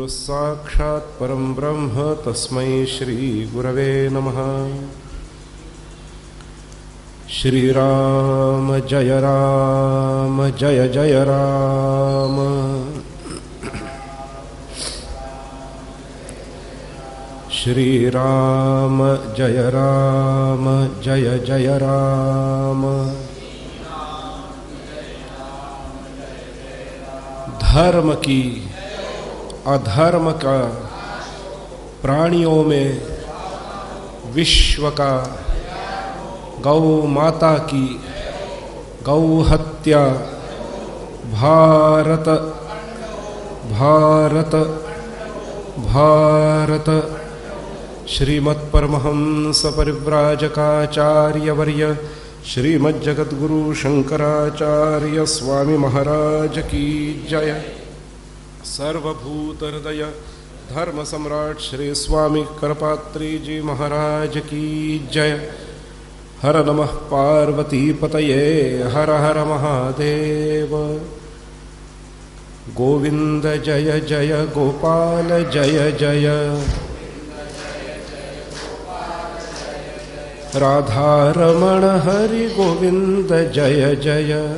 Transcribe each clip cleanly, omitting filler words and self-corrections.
साक्षात् परं ब्रह्म तस्मै श्री गुरवे नमः। श्रीराम जय राम जय जय राम। श्रीराम जय राम जय जय राम। धर्म की अधर्म का, प्राणियों में विश्व का, गौ माता की गौ हत्या, भारत भारत भारत। श्रीमत् परमहंस परिव्राजकाचार्यवर्य श्रीमज्जगद्गुरु शंकराचार्य स्वामी महाराज की जय। सर्वभूत हृदय धर्म सम्राट श्री स्वामी करपात्री जी महाराज की जय। हर नमः पार्वती पतये हर हर महादेव। गोविंद जय जय गोपाल जय जय। राधा रमण हरि गोविंद जय जय।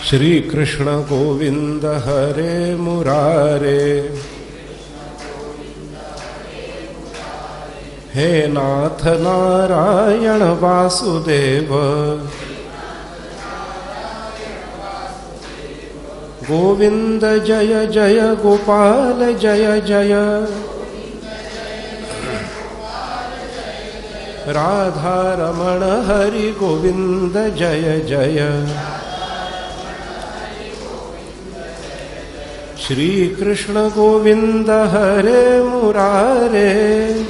श्री कृष्ण गोविंद हरे मुरारे। हे नाथ नारायण वासुदेव। गोविंद जय जय गोपाल जय जय। राधा रमण हरि गोविंद जय जय। श्री कृष्ण गोविंद हरे मुरारे।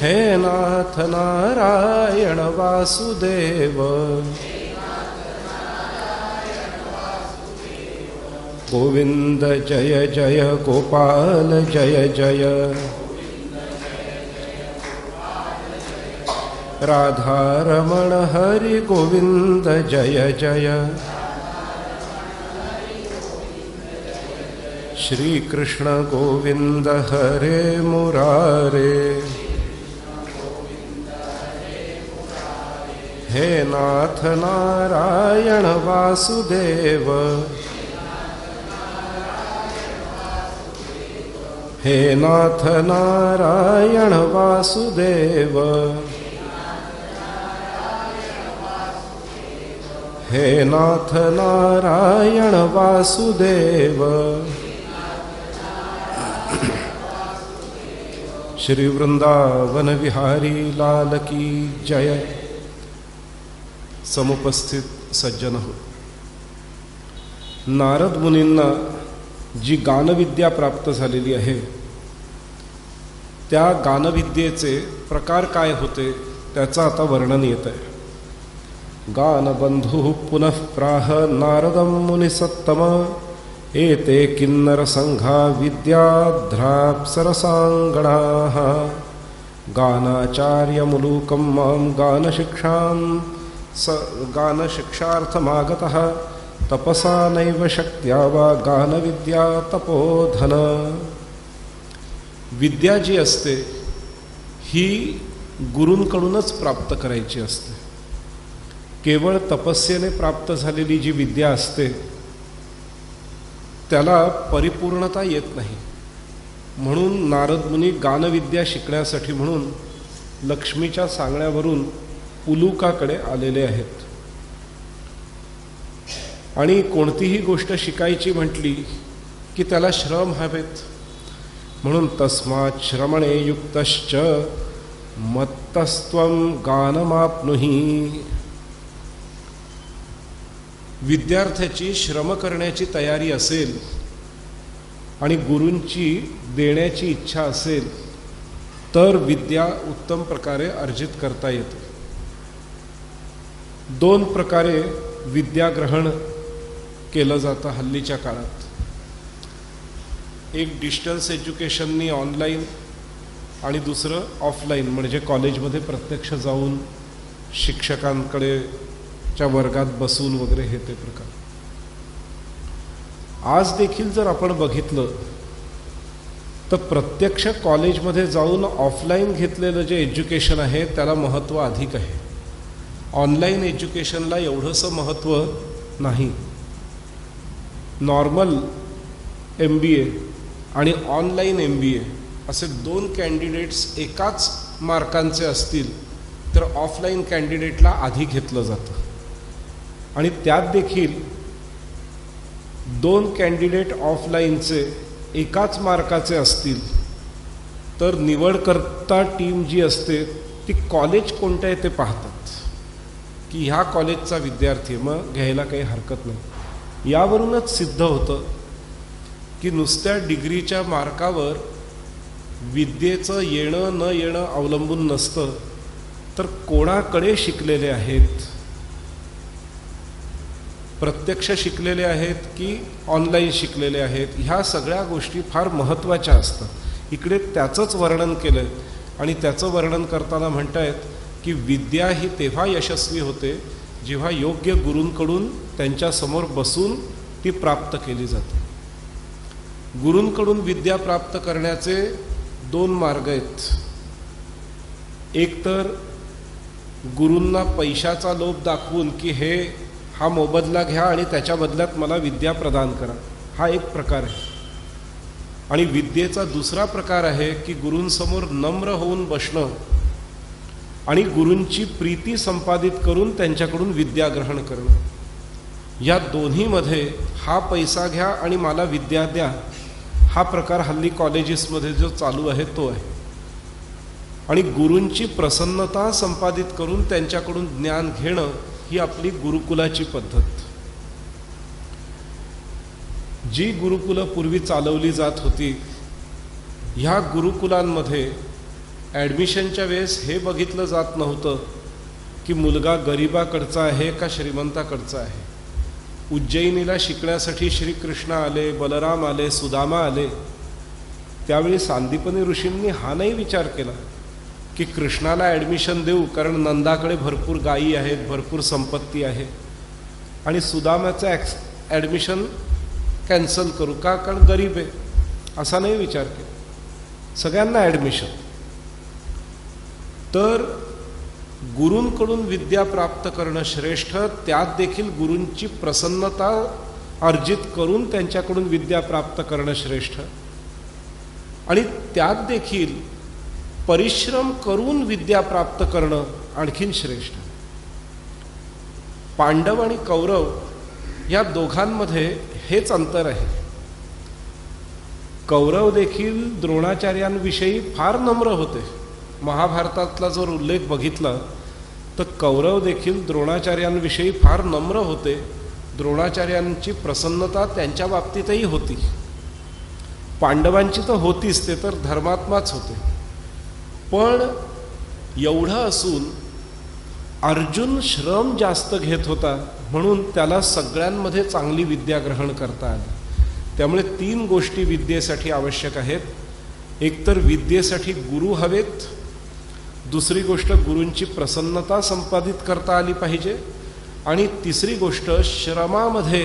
हे नाथ नारायण वासुदेव। गोविंद जय जय गोपाल जय जय। राधा रमण हरि गोविंद जय जय। श्री कृष्ण गोविंद हरे मुरारे। हे नाथ नारायण वासुदेव। हे नाथ नारायण वासुदेव। हे नाथ नारायण वासुदेव। श्री वृंदावन विहारी लाल की जय। समुपस्थित सज्जन हो, नारद मुनींना जी गानविद्या प्राप्त झालेली आहे त्या गानविद्येचे प्रकार काय होते त्याचं आता वर्णन येत आहे। गानबंधु पुनः प्राह नारदं मुनिसत्तम। एते किन्नर संघा विद्याध्राप्सरसांगणाः। गानाचार्य मुलूकं मां गानशिक्षार्थमागतः। तपसा नैव शक्त्या वा गानविद्या तपोधन। विद्या जी असते ही गुरूंकडूनच प्राप्त करायची असते। केवळ तपस्येने प्राप्त झालेली जी विद्या असते त्याला परिपूर्णता येत नाही। म्हणून नारद मुनी गानविद्या शिकण्यासाठी म्हणून लक्ष्मीच्या सांगण्यावरून उलूकाकडे आलेले आहेत। आणि कोणतीही गोष्ट शिकायची म्हटली की त्याला श्रम हवेत, म्हणून तस्मात् श्रमणे युक्तश्च मत्तस्त्वं गानमाप्नुहि। विद्यार्थ्याची श्रम करण्याची तयारी असेल आणि गुरूंची देण्याची इच्छा असेल तर विद्या उत्तम प्रकारे अर्जित करता येते. दोन प्रकारे विद्या ग्रहण केलं जातं हल्लीच्या काळात. एक डिस्टन्स एज्युकेशननी ऑनलाईन आणि दुसरं ऑफलाईन म्हणजे कॉलेजमध्ये प्रत्यक्ष जाऊन शिक्षकांकडे च्या वर्गात बसून वगैरे हे ते प्रकार. आज देखील जर आपण बघितलं तर प्रत्यक्ष कॉलेजमध्ये जाऊन ऑफलाईन घेतलेलं जे एज्युकेशन आहे त्याला महत्त्व अधिक आहे. ऑनलाईन एज्युकेशनला एवढंसं महत्त्व नाही. नॉर्मल MBA आणि ऑनलाईन MBA असे दोन कॅन्डिडेट्स एकाच मार्कांचे असतील तर ऑफलाईन कॅन्डिडेटला आधी घेतलं जातं. आणि त्यात देखील दोन कॅन्डिडेट ऑफलाईनचे एकाच मार्काचे असतील तर निवडकर्ता टीम जी असते ती कॉलेज कोणतं आहे ते पाहतात की ह्या कॉलेजचा विद्यार्थी मग घ्यायला काही हरकत नाही. यावरूनच सिद्ध होतं की नुसत्या डिग्रीच्या मार्कावर विद्येचं येणं न येणं अवलंबून नसतं तर कोणाकडे शिकलेले आहेत, प्रत्यक्ष शिकलेले आहेत की ऑनलाईन शिकलेले आहेत, ह्या सगळ्या गोष्टी फार महत्त्वाच्या असतात. इकडे त्याचंच वर्णन केलं आहे आणि त्याचं वर्णन करताना म्हणतायत की विद्या ही तेव्हा यशस्वी होते जेव्हा योग्य गुरूंकडून त्यांच्यासमोर बसून ती प्राप्त केली जाते. गुरूंकडून विद्या प्राप्त करण्याचे दोन मार्ग आहेत. एक तर गुरूंना पैशाचा लोभ दाखवून की हा मोबदला घ्या आणि त्याच्या बदल्यात मला विद्या प्रदान करा, हा एक प्रकार आहे. आणि विद्येचा दुसरा प्रकार आहे की गुरूंसमोर नम्र होऊन बसणं आणि गुरूंची प्रीती संपादित करून त्यांच्याकडून विद्या ग्रहण करणं. या दोन्हीमध्ये हा पैसा घ्या आणि मला विद्या द्या हा प्रकार हल्ली कॉलेजेसमध्ये जो चालू आहे तो आहे. आणि गुरूंची प्रसन्नता संपादित करून त्यांच्याकडून ज्ञान घेणं ही आपली गुरुकुलाची पद्धत. जी गुरुकुलं पूर्वी चालवली जात होती ह्या गुरुकुलांमध्ये ॲडमिशनच्या वेळेस हे बघितलं जात नव्हतं की मुलगा गरिबाकडचा आहे का श्रीमंताकडचा आहे. उज्जैनीला शिकण्यासाठी श्रीकृष्ण आले, बलराम आले, सुदामा आले. त्यावेळी सांदीपनी ऋषींनी हा नाही विचार केला की कृष्णाला ॲडमिशन देऊ कारण नंदाकडे भरपूर गायी आहेत, भरपूर संपत्ती आहे, आणि सुदामाचं ॲडमिशन कॅन्सल करू का कारण गरीब आहे, असा नाही विचार केला. सगळ्यांना ॲडमिशन. तर गुरूंकडून विद्या प्राप्त करणं श्रेष्ठ, त्यात देखील गुरूंची प्रसन्नता अर्जित करून त्यांच्याकडून विद्या प्राप्त करणं श्रेष्ठ, आणि त्यात देखील परिश्रम करून विद्या प्राप्त करणं आणखीन श्रेष्ठ. पांडव आणि कौरव या दोघांमध्ये हेच अंतर आहे. कौरव देखील द्रोणाचार्यांविषयी फार नम्र होते. महाभारतातला जर उल्लेख बघितला तर कौरव देखील द्रोणाचार्यांविषयी फार नम्र होते. द्रोणाचार्यांची प्रसन्नता त्यांच्या बाबतीतही होती. पांडवांची तर होतीच, ते तर धर्मात्माच होते. पण एवढं असून अर्जुन श्रम जास्त घेत होता म्हणून त्याला सगळ्यांमध्ये चांगली विद्या ग्रहण करता आली. त्यामुळे तीन गोष्टी विद्येसाठी आवश्यक आहेत. एकतर विद्येसाठी गुरु हवेत, दुसरी गोष्ट गुरूंची प्रसन्नता संपादित करता आली पाहिजे, आणि तिसरी गोष्ट श्रमामध्ये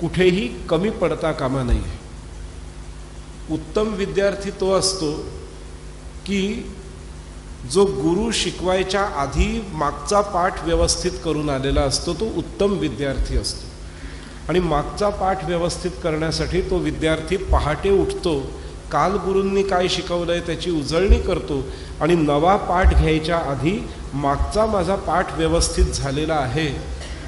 कुठेही कमी पडता कामा नये. उत्तम विद्यार्थी तो असतो की जो गुरु शिकवायच्या आधी मागचा पाठ व्यवस्थित करून आलेला असतो, तो उत्तम विद्यार्थी असतो. आणि मागचा पाठ व्यवस्थित करण्यासाठी तो विद्यार्थी पहाटे उठतो, काल गुरूंनी काय शिकवलंय त्याची उजळणी करतो, आणि नवा पाठ घ्यायच्या आधी मागचा माझा पाठ व्यवस्थित झालेला आहे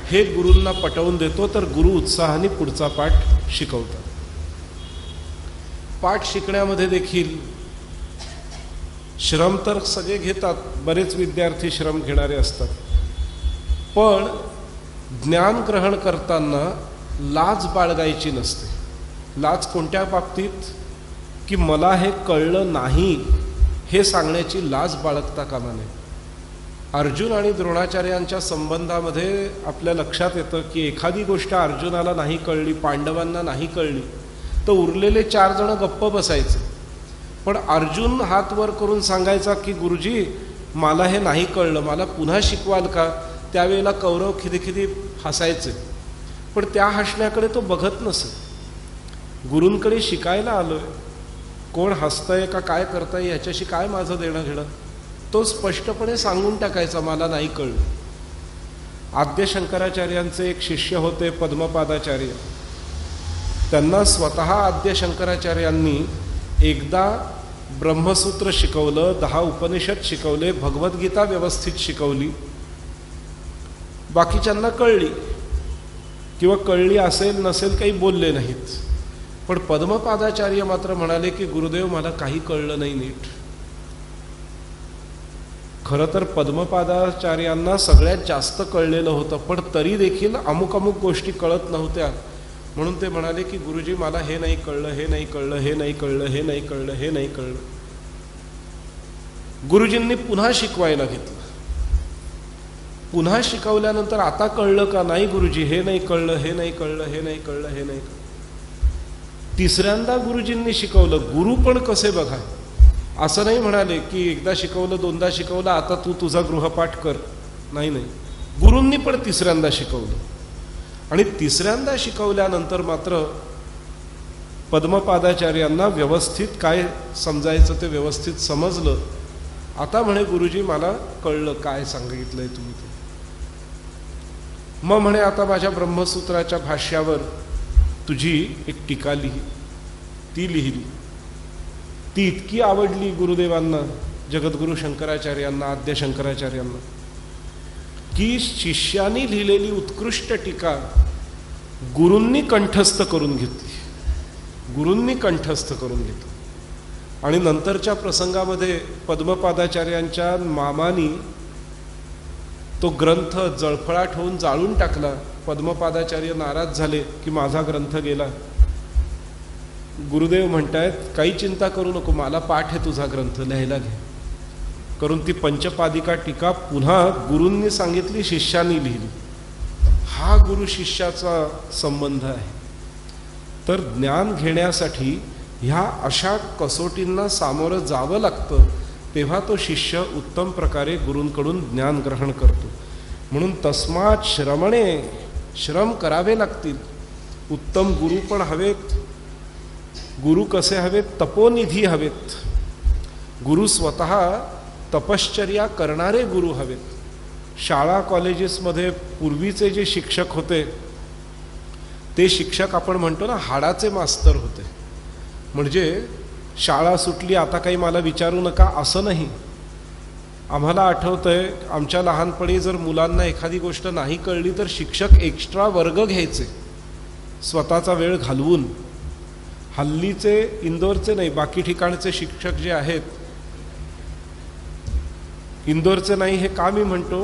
हे गुरूंना पटवून देतो. तर गुरु उत्साहाने पुढचा पाठ शिकवतात. पाठ शिकण्यामध्ये देखील श्रम तर सगळे घेतात, बरेच विद्यार्थी श्रम घेणारे असतात, पण ज्ञान ग्रहण करताना लाज बाळगायची नसते. लाज कोणत्या बाबतीत? की मला हे कळलं नाही हे सांगण्याची लाज बाळगता कामा नये. अर्जुन आणि द्रोणाचार्यांच्या संबंधामध्ये आपल्या लक्षात येतं की एखादी गोष्ट अर्जुनाला नाही कळली, पांडवांना नाही कळली, तर उरलेले 4 जण गप्प बसायचे. पण अर्जुन हात वर करून सांगायचा की गुरुजी मला हे नाही कळलं, मला पुन्हा शिकवाल का? त्यावेळेला कौरव खिदखिदी हसायचे, पण त्या हसण्याकडे तो बघत नसे. गुरूंकडे शिकायला आलोय, कोण हसतंय का काय करताय ह्याच्याशी काय माझं देणं घेणं? तो स्पष्टपणे सांगून टाकायचा मला नाही कळलं. आद्य शंकराचार्यांचे एक शिष्य होते पद्मपादाचार्य. त्यांना स्वतः आद्य शंकराचार्यांनी एकदा ब्रह्मसूत्र शिकवलं, 10 उपनिषद शिकवले, भगवद्गीता व्यवस्थित शिकवली. बाकीच्यांना कळली किंवा कळली असेल नसेल काही बोलले नाहीत. पण पद्मपादाचार्य मात्र म्हणाले की गुरुदेव मला काही कळलं नाही नीट. खरं तर पद्मपादाचार्यांना सगळ्यात जास्त कळलेलं होतं, पण तरी देखील अमुक गोष्टी कळत नव्हत्या. म्हणून ते म्हणाले की गुरुजी मला हे नाही कळलं, हे नाही कळलं, हे नाही कळलं, हे नाही कळलं, हे नाही कळलं. गुरुजींनी पुन्हा शिकवायला घेतलं. पुन्हा शिकवल्यानंतर आता कळलं का? नाही गुरुजी हे नाही कळलं, हे नाही कळलं, हे नाही कळलं, हे नाही कळलं. तिसऱ्यांदा गुरुजींनी शिकवलं. गुरु पण कसे बघा, असं नाही म्हणाले की एकदा शिकवलं, 2दा शिकवलं, आता तू तुझा गृहपाठ कर. नाही, गुरूंनी पण तिसऱ्यांदा शिकवलं. आणि तिसऱ्यांदा शिकवल्यानंतर मात्र पद्मपादाचार्यांना व्यवस्थित काय समजायचं ते व्यवस्थित समजलं. आता म्हणे गुरुजी मला कळलं काय सांगितलंय तुम्ही ते. मग म्हणे आता माझ्या ब्रह्मसूत्राच्या भाष्यावर तुझी एक टीका लिही. ती लिहिली. ती इतकी आवडली गुरुदेवांना, जगद्गुरु शंकराचार्यांना, आद्य शंकराचार्यांना, की शिष्यानी लिहिलेली उत्कृष्ट टीका गुरूंनी कंठस्थ करून घेतली. गुरूंनी कंठस्थ करून घेतली. आणि नंतरच्या प्रसंगामध्ये पद्मपादाचार्यांच्या मामानी तो ग्रंथ जळफळाट होऊन जाळून टाकला. पद्मपादाचार्य नाराज झाले की माझा ग्रंथ गेला. गुरुदेव म्हणतायत काही चिंता करू नको, मला पाठ आहे तुझा ग्रंथ, लिहायला घे. करून ती पंचपादिका टीका पुन्हा गुरूंनी सांगितली, शिष्यानी लिहिली. हा गुरु शिष्याचा संबंध आहे. तर ज्ञान घेण्यासाठी ह्या अशा कसोटींना सामोरं जावं लागतं, तेव्हा तो शिष्य उत्तम प्रकारे गुरूंकडून ज्ञान ग्रहण करतो. म्हणून तस्मात श्रमणे, श्रम करावे लागतील. उत्तम गुरु पण हवेत. गुरु कसे हवेत? तपोनिधी हवेत. गुरु स्वतः तपश्चर्या करणारे गुरु हवेत. शाळा कॉलेजेसमध्ये पूर्वीचे जे शिक्षक होते ते शिक्षक आपण म्हणतो ना हाडाचे मास्तर होते. म्हणजे शाळा सुटली आता काही मला विचारू नका असं नाही. आम्हाला आठवतंय आमच्या लहानपणी जर मुलांना एखादी गोष्ट नाही कळली तर शिक्षक एक्स्ट्रा वर्ग घ्यायचे स्वतःचा वेळ घालवून. हल्लीचे इंदोरचे नाही, बाकी ठिकाणचे शिक्षक जे आहेत, इंदोरचे नाही हे का मी म्हणतो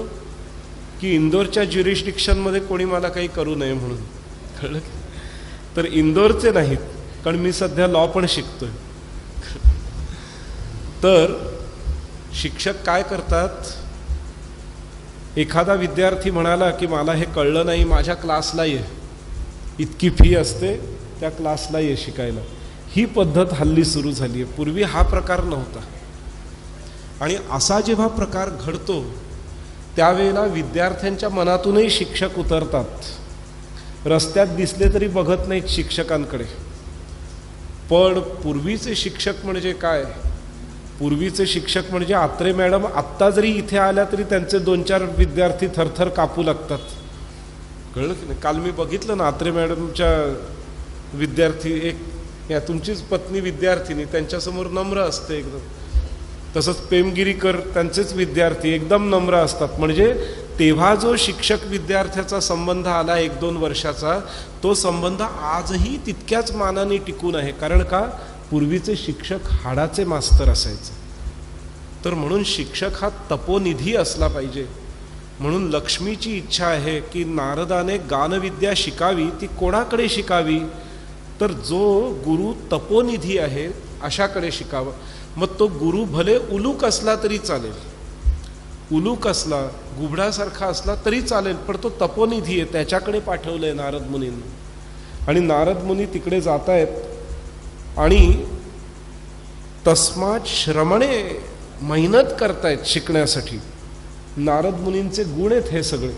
की इंदोरच्या ज्युरिस्डिक्शनमध्ये कोणी मला काही करू नये म्हणून, कळलं? तर इंदोरचे नाहीत, कारण मी सध्या लॉ पण शिकतोय. तर शिक्षक काय करतात, एखादा विद्यार्थी म्हणाला की मला हे कळलं नाही, माझ्या क्लासला ये, इतकी फी असते, त्या क्लासला ये शिकायला. ही पद्धत हल्ली सुरू झाली आहे. पूर्वी हा प्रकार नव्हता. आणि असा जेव्हा प्रकार घडतो त्यावेळेला विद्यार्थ्यांच्या मनातूनही शिक्षक उतरतात. रस्त्यात दिसले तरी बघत नाहीत शिक्षकांकडे. पण पूर्वीचे शिक्षक म्हणजे काय? पूर्वीचे शिक्षक म्हणजे आत्रे मॅडम आत्ता जरी इथे आल्या तरी त्यांचे 2-4 विद्यार्थी थरथर कापू लागतात. कळलं की नाही? काल मी बघितलं ना आत्रे मॅडमच्या विद्यार्थी, एक या तुमचीच पत्नी विद्यार्थिनी, त्यांच्यासमोर नम्र असते एकदम. तसंच पेमगिरीकर त्यांचेच विद्यार्थी एकदम नम्र असतात. म्हणजे तेव्हा जो शिक्षक विद्यार्थ्याचा संबंध आला 1-2 वर्षाचा, तो संबंध आजही तितक्याच मानाने टिकून आहे. कारण का? पूर्वीचे शिक्षक हाडाचे मास्तर असायचे. तर म्हणून शिक्षक हा तपोनिधी असला पाहिजे. म्हणून लक्ष्मीची इच्छा आहे की नारदाने गानविद्या शिकावी. ती कोणाकडे शिकावी? तर जो गुरु तपोनिधी आहे अशाकडे शिकावं. मग तो गुरु भले उलूक असला तरी चालेल, उलूक असला, गुबडासारखा असला तरी चालेल, पण तो तपोनिधी आहे, त्याच्याकडे पाठवलंय नारद मुनींना. आणि नारद मुनी तिकडे जात आहेत आणि तस्मात श्रमणे मेहनत करतायत शिकण्यासाठी. नारद मुनींचे गुण आहेत हे सगळे.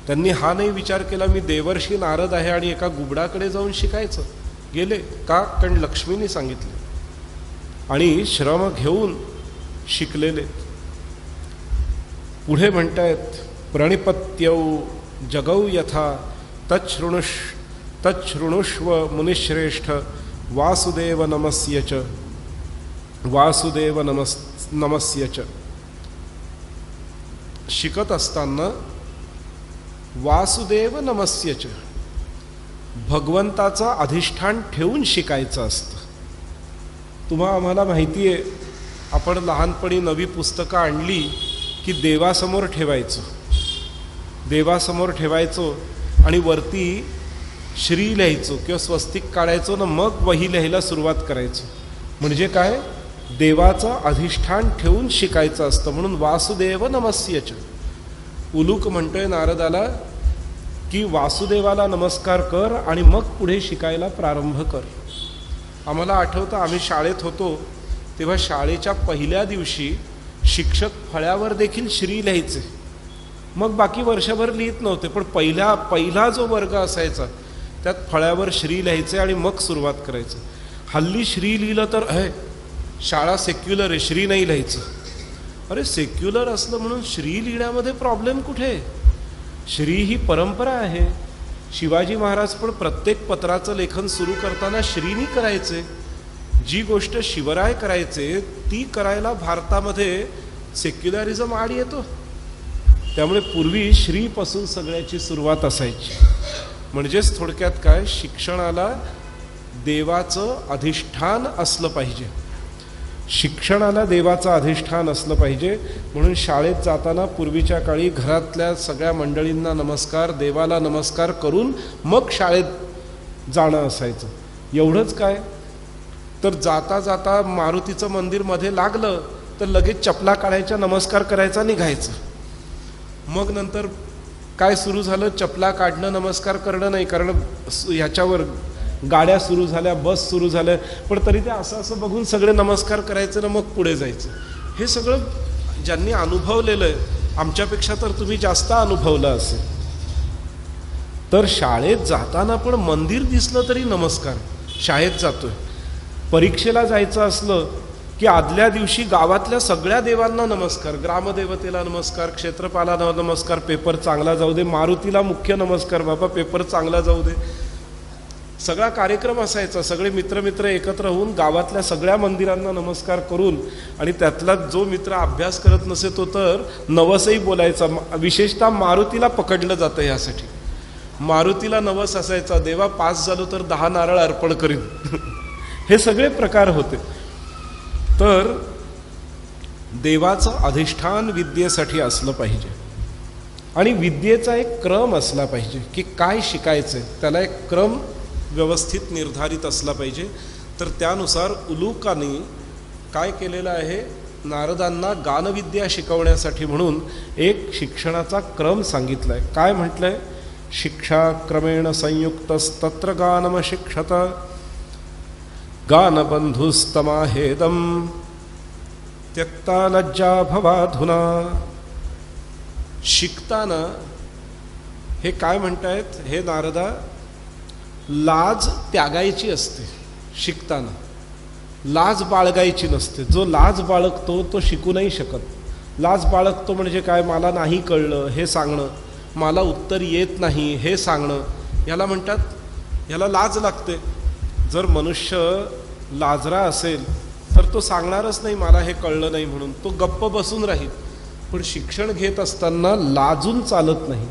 त्यांनी हा नाही विचार केला मी देवर्षी नारद आहे आणि एका गुबडाकडे जाऊन शिकायचं. गेले का? कारण लक्ष्मीने सांगितले आणि श्रम घेऊन शिकलेले. पुढे म्हणतायत प्रणिपत्यौ जगौ यथा तच्छृणुष्व मुनिश्रेष्ठ वासुदेव नमस्य च वासुदेव नमस्य च. शिकत असताना वासुदेव नमस्य च भगवंताचा अधिष्ठान ठेवून शिकायचं असतं. आम्हाला माहिती आहे, आपण लहानपणी नवी पुस्तकं आणली की देवासमोर ठेवायचो, देवासमोर ठेवायचो आणि वरती श्री लिहायचो किंवा स्वस्तिक काढायचो ना, मग वही लिहायला सुरुवात करायचो. म्हणजे काय? देवाचं अधिष्ठान ठेवून शिकायचं असतं. म्हणून वासुदेव नमस्य च. उलूक म्हणतोय नारदाला की वासुदेवाला नमस्कार कर आणि मग पुढे शिकायला प्रारंभ कर. आम्हाला आठवतं आम्ही शाळेत होतो तेव्हा शाळेच्या पहिल्या दिवशी शिक्षक फळ्यावर देखील श्री लिहायचे. मग बाकी वर्षभर लिहित नव्हते, पण पहिला जो वर्ग असायचा त्यात फळ्यावर श्री लिहायचे आणि मग सुरुवात करायचं. हल्ली श्री लिहिलं तर शाळा सेक्युलर आहे, श्री नाही लिहायचं. अरे सेक्युलर असलं म्हणून श्री लिहिण्यामध्ये प्रॉब्लेम कुठे? श्री ही परंपरा आहे. शिवाजी महाराज पण प्रत्येक पत्राचं लेखन सुरू करताना श्रीनी करायचे. जी गोष्ट शिवराय करायचे ती करायला भारतामध्ये सेक्युलरिझम आड येतो. त्यामुळे पूर्वी श्रीपासून सगळ्याची सुरुवात असायची. म्हणजेच थोडक्यात काय, शिक्षणाला देवाचं अधिष्ठान असलं पाहिजे. शिक्षणाला देवाचं अधिष्ठान असलं पाहिजे. म्हणून शाळेत जाताना पूर्वीच्या काळी घरातल्या सगळ्या मंडळींना नमस्कार, देवाला नमस्कार करून मग शाळेत जाणं असायचं. एवढंच काय, तर जाता जाता मारुतीचं मंदिर मध्ये लागलं तर लगेच चपला काढायच्या, नमस्कार करायचा, निघायचं. मग नंतर काय सुरू झालं? चपला काढणं, नमस्कार करणं नाही, कारण ह्याच्यावर गाड्या सुरू झाल्या, बस सुरू झाल्या, पण तरी ते असं बघून सगळे नमस्कार करायचे ना, मग पुढे जायचं. हे सगळं ज्यांनी अनुभवलेलं आहे, आमच्यापेक्षा तर तुम्ही जास्त अनुभवलं असेल. तर शाळेत जाताना पण मंदिर दिसलं तरी नमस्कार. शाळेत जातोय, परीक्षेला जायचं असलं की आदल्या दिवशी गावातल्या सगळ्या देवांना नमस्कार, ग्रामदेवतेला नमस्कार, क्षेत्रपालाला नमस्कार, पेपर चांगला जाऊ दे, मारुतीला मुख्य नमस्कार, बाबा पेपर चांगला जाऊ दे. सगळा कार्यक्रम असायचा. सगळे मित्र एकत्र होऊन गावातल्या सगळ्या मंदिरांना नमस्कार करून, आणि त्यातला जो मित्र अभ्यास करत नसे तो तर नवसही बोलायचा. विशेषतः मारुतीला पकडलं जातं यासाठी. मारुतीला नवस असायचा, देवा पास झालो तर 10 नारळ अर्पण करीन. हे सगळे प्रकार होते. तर देवाचं अधिष्ठान विद्येसाठी असलं पाहिजे आणि विद्येचा एक क्रम असला पाहिजे की काय शिकायचंय, त्याला एक क्रम व्यवस्थित निर्धारित असला पाहिजे. तर त्यानुसार उलूकाने काय केलेलं आहे, नारदांना गानविद्या शिकवण्यासाठी म्हणून एक शिक्षणाचा क्रम सांगितला आहे. काय म्हटलंय? शिक्षा क्रमेण संयुक्तस्तत्र गानम शिक्षत गानबंधुस्तमाहेदम त्यक्ता लज्जा भवाधुना. शिकताना हे काय म्हणतायत हे नारदा, लाज त्यागायची असते. शिकताना लाज बाळगायची नसते. जो लाज बाळगतो तो शिकू नाही शकत. लाज बाळगतो म्हणजे काय? मला नाही कळलं हे सांगणं, मला उत्तर येत नाही हे सांगणं, याला म्हणतात, याला लाज लागते. जर मनुष्य लाजरा असेल तर तो सांगणारच नाही मला हे कळलं नाही म्हणून, तो गप्प बसून राहील. पण शिक्षण घेत असताना लाजून चालत नाही.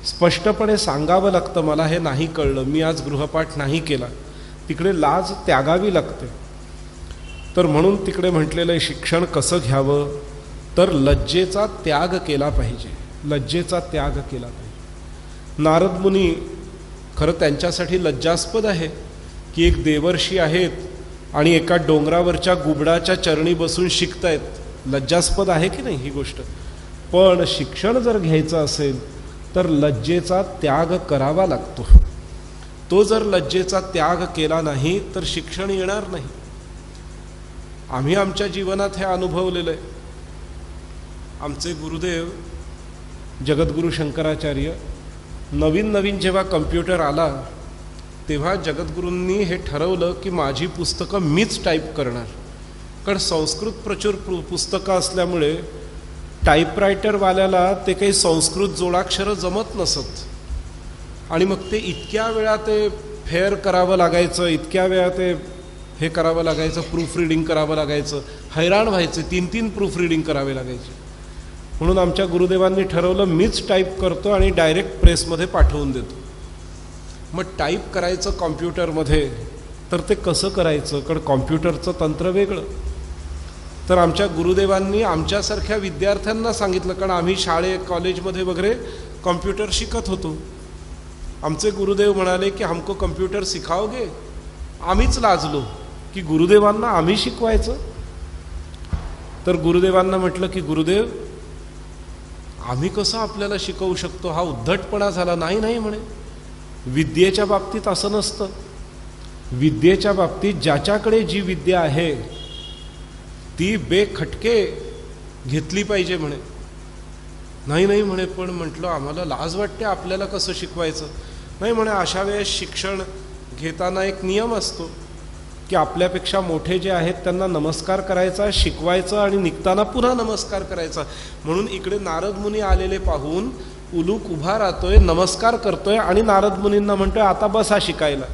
स्पष्टपणे सांगावं लागतं, मला हे नाही कळलं, मी आज गृहपाठ नाही केला. तिकडे लाज त्यागावी लागते. तर म्हणून तिकडे म्हटलेलं आहे शिक्षण कसं घ्यावं, तर लज्जेचा त्याग केला पाहिजे. लज्जेचा त्याग केला पाहिजे. नारद मुनी खरं त्यांच्यासाठी लज्जास्पद आहे. की एक देवर्षी आहेत आणि एका डोंगरावरच्या गुबडाच्या चरणी बसून शिकतायत. लज्जास्पद आहे की नाही ही गोष्ट? पण शिक्षण जर घ्यायचं असेल तर लज्जेचा त्याग करावा लागतो. तो जर लज्जेचा त्याग केला नाही तर शिक्षण येणार नाही. आम्ही आमच्या जीवनात हे अनुभवलेलं आहे. आमचे गुरुदेव जगद्गुरू शंकराचार्य, नवीन नवीन जेव्हा कम्प्युटर आला तेव्हा जगद्गुरूंनी हे ठरवलं की माझी पुस्तकं मीच टाईप करणार. कारण संस्कृत प्रचूर पुस्तकं असल्यामुळे टाईपरायटरवाल्याला ते काही संस्कृत जोडाक्षरं जमत नसत. आणि मग ते इतक्या वेळा ते फेअर करावं लागायचं, इतक्या वेळा ते हे करावं लागायचं, प्रूफ रिडिंग करावं लागायचं, हैराण व्हायचे, 3-3 प्रूफ रिडिंग करावे लागायचे. म्हणून आमच्या गुरुदेवांनी ठरवलं मीच टाईप करतो आणि डायरेक्ट प्रेसमध्ये पाठवून देतो. मग टाईप करायचं कॉम्प्युटरमध्ये तर ते कसं करायचं? कारण कॉम्प्युटरचं तंत्र वेगळं. तर आमच्या गुरुदेवांनी आमच्यासारख्या विद्यार्थ्यांना सांगितलं, कारण आम्ही शाळेत कॉलेजमध्ये वगैरे कॉम्प्युटर शिकत होतो. आमचे गुरुदेव म्हणाले की हमको कम्प्युटर सिखाओगे? आम्हीच लाजलो की गुरुदेवांना आम्ही शिकवायचं. तर गुरुदेवांना म्हटलं की गुरुदेव आम्ही कसं आपल्याला शिकवू शकतो? हा उद्धटपणा झाला. नाही म्हणे, विद्येच्या बाबतीत असं नसतं. विद्येच्या बाबतीत ज्याच्याकडे जी विद्या आहे ती बेखटके घेतली पाहिजे म्हणे. नाही म्हणे, पण म्हटलं आम्हाला लाज वाटते, आपल्याला कसं शिकवायचं? नाही म्हणे, अशा वेळेस शिक्षण घेताना एक नियम असतो की आपल्यापेक्षा मोठे जे आहेत त्यांना नमस्कार करायचा, शिकवायचं आणि निघताना पुन्हा नमस्कार करायचा. म्हणून इकडे नारद मुनी आलेले पाहून उलूक उभा राहतोय, नमस्कार करतोय आणि नारद मुनींना म्हणतोय आता बसा शिकायला.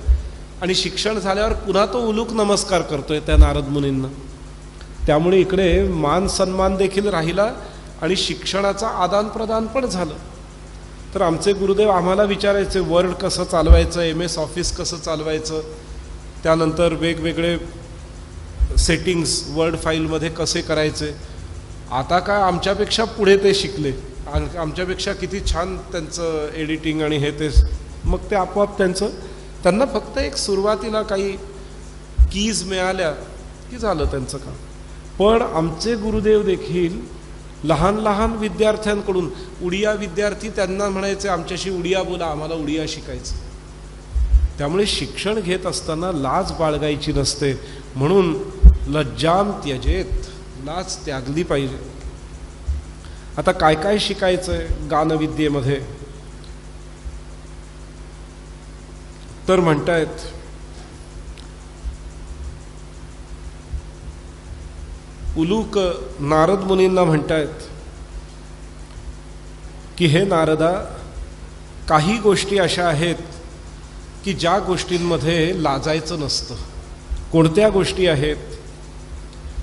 आणि शिक्षण झाल्यावर पुन्हा तो उलूक नमस्कार करतोय त्या नारद मुनींना. त्यामुळे इकडे मान सन्मान देखील राहिला आणि शिक्षणाचा आदान प्रदान पण झालं. तर आमचे गुरुदेव आम्हाला विचारायचे वर्ड कसं चालवायचं, MS ऑफिस कसं चालवायचं, त्यानंतर वेगवेगळे सेटिंग्स वर्ड फाईलमध्ये कसे करायचे. आता काय आमच्यापेक्षा पुढे ते शिकले, आमच्यापेक्षा किती छान त्यांचं एडिटिंग आणि हे ते. मग ते आपोआप त्यांना फक्त एक सुरुवातीला काही कीज मिळाल्या की झालं त्यांचं काम. पण आमचे गुरुदेव देखील लहान लहान विद्यार्थ्यांकडून, उडिया विद्यार्थी त्यांना म्हणायचे आमच्याशी उडिया बोला, आम्हाला उडिया शिकायचं. त्यामुळे शिक्षण घेत असताना लाज बाळगायची नसते. म्हणून लज्जाम त्यजेत, लाज त्यागली पाहिजे. आता काय काय शिकायचंय गानविद्येमध्ये? तर म्हणतायत उलूक नारद मुनींना म्हणतायत की हे नारदा, काही गोष्टी अशा आहेत की ज्या गोष्टींमध्ये लाजायचं नसतं. कोणत्या गोष्टी आहेत?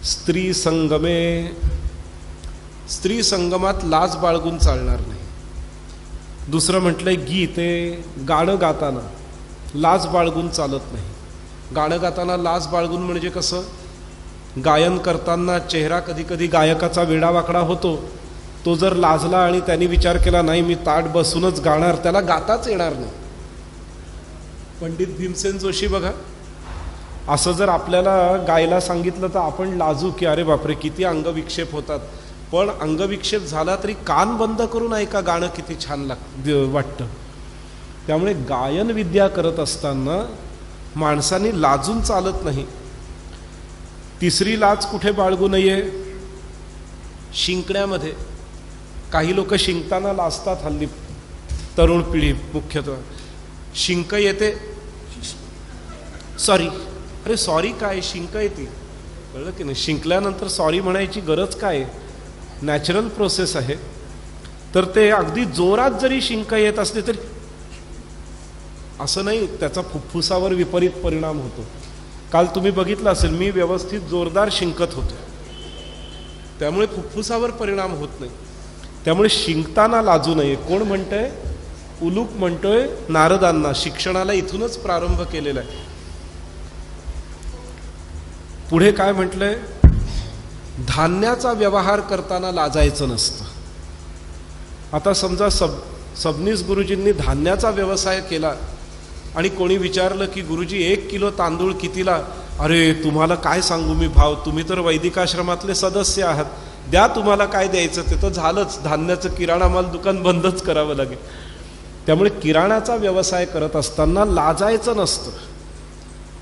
स्त्री संगमे. स्त्री संगमात लाज बाळगून चालणार नाही. दुसरं म्हटलंय गीते, गाणं गाताना लाज बाळगून चालत नाही. गाणं गाताना लाज बाळगून म्हणजे कसं? गायन करताना चेहरा कधी कधी गायकाचा वेडावाकडा होतो. तो जर लाजला आणि त्यांनी विचार केला नाही मी ताट बसूनच गाणार, त्याला गाताच येणार नाही. पंडित भीमसेन जोशी बघा, असं जर आपल्याला गायला सांगितलं तर आपण लाजू की अरे बापरे किती अंगविक्षेप होतात. पण अंगविक्षेप झाला तरी कान बंद करून ऐका, गाणं किती छान वाटतं. त्यामुळे गायन विद्या करत असताना माणसाने लाजून चालत नाही. तिसरी लाज कुठे बाळगू नये? शिंकण्यामध्ये. काही लोक शिंकताना लाजतात हल्ली, तरुण पिढी मुख्यतः. शिंक येते, सॉरी, अरे सॉरी काय, शिंक येते, कळलं की नाही? शिंकल्यानंतर सॉरी म्हणायची गरज काय? नॅचरल प्रोसेस आहे. तर ते अगदी जोरात जरी शिंक येत असले तरी असं नाही, त्याचा फुफ्फुसावर विपरीत परिणाम होतो. काल तुम्ही बघितलं असेल, मी व्यवस्थित जोरदार शिंकत होतो, त्यामुळे फुफ्फुसावर परिणाम होत नाही. त्यामुळे शिंकताना लाजू नये. कोण म्हणतंय? उलूक म्हणतोय नारदांना. शिक्षणाला इथूनच प्रारंभ केलेला आहे. पुढे काय म्हटलंय? धान्याचा व्यवहार करताना लाजायचं नसतं. आता समजा सबनीस गुरुजींनी धान्याचा व्यवसाय केला आणि कोणी विचारलं की गुरुजी 1 किलो तांदूळ कितीला? अरे तुम्हाला काय सांगू मी भाव, तुम्ही तर वैदिक आश्रमातले सदस्य आहात, द्या तुम्हाला काय द्यायचं ते तर झालंच, धान्याचं किराणा माल दुकान बंदच करावं लागेल. त्यामुळे किराणाचा व्यवसाय करत असताना लाजायचं नसतं.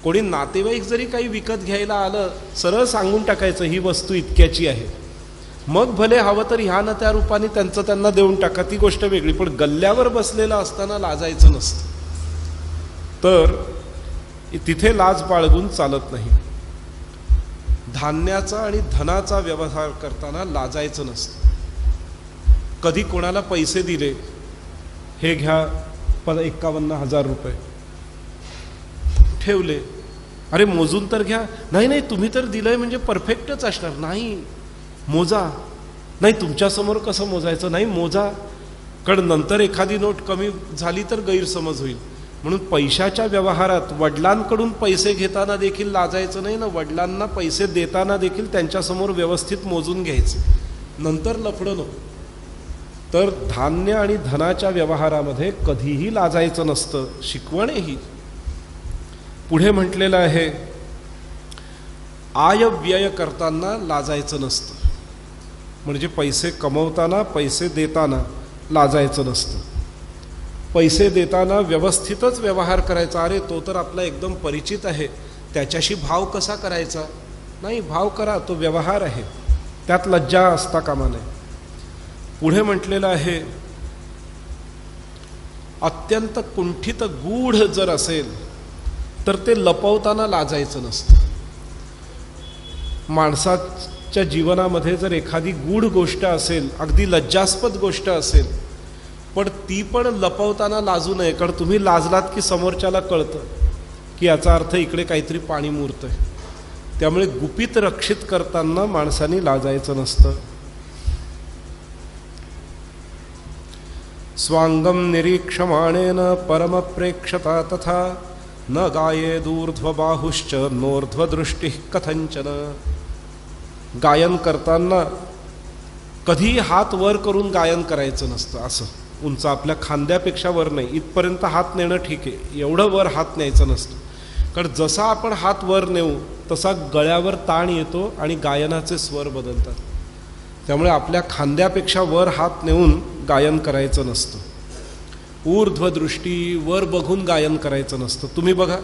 कोणी नातेवाईक जरी काही विकत घ्यायला आलं, सरळ सांगून टाकायचं ही वस्तू इतक्याची आहे. मग भले हवं तर ह्या ना त्या रूपाने त्यांचं त्यांना देऊन टाका, ती गोष्ट वेगळी. पण गल्ल्यावर बसलेलं असताना लाजायचं नसतं. तर तिथे लाज बाळगून चालत नाही. धान्याचा आणि धनाचा व्यवहार करताना लाजायचं नसतं. कधी कोणाला पैसे दिले, हे घ्या 51,000 रुपये, ठेवले, अरे मोजून तर घ्या. नाही नाही तुम्ही तर दिलंय म्हणजे परफेक्टच असणार. नाही, मोजा. नाही तुमच्यासमोर कसं मोजायचं? नाही मोजा, कारण नंतर एखादी नोट कमी झाली तर गैरसमज होईल. म्हणून पैशाच्या व्यवहारात वडिलांकडून पैसे घेताना देखील लाजायचं नाही ना, वडिलांना पैसे देताना देखील त्यांच्यासमोर व्यवस्थित मोजून घ्यायचे, नंतर लफडं नको. तर धान्य आणि धनाच्या व्यवहारामध्ये कधीही लाजायचं नसतं. शिकवण ही पुढे म्हटलेलं आहे, आय व्यय करताना लाजायचं नसतं. म्हणजे पैसे कमवताना, पैसे देताना लाजायचं नसतं. पैसे देताना व्यवस्थितच व्यवहार करायचा. अरे तो तर आपला एकदम परिचित आहे, त्याच्याशी भाव कसा करायचा? नाही, भाव करा, तो व्यवहार आहे, त्यात लज्जा असता कामा नये. पुढे म्हटलेलं आहे, अत्यंत कुंठित गूढ जर असेल तर ते लपवताना लाजायचं नसतं. माणसाच्या जीवनामध्ये जर एखादी गूढ गोष्ट असेल, अगदी लज्जास्पद गोष्ट असेल, पण ती पण लपवताना लाजू नये. कारण तुम्ही लाजलात की समोरच्याला कळतं की याचा अर्थ इकडे काहीतरी पाणी मुरतंय. त्यामुळे गुपित रक्षित करताना माणसाने लाजायचं नसतं. स्वांगम निरीक्षमाणेन परमप्रेक्षता तथा न गायेदूर्ध्वबाहुश्च नोर्ध्वदृष्टिः कथंचन. गायन करताना कधी हात वर करून गायन करायचं नसतं. असं उंच, आपल्या खांद्यापेक्षा वर नाही, इथपर्यंत हात नेणं ठीक आहे, एवढं वर हात न्यायचं नसतं. कारण जसा आपण हात वर नेऊ तसा गळ्यावर ताण येतो आणि गायनाचे स्वर बदलतात. त्यामुळे आपल्या खांद्यापेक्षा वर हात नेऊन गायन करायचं नसतं. ऊर्ध्वदृष्टी, वर बघून गायन करायचं नसतं. तुम्ही बघा,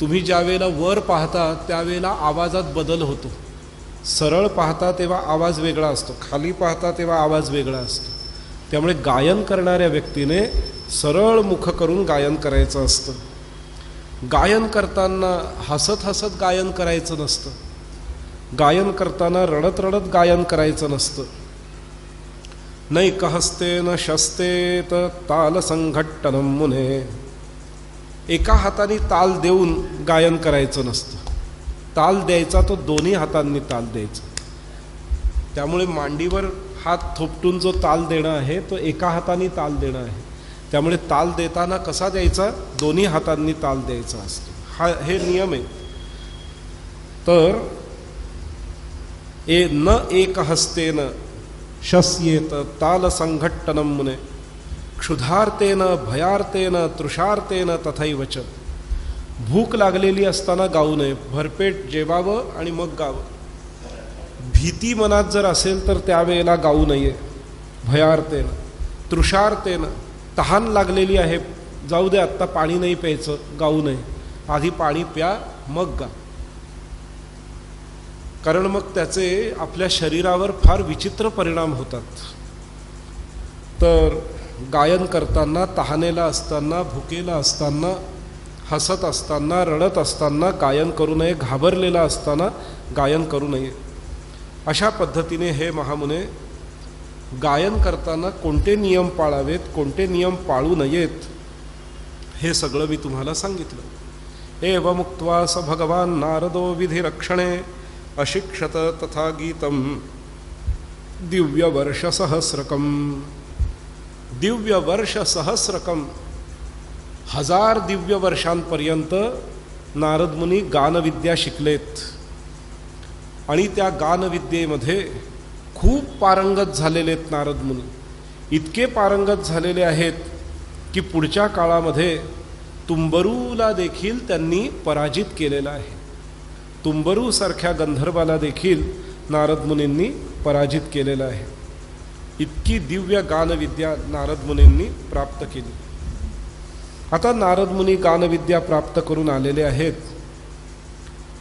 तुम्ही ज्या वेळेला वर पाहता त्यावेळेला आवाजात बदल होतो. सरळ पाहता तेव्हा आवाज वेगळा असतो, खाली पाहता तेव्हा आवाज वेगळा असतो. त्यामुळे गायन करणाऱ्या व्यक्तीने सरळ मुख करून गायन करायचं असतं. गायन करताना हसत हसत गायन करायचं नसतं. गायन करताना रडत रडत गायन करायचं नसतं. नैकहस्ते न शस्तेत ताल संघट्टनम मुने. एका हाताने ताल देऊन गायन करायचं नसतं. ताल द्यायचा तो दोन्ही हातांनी ताल द्यायचा. त्यामुळे मांडीवर हात थोपटून जो ताल देणं आहे तो एका हाताने ताल देणं आहे. त्यामुळे ताल देताना कसा द्यायचा? दोन्ही हातांनी ताल द्यायचा असतो. हे नियम आहे. तर न एक हस्तेन शस्येत ताल संघट्टनम मुने क्षुधार्तेन भयार्तेन तृषार्तेन तथैवच. भूक लागलेली असताना गाऊ नये, भरपेट जेवावं आणि मग गावं. भीती मनात जर असेल तर त्यावेळेला गाऊ नये. भयार्तेन, तृषार्तेन, तहान लागलेली आहे, जाऊ दे आत्ता पाणी नाही प्यायचं, गाऊ नये. आधी पाणी प्या मग गा. कारण मग त्याचे आपल्या शरीरावर फार विचित्र परिणाम होतात. तर गायन करताना, तहानेला असताना, भुकेला असताना, हसत असताना, रडत असताना गायन करू नये. घाबरलेला असताना गायन करू नये. अशा पद्धतीने हे महामुने गायन करताना कोणते नियम पाळावेत, कोणते नियम पाळू नयेत, हे सगळं मी तुम्हाला सांगितलं. एवमुक्त्वा स भगवान नारदो विधिरक्षणे अशिक्षत तथा गीतम दिव्यवर्षसहस्रकम. दिव्यवर्षसहस्रकम, 1000 दिव्य वर्षांपर्यंत नारद मुनी गानविद्या शिकलेत. आणि त्या गानविद्येमध्ये खूप पारंगत झालेले नारद मुनी. इतके पारंगत झालेले आहेत की पुढच्या काळामध्ये तुंबरूला देखील त्यांनी पराजित केलेला आहे. तुंबरू सारख्या गंधर्वाला देखील नारद मुनींनी पराजित केलेलं आहे. इतकी दिव्य गानविद्या नारद मुनींनी प्राप्त केली. आता नारद मुनी गानविद्या प्राप्त करून आलेले आहेत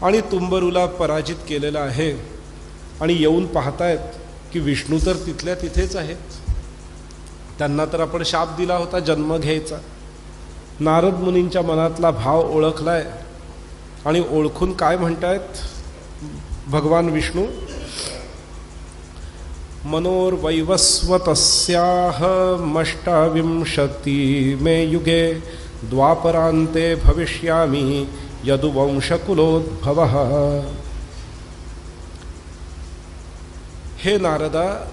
आणि तुंबरूला पराजित केलेला आहे आणि येऊन पाहतायत की विष्णू तर तिथल्या तिथेच आहेत. त्यांना तर आपण शाप दिला होता जन्म घ्यायचा. नारद मुनींच्या मनातला भाव ओळखलाय आणि ओळखून काय म्हणतायत भगवान विष्णू, मनोर्वैवस्वतस्याहमष्टाविंशति मे युगे द्वापरान्ते भविष्यामि यदुवंशकुलोद्भवः. हे नारदा,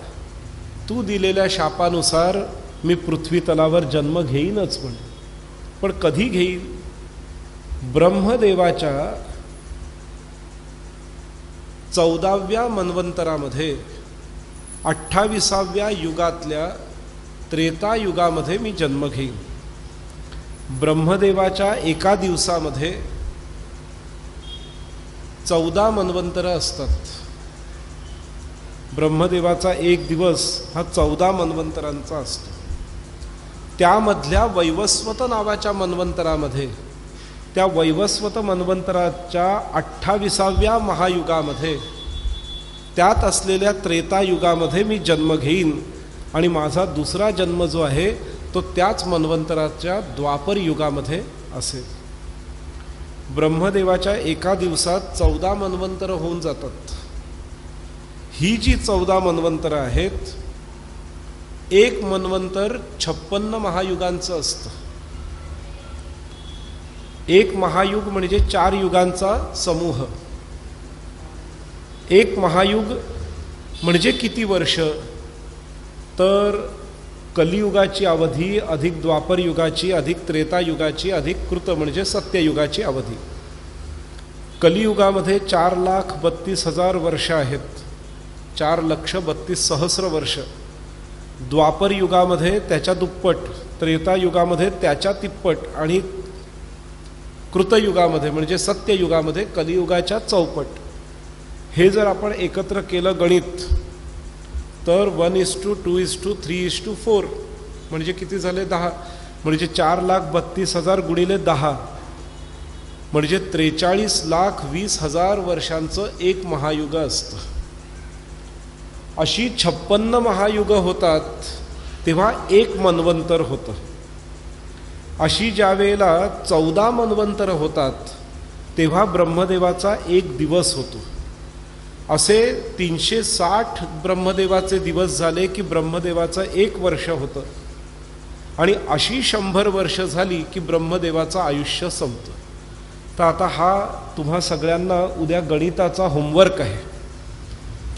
तू दिलेल्या शापानुसार मी पृथ्वी तलावर जन्म घेईनच पण कधी घेईन? ब्रह्मदेवाच्या 14व्या मन्वंतरामध्ये 28व्या युगातल्या त्रेतायुगामध्ये मी जन्म घेईन. ब्रह्मदेवाच्या एका दिवसामध्ये 14 मन्वंतरं असतात. ब्रह्मदेवाचा एक दिवस हा 14 मन्वंतरांचा असतो. त्यामधल्या वैवस्वत नावाच्या मन्वंतरामध्ये, त्या वैवस्वत मन्वंतराच्या 28व्या महायुगामध्ये, त्यात असलेल्या त्रेतायुगामध्ये मी जन्म घेईन आणि माझा दुसरा जन्म जो आहे तो त्याच मन्वंतराच्या द्वापर युगामध्ये असेल. ब्रह्मदेवाच्या एका दिवसात 14 मन्वंतरं होऊन जातात. ही जी 14 मन्वंतरं आहेत, एक मन्वंतर 56 महायुगांचं असतं. एक महायुग म्हणजे 4 युगांचा समूह. एक महायुग म्हणजे किती वर्ष? तर कलियुगाची अवधी अधिक द्वापर युगाची अधिक त्रेतायुगाची अधिक कृत म्हणजे सत्ययुगाची अवधी. कलियुगामध्ये 4,32,000 वर्ष आहेत. 4,32,000 वर्ष. द्वापर युगामध्ये त्याच्या दुप्पट, त्रेतायुगामध्ये त्याच्या तिप्पट आणि कृतयुगामध्ये म्हणजे सत्ययुगामध्ये कलियुगाच्या चौपट. हे जर आपण एकत्र केलं गणित तर 1:2:3:4 म्हणजे किती झाले? 10. म्हणजे 4,32,000 गुणिले 10 म्हणजे 43,20,000 वर्षांचं एक महायुग असतं. अशी 56 महायुग होतात तेव्हा एक मन्वंतर होतं. अशी ज्या वेळेला 14 मन्वंतर होतात तेव्हा ब्रह्मदेवाचा एक दिवस होतो. असे 360 ब्रह्मदेवाचे दिवस झाले की ब्रह्मदेवाचं एक वर्ष होतं आणि अशी 100 वर्ष झाली की ब्रह्मदेवाचं आयुष्य संपतं. तर आता हा तुम्हा सगळ्यांना उद्या गणिताचा होमवर्क आहे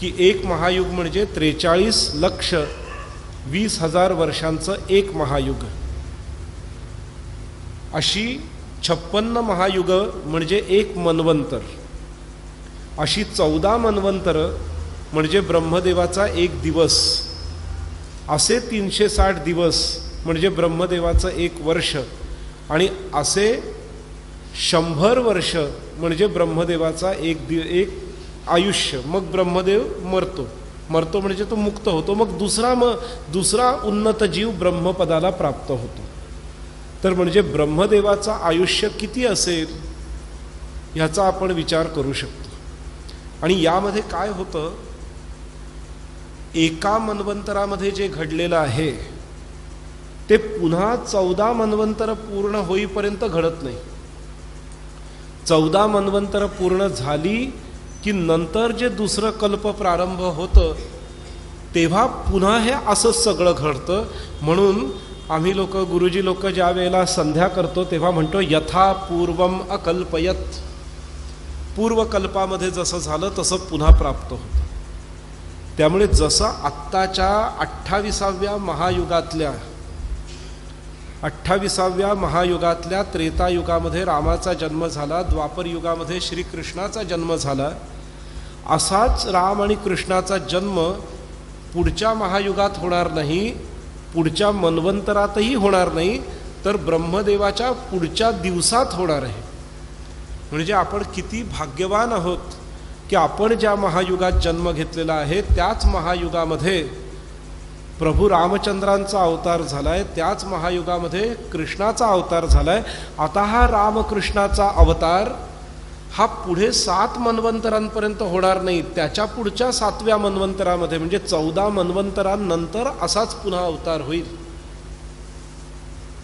की एक महायुग म्हणजे 43,20,000 वर्षांचं एक महायुग. अशी 56 महायुग म्हणजे एक मन्वंतर. अशी 14 मन्वंतर म्हणजे ब्रह्मदेवाचा एक दिवस. असे 360 दिवस म्हणजे ब्रह्मदेवाचं एक वर्ष आणि असे 100 वर्ष म्हणजे ब्रह्मदेवाचा एक आयुष्य. मग ब्रह्मदेव मरतो म्हणजे तो मुक्त होतो. मग दुसरा उन्नत जीव ब्रह्मपदाला प्राप्त होतो. तर म्हणजे ब्रह्मदेवाचं आयुष्य किती असेल ह्याचा आपण विचार करू शकतो. आणि यामध्ये काय होतं, एका मन्वंतरामध्ये जे घडलेलं आहे ते पुन्हा 14 मन्वंतर पूर्ण होईपर्यंत घडत नाही. 14 मन्वंतर पूर्ण झाली की नंतर जे दुसरं कल्प प्रारंभ होतं तेव्हा पुन्हा हे असंच सगळं घडतं. म्हणून आम्ही लोक, गुरुजी लोक ज्या वेळेला संध्या करतो तेव्हा म्हणतो यथा पूर्वम अकल्पयत. पूर्वकल्पामध्ये जसं झालं तसं पुन्हा प्राप्त होतं. त्यामुळे जसं आत्ताच्या 28व्या महायुगातल्या त्रेतायुगामध्ये रामाचा जन्म झाला, द्वापर युगामध्ये श्रीकृष्णाचा जन्म झाला, असाच राम आणि कृष्णाचा जन्म पुढच्या महायुगात होणार नाही, पुढच्या मन्वंतरातही होणार नाही, तर ब्रह्मदेवाच्या पुढच्या दिवसात होणार आहे. म्हणजे आपण किती भाग्यवान आहोत की आपण ज्या महायुगात जन्म घेतलेला आहे त्याच महायुगामध्ये प्रभू रामचंद्रांचा अवतार झालाय, त्याच महायुगामध्ये कृष्णाचा अवतार झालाय. आता हा रामकृष्णाचा अवतार हा पुढे 7 मन्वंतरांपर्यंत होणार नाही, त्याच्या पुढच्या 7व्या मन्वंतरामध्ये म्हणजे 14 मन्वंतरांनंतर असाच पुन्हा अवतार होईल.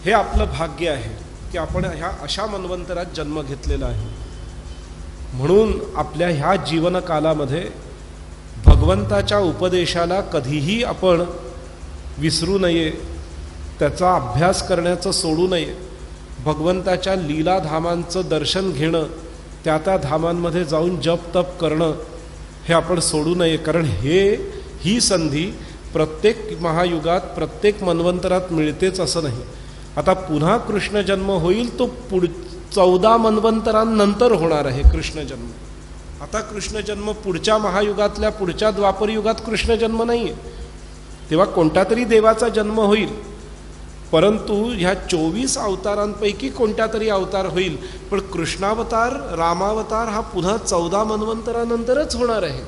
हे आपलं भाग्य आहे की आपण ह्या अशा मन्वंतरात जन्म घेतलेला आहे. म्हणून आपल्या ह्या जीवनकालामध्ये भगवंताच्या उपदेशाला कधीही आपण विसरू नये, त्याचा अभ्यास करण्याचं सोडू नये. भगवंताच्या लीलाधामांचं दर्शन घेणं, त्या धामांमध्ये जाऊन जप तप करणं हे आपण सोडू नये. कारण ही संधी प्रत्येक महायुगात प्रत्येक मन्वंतरात मिळतेच असं नाही. आता पुन्हा कृष्ण जन्म होईल तो 14 मन्वंतरांनंतर होणार आहे कृष्ण जन्म. आता कृष्ण जन्म पुढच्या महायुगातल्या पुढच्या द्वापर युगात कृष्ण जन्म नाही आहे, तेव्हा कोणत्या तरी देवाचा जन्म होईल. परंतु ह्या 24 अवतारांपैकी कोणत्या तरी अवतार होईल, पण कृष्णावतार रामावतार हा पुन्हा 14 मन्वंतरानंतरच होणार आहे.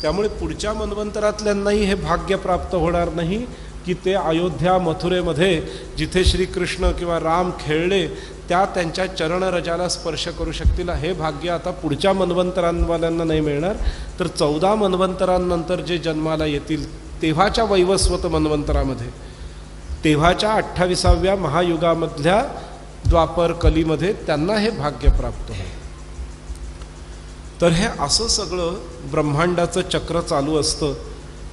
त्यामुळे पुढच्या मन्वंतरातल्यांनाही हे भाग्य प्राप्त होणार नाही की ते अयोध्या मथुरेमध्ये जिथे श्रीकृष्ण किंवा राम खेळले त्या त्यांच्या चरणरजाला स्पर्श करू शकतील. हे भाग्य आता पुढच्या मन्वंतरांवाल्यांना नाही मिळणार. तर 14 मन्वंतरांनंतर जे जन्माला येतील तेव्हाच्या वैवस्वत मन्वंतरामध्ये, तेव्हाच्या 28व्या महायुगामधल्या द्वापर कलीमध्ये त्यांना हे भाग्य प्राप्त होईल. तर हे असं सगळं ब्रह्मांडाचं चक्र चालू असतं.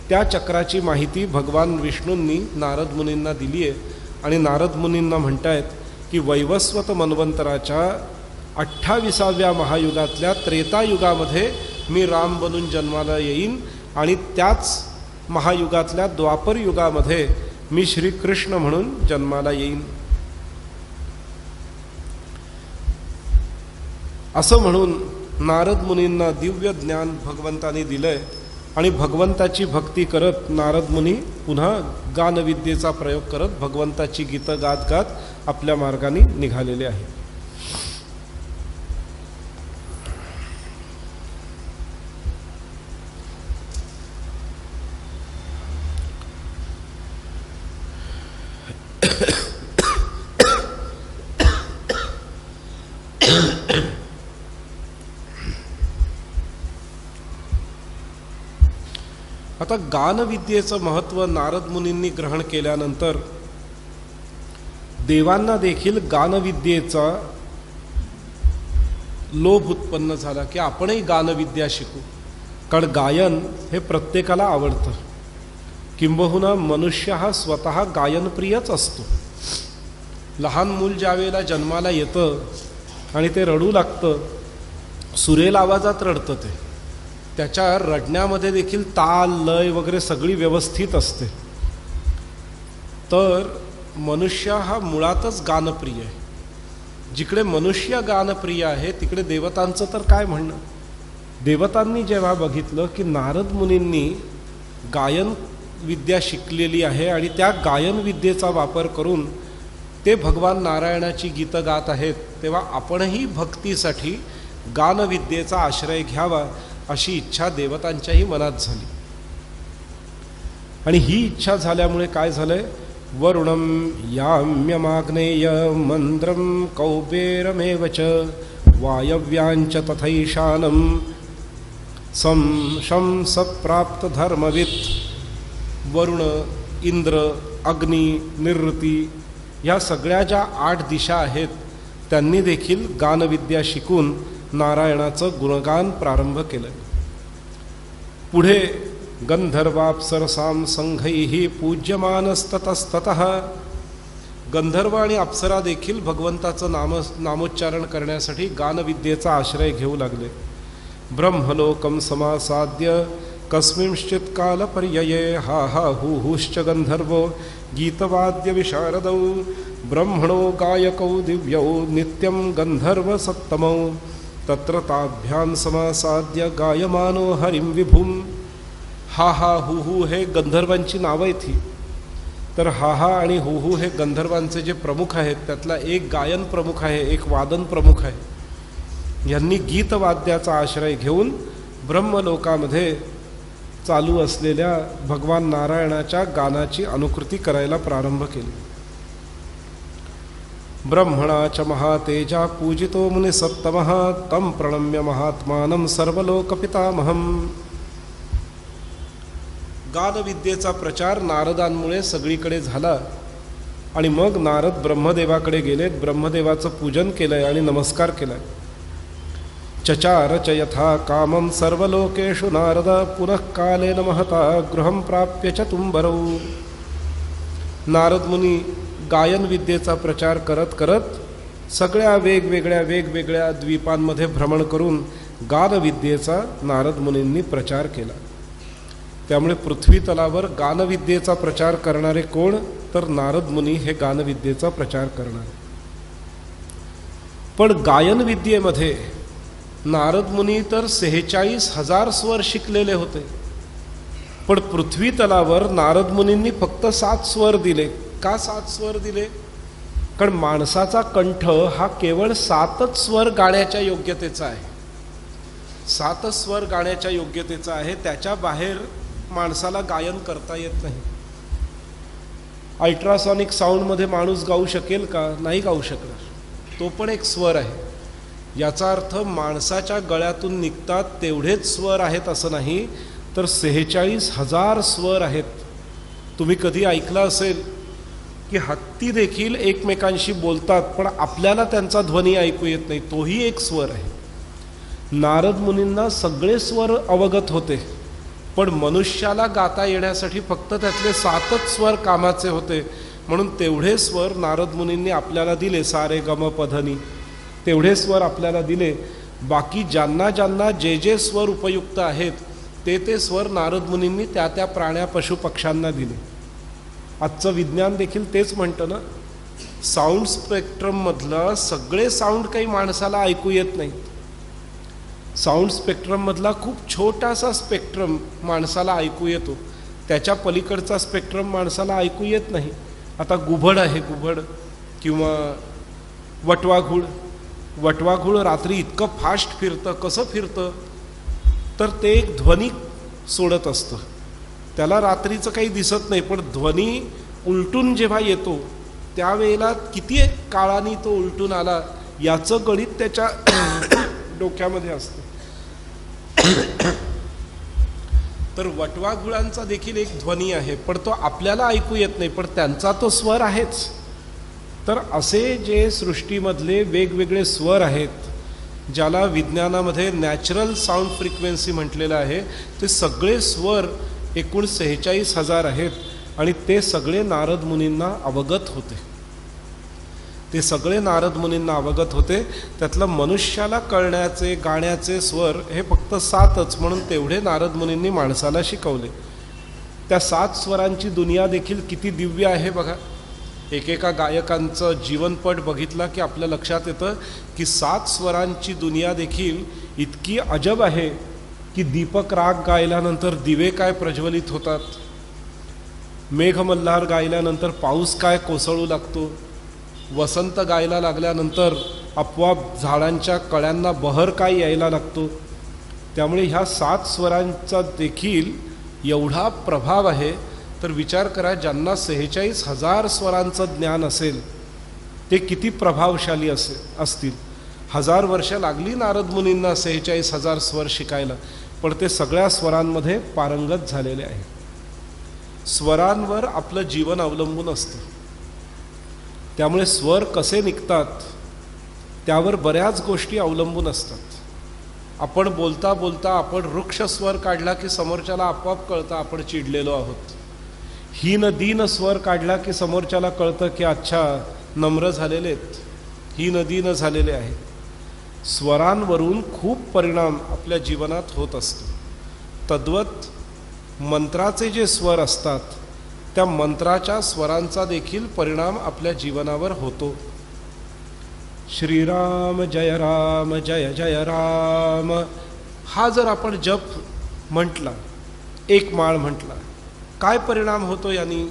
त्या चक्राची माहिती भगवान विष्णूंनी नारद मुनींना दिली आहे. आणि नारद मुनींना म्हणतायत की वैवस्वत मन्वंतराच्या 28व्या महायुगातल्या त्रेतायुगामध्ये मी राम बनून जन्माला येईन आणि त्याच महायुगातल्या द्वापर युगामध्ये मी श्रीकृष्ण म्हणून जन्माला येईन. असं म्हणून नारद मुनींना दिव्य ज्ञान भगवंतानी दिलंय. आणि भगवंताची भक्ती करत नारद मुनी पुन्हा गानविद्येचा प्रयोग करत भगवंताची गीतं गात गात आपल्या मार्गाने निघालेले आहेत. आता गानविद्येचं महत्त्व नारद मुनींनी ग्रहण केल्यानंतर देवांना देखील गानविद्येचा लोभ उत्पन्न झाला की आपणही गानविद्या शिकू. कारण गायन हे प्रत्येकाला आवडतं. किंबहुना मनुष्य हा स्वतः गायनप्रियच असतो. लहान मूल ज्यावेळेला जन्माला येतं आणि ते रडू लागतं, सुरेल आवाजात रडतं ते, त्याच्या रडण्यामध्ये देखील ताल लय वगैरे सगळी व्यवस्थित असते. तर मनुष्य हा मुळातच गानप्रिय आहे. जिकडे मनुष्य गानप्रिय आहे तिकडे देवतांचं तर काय म्हणणं. देवतांनी जेव्हा बघितलं की नारद मुनींनी गायन विद्या शिकलेली आहे आणि त्या गायन विद्येचा वापर करून ते भगवान नारायणाची गीतं गात आहेत, तेव्हा आपणही भक्तीसाठी गानविद्येचा आश्रय घ्यावा अशी इच्छा देवतांच्याही मनात झाली. आणि ही इच्छा झाल्यामुळे काय झालंय, वरुणम याम्यमाग्नेय मंद्रम कौबेरमेव च वायव्यांच तथैशानम सं शं सप्राप्त धर्मवित्. वरुण, इंद्र, अग्नी, निरृती या सगळ्या ज्या 8 दिशा आहेत त्यांनी देखील गानविद्या शिकून नारायणाचं गुणगान प्रारंभ केलं. पुढे गंधर्वाप्सरसां संघैः पूज्यमानस्ततस्ततः. गंधर्व आणि अप्सरा देखील भगवंताचं नामोच्चारण करण्यासाठी गानविद्येचा आश्रय घेऊ लागले. ब्रह्मलोकं समासाद्य कस्मिंश्चित् कालपर्यये हा हा हुश्च गंधर्वो गीतवाद्य विशारदौ ब्रह्मणो गायकौ दिव्यौ नित्यं गंधर्व सत्तमौ तत्र ताभ्यां समासाद्य गायमानो हरिं विभुं. हा हा हु हे गंधर्वांची नावं आहेत ही. तर हा हा आणि हु हु हे गंधर्वांचे जे प्रमुख आहेत त्यातला एक गायन प्रमुख आहे, एक वादन प्रमुख आहे. यांनी गीतवाद्याचा आश्रय घेऊन ब्रह्मलोकामध्ये चालू असलेल्या भगवान नारायणाच्या गानाची अनुकृती करायला प्रारंभ केली. ब्रह्मणाच महातेजा पूजितो मुनिसत्तमः तं प्रणम्य महात्मानं सर्वलोकपितामहम्. गानविद्येचा प्रचार नारदांमुळे सगळीकडे झाला आणि मग नारद ब्रह्मदेवाकडे गेलेत. ब्रह्मदेवाचं पूजन केलंय आणि नमस्कार केलाय. चचार च यथा कामं सर्वलोकेषु नारद पुनः कालेन महता गृहं प्राप्य च तुम्बरौ. नारद मुनी गायन विद्येचा प्रचार करत करत सगळ्या वेगवेगळ्या द्वीपांमध्ये भ्रमण करून गानविद्येचा नारद मुनींनी प्रचार केला. त्यामुळे पृथ्वी तलावर गानविद्येचा प्रचार करणारे कोण, तर नारद मुनी हे गानविद्येचा प्रचार करणारे. पण गायन विद्येमध्ये नारद मुनी तर 46,000 स्वर शिकलेले होते. पण पृथ्वी तलावर नारद मुनींनी फक्त 7 स्वर दिले. का 7 स्वर दिले? कारण माणसाचा कंठ हा केवळ 7च स्वर गाण्याच्या योग्यतेचा आहे. 7च स्वर गाण्याच्या योग्यतेचा आहे. त्याच्या बाहेर माणसाला गायन करता येत नाही. अल्ट्रासॉनिक साऊंडमध्ये माणूस गाऊ शकेल का? नाही गाऊ शकणार. तो पण एक स्वर आहे. याचा अर्थ माणसाच्या गळ्यातून निघतात तेवढेच स्वर आहेत असं नाही, तर 46,000 स्वर आहेत. तुम्ही कधी ऐकलं असेल की हत्ती देखील एकमेकांशी बोलतात पण आपल्याला त्यांचा ध्वनी ऐकू येत नाही. तोही एक स्वर आहे. नारद मुनींना सगळे स्वर अवगत होते, पण मनुष्याला गाता येण्यासाठी फक्त त्यातले 7च स्वर कामाचे होते. म्हणून तेवढे स्वर नारद मुनींनी आपल्याला दिले. सारे गम पधनी तेवढे स्वर आपल्याला दिले. बाकी ज्यांना ज्यांना जे जे स्वर उपयुक्त आहेत ते स्वर नारद मुनींनी त्या त्या प्राण्या पशु पक्ष्यांना दिले. आजचं विज्ञान देखील तेच म्हणतं ना, साऊंड स्पेक्ट्रममधलं सगळे साऊंड काही माणसाला ऐकू येत नाहीत. साऊंड स्पेक्ट्रममधला खूप छोटासा स्पेक्ट्रम माणसाला ऐकू येतो. त्याच्या पलीकडचा स्पेक्ट्रम माणसाला ऐकू येत नाही. आता घुबड आहे, घुबड किंवा वटवाघूळ रात्री इतकं फास्ट फिरतं. कसं फिरतं? तर ते एक ध्वनी सोडत असतं. त्याला रात्रीचं काही दिसत नाही, पण ध्वनी उलटून जेव्हा येतो त्यावेळेला किती काळाने तो उलटून आला याचं गणित त्याच्या डोक्यामध्ये असतं. तर वटवाघुळांचा देखील एक ध्वनी आहे, पण तो आपल्याला ऐकू येत नाही, पण त्यांचा तो स्वर आहेच. तर असे जे सृष्टीमधले वेगवेगळे स्वर आहेत, ज्याला विज्ञानामध्ये नॅचरल साऊंड फ्रिक्वेन्सी म्हटलेलं आहे, ते सगळे स्वर एकूण 46,000 आहेत आणि ते सगळे नारद मुनींना अवगत होते. ते सगळे नारद मुनींना अवगत होते. त्यातलं मनुष्याला कळण्याचे गाण्याचे स्वर हे फक्त 7च, म्हणून तेवढे नारद मुनींनी माणसाला शिकवले. त्या 7 स्वरांची दुनिया देखील किती दिव्य आहे बघा. एकेका गायकांचं जीवनपट बघितला की आपल्या लक्षात येतं की 7 स्वरांची दुनिया देखील इतकी अजब आहे की दीपक राग गायल्यानंतर दिवे काय प्रज्वलित होतात, मेघमल्हार गायल्यानंतर पाऊस काय कोसळू लागतो, वसंत गायला लागल्यानंतर आपोआप झाडांच्या कळ्यांना बहर काय यायला लागतो. त्यामुळे ह्या 7 स्वरांचा देखील एवढा प्रभाव आहे. तर विचार करा, ज्यांना 46,000 स्वरांचं ज्ञान असेल ते किती प्रभावशाली असतील. 1000 वर्ष लागली नारद मुनींना 46,000 स्वर शिकायला, पण ते सगळ्या स्वरांमध्ये पारंगत झालेले आहे. स्वरांवर आपलं जीवन अवलंबून असतं. त्यामुळे स्वर कसे निघतात त्यावर बऱ्याच गोष्टी अवलंबून असतात. आपण बोलता बोलता आपण वृक्ष स्वर काढला की समोरच्याला आपोआप कळतं आपण चिडलेलो आहोत. हीन दीन स्वर काढला की समोरच्याला कळतं की अच्छा नम्र झालेले आहेत, हीन दीन झालेले आहेत. स्वरांवरून खूप परिणाम आपल्या जीवनात होत असतो. तद्वत मंत्राचे जे स्वर असतात त्या मंत्राच्या स्वरांचा देखील परिणाम आपल्या जीवनावर होतो. श्रीराम जय राम जय जय राम हा जर आपण जप म्हटला, एक माळ म्हटला, काय परिणाम होतो यांनी?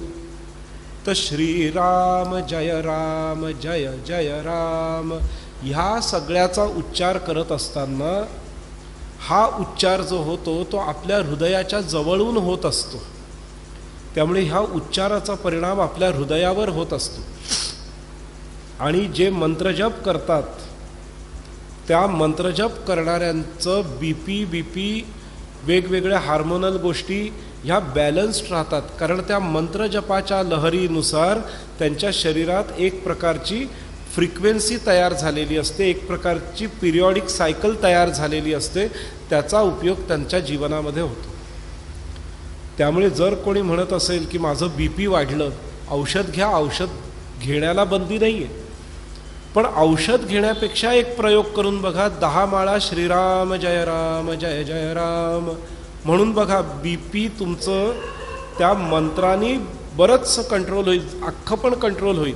तर श्रीराम जय राम जय जय राम ह्या सगळ्याचा उच्चार करत असताना हा उच्चार जो होतो तो आपल्या हृदयाच्या जवळून होत असतो. त्यामुळे ह्या उच्चाराचा परिणाम आपल्या हृदयावर होत असतो. आणि जे मंत्रजप करतात त्या मंत्रजप करणाऱ्यांचं बीपी वेगवेगळ्या हार्मोनल गोष्टी ह्या बॅलन्स्ड राहतात. कारण त्या मंत्रजपाच्या लहरीनुसार त्यांच्या शरीरात एक प्रकारची फ्रिक्वेन्सी तयार झालेली असते, एक प्रकारची पिरियॉडिक सायकल तयार झालेली असते. त्याचा उपयोग त्यांच्या जीवनामध्ये होतो. त्यामुळे जर कोणी म्हणत असेल की माझं बीपी वाढलं, औषध घ्या, औषध घेण्याला बंदी नाही आहे. पण औषध घेण्यापेक्षा एक प्रयोग करून बघा, 10 माळा श्रीराम जय राम जय जय राम म्हणून बघा, बीपी तुमचं त्या मंत्राने बरंचसं कंट्रोल होईल, अख्खं पण कंट्रोल होईल.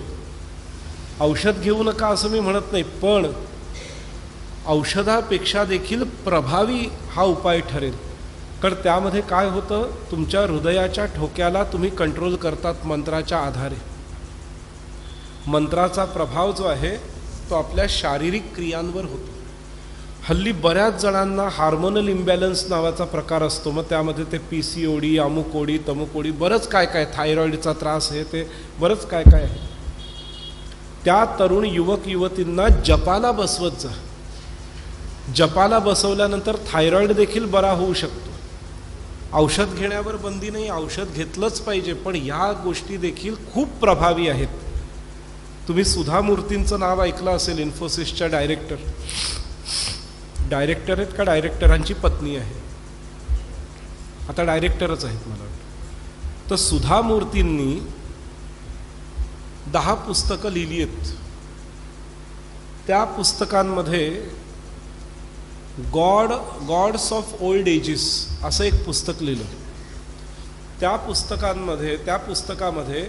औषध घेऊ नका असं मी म्हणत नाही, पण औषधापेक्षा देखील प्रभावी हा उपाय ठरेल. कारण त्यामध्ये काय होतं, तुमच्या हृदयाच्या ठोक्याला तुम्ही कंट्रोल करतात मंत्राच्या आधारे. मंत्राचा प्रभाव जो आहे तो आपल्या शारीरिक क्रियांवर होतो. हल्ली बऱ्याच जणांना हार्मोनल इम्बॅलन्स नावाचा प्रकार असतो. मग त्यामध्ये ते PCOD, अमुकोडी तमुकोडी, बरंच काय काय, थायरॉईडचा त्रास आहे, ते बरंच काय काय आहे. त्या तरुण युवक युवतींना जपाला बसवत जा. जपाला बसवल्यानंतर थायरॉईड देखील बरा होऊ शकतो. औषध घेण्यावर बंदी नाही, औषध घेतलंच पाहिजे, पण ह्या गोष्टी देखील खूप प्रभावी आहेत. तुम्ही सुधा मूर्तींचं नाव ऐकलं असेल, इन्फोसिसच्या डायरेक्टर आहेत का, डायरेक्टरांची पत्नी आहे, आता डायरेक्टरच आहेत मला वाटतं. तर सुधा मूर्तींनी 10 पुस्तकं लिहिली आहेत. त्या पुस्तकांमध्ये गॉड्स ऑफ ओल्ड एजेस असं एक पुस्तक लिहिलं. त्या पुस्तकामध्ये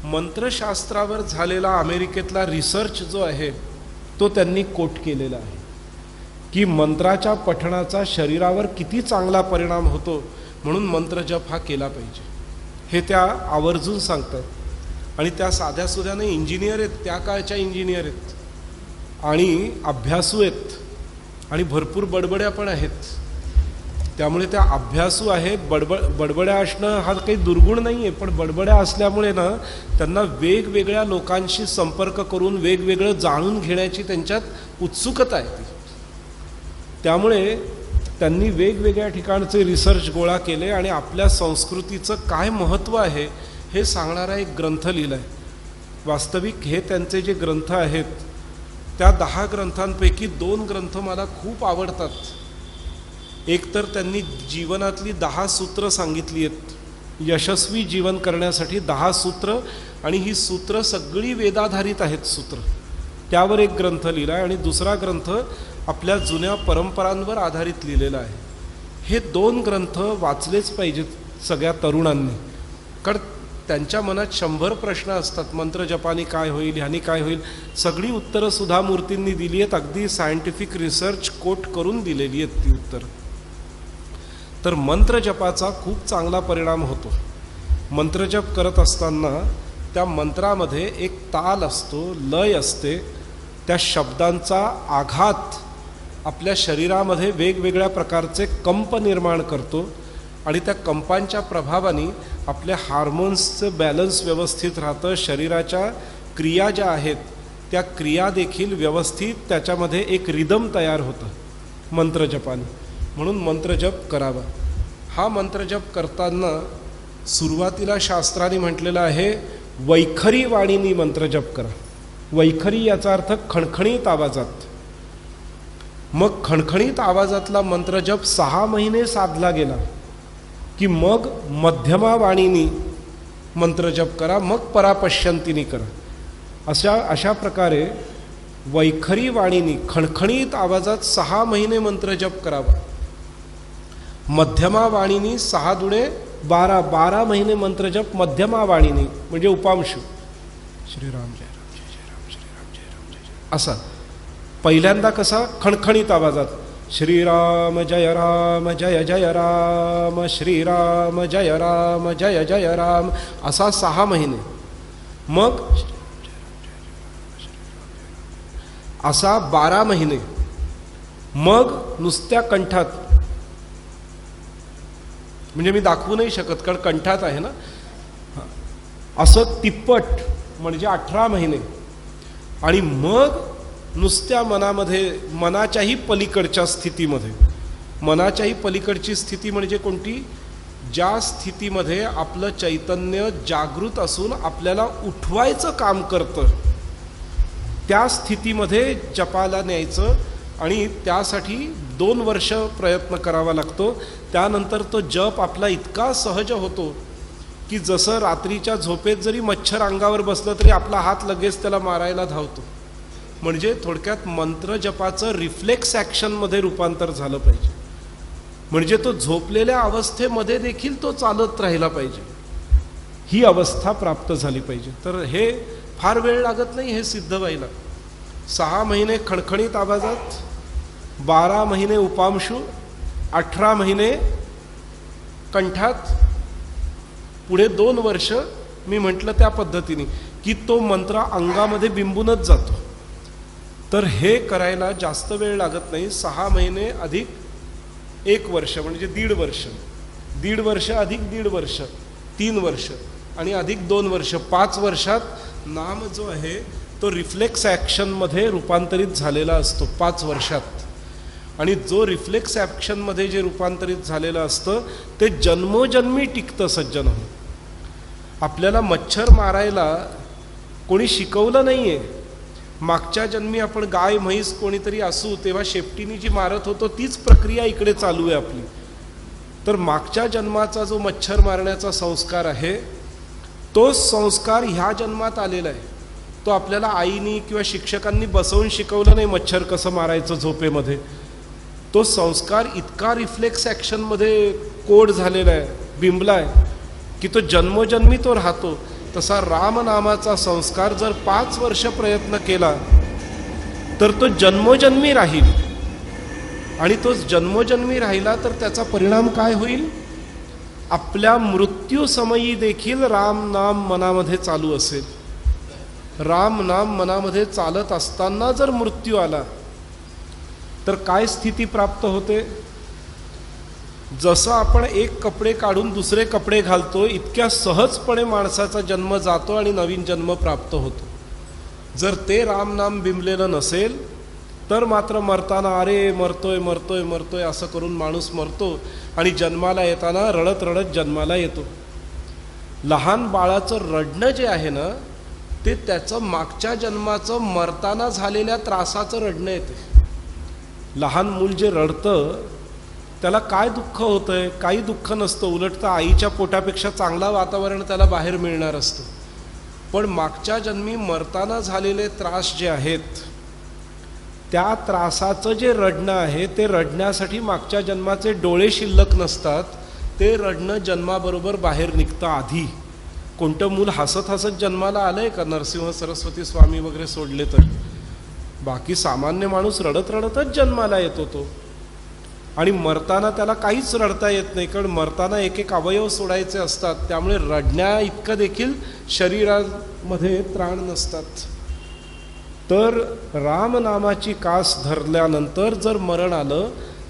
मंत्रशास्त्रावर झालेला अमेरिकेतला रिसर्च जो आहे तो त्यांनी कोट केलेला आहे की मंत्राच्या पठणाचा शरीरावर किती चांगला परिणाम होतो. म्हणून मंत्रजप हा केला पाहिजे, हे त्या आवर्जून सांगतात. आणि त्या साध्या सुध्याने इंजिनियर आहेत, त्या काळच्या इंजिनियर आहेत आणि अभ्यासू आहेत आणि भरपूर बडबड्या पण आहेत. त्यामुळे त्या अभ्यासू आहेत. बडबड्या असणं हा काही दुर्गुण नाही आहे, पण बडबड्या असल्यामुळे ना त्यांना वेगवेगळ्या लोकांशी संपर्क करून वेगवेगळं जाणून घेण्याची त्यांच्यात उत्सुकता आहे. त्यामुळे त्यांनी वेगवेगळ्या ठिकाणचे रिसर्च गोळा केले आणि आपल्या संस्कृतीचं काय महत्त्व आहे हे सांगणारा एक ग्रंथ लिहिला आहे. वास्तविक हे त्यांचे जे ग्रंथ आहेत त्या 10 ग्रंथांपैकी 2 ग्रंथ मला खूप आवडतात. एक तर त्यांनी जीवनातली 10 सूत्र सांगितली आहेत, यशस्वी जीवन करण्यासाठी 10 सूत्र, आणि ही सूत्र सगळी वेदाधारित आहेत सूत्र. त्यावर एक ग्रंथ लिहिला आहे आणि दुसरा ग्रंथ आपल्या जुन्या परंपरांवर आधारित लिहिलेला आहे. हे 2 ग्रंथ वाचलेच पाहिजेत सगळ्या तरुणांनी. कारण त्यांच्या मनात 100 प्रश्न असतात, मंत्रजपानी काय होईल, ह्यानी काय होईल. सगळी उत्तरं सुधा मूर्तींनी दिली आहेत, अगदी सायंटिफिक रिसर्च कोट करून दिलेली आहेत ती उत्तरं. तर मंत्रजपाचा खूप चांगला परिणाम होतो. मंत्रजप करत असताना त्या मंत्रामध्ये एक ताल असतो, लय असते. त्या शब्दांचा आघात आपल्या शरीरामध्ये वेगवेगळ्या प्रकारचे कंप निर्माण करतो आणि त्या कंपांच्या प्रभावाने आपल्या हार्मोन्सचं बॅलन्स व्यवस्थित राहतं. शरीराच्या क्रिया ज्या आहेत त्या क्रिया देखील व्यवस्थित, त्याच्यामध्ये एक रिदम तयार होतं मंत्रजपाने. म्हणून मंत्रजप करावा. हा मंत्रजप करताना सुरुवातीला शास्त्राने म्हटलेलं आहे वैखरी वाणीनी मंत्रजप करा. वैखरी याचा अर्थ खणखणीत आवाजात. मग खणखणीत आवाजातला मंत्रजप 6 महिने साधला गेला की मग मध्यमा वाणीनी मंत्रजप करा, मग परापश्यंतीनी करा. अशा प्रकारे वैखरी वाणीनी खणखणीत आवाजात 6 महिने मंत्रजप करावा. मध्यमा वाणीनी 6 दुणे 12 महिने मंत्रजप मध्यमा वाणीनी, म्हणजे उपांशु. श्रीराम जय राम जय जय राम, श्रीराम जय राम जय जय, असा. पहिल्यांदा कसा खणखणीत आवाजात श्रीराम जय जय राम, श्रीराम जय जय राम, असा 6 महिने. मग असा 12 महिने, मग नुसत्या कंठात, म्हणजे मी दाखवू नाही शकत कारण कंठात आहे ना, असं तिप्पट म्हणजे 18 महिने, आणि मग नुसत्या मनामध्ये, मनाच्याही पलीकडच्या स्थितीमध्ये, मनाच्याही पलीकडची स्थिती म्हणजे कोणती? ज्या स्थितीमध्ये आपलं चैतन्य जागृत असून आपल्याला उठवायचं काम करतं, त्या स्थितीमध्ये जपाला न्यायचं. आणि त्यासाठी 2 वर्ष प्रयत्न करावा लागतो. त्यानंतर तो जप आपला इतका सहज होतो की जसं रात्रीच्या झोपेत जरी मच्छर अंगावर बसलं तरी आपला हात लगेच त्याला मारायला धावतो. म्हणजे थोडक्यात मंत्र जपाचं रिफ्लेक्स ॲक्शनमध्ये रूपांतर झालं पाहिजे. म्हणजे तो झोपलेल्या अवस्थेमध्ये देखील तो चालत राहिला पाहिजे, ही अवस्था प्राप्त झाली पाहिजे. तर हे फार वेळ लागत नाही हे सिद्ध व्हायला. 6 महिने खणखणीत आवाजात, 12 महिने उपांशू, 18 महिने कंठात, पुढे 2 वर्ष मी म्हटलं त्या पद्धतीने की तो मंत्र अंगामध्ये बिंबूनच जातो. तर हे करायला जास्त वेळ लागत नाही. 6 महिने अधिक 1 वर्ष म्हणजे 1.5 वर्ष, 1.5 वर्ष अधिक 1.5 वर्ष 3 वर्ष, आणि अधिक 2 वर्ष, 5 वर्षात नाम जो आहे तो रिफ्लेक्स ॲक्शनमध्ये रूपांतरित झालेला असतो 5 वर्षात. आणि जो रिफ्लेक्स ॲक्शनमध्ये जे रूपांतरित झालेलं असतं ते जन्मोजन्मी टिकतं. सज्जन, आपल्याला मच्छर मारायला कोणी शिकवलं नाही आहे. मागच्या जन्मी आपण गाय म्हैस कोणीतरी असू तेव्हा शेपटीने जी मारत होतो तीच प्रक्रिया इकडे चालू आहे आपली. तर मागच्या जन्माचा जो मच्छर मारण्याचा संस्कार आहे तोच संस्कार ह्या जन्मात आलेला आहे. तो आपल्याला आईनी किंवा शिक्षकांनी बसवून शिकवलं नाही मच्छर कसं मारायचं झोपेमध्ये. तो संस्कार इतका रिफ्लेक्स ॲक्शनमध्ये कोड झालेला आहे, बिंबला आहे की तो जन्मोजन्मी तो राहतो. तसा रामनामाचा संस्कार जर 5 वर्ष प्रयत्न केला तर तो जन्मोजन्मी राहील. आणि तो जन्मोजन्मी राहिला तर त्याचा परिणाम काय होईल? आपल्या मृत्यूसमयी देखील राम नाम मनामध्ये चालू असेल. राम नाम मनामध्ये चालत असताना जर मृत्यू आला तर काय स्थिती प्राप्त होते? जसं आपण एक कपडे काढून दुसरे कपडे घालतो इतक्या सहजपणे माणसाचा जन्म जातो आणि नवीन जन्म प्राप्त होतो. जर ते रामनाम बिंबलेलं नसेल तर मात्र मरताना अरे मरतोय मरतोय मरतोय असं करून माणूस मरतो आणि जन्माला येताना रडत रडत जन्माला येतो. लहान बाळाचं रडणं जे आहे ना ते त्याचं मागच्या जन्माचं मरताना झालेल्या त्रासाचं रडणं येते. लहान मूल जे रडतं त्याला काय दुःख होतंय? काही दुःख नसतं, उलट तर आईच्या पोटापेक्षा चांगला वातावरण त्याला बाहेर मिळणार असतं. पण मागच्या जन्मी मरताना झालेले त्रास जे आहेत त्या त्रासाचं जे रडणं आहे ते रडण्यासाठी मागच्या जन्माचे डोळे शिल्लक नसतात. ते रडणं जन्माबरोबर बाहेर निघतं. आधी कोणतं मूल हसत हसत जन्माला आलंय का? नरसिंह सरस्वती स्वामी वगैरे सोडले तर. बाकी सामान्य माणूस रडत रडतच जन्माला येतो तो. आणि मरताना त्याला काहीच रडता येत नाही कारण मरताना एक एक अवयव सोडायचे असतात. त्यामुळे रडण्या इतकं देखील शरीरामध्ये त्राण नसतात. तर रामनामाची कास धरल्यानंतर जर मरण आलं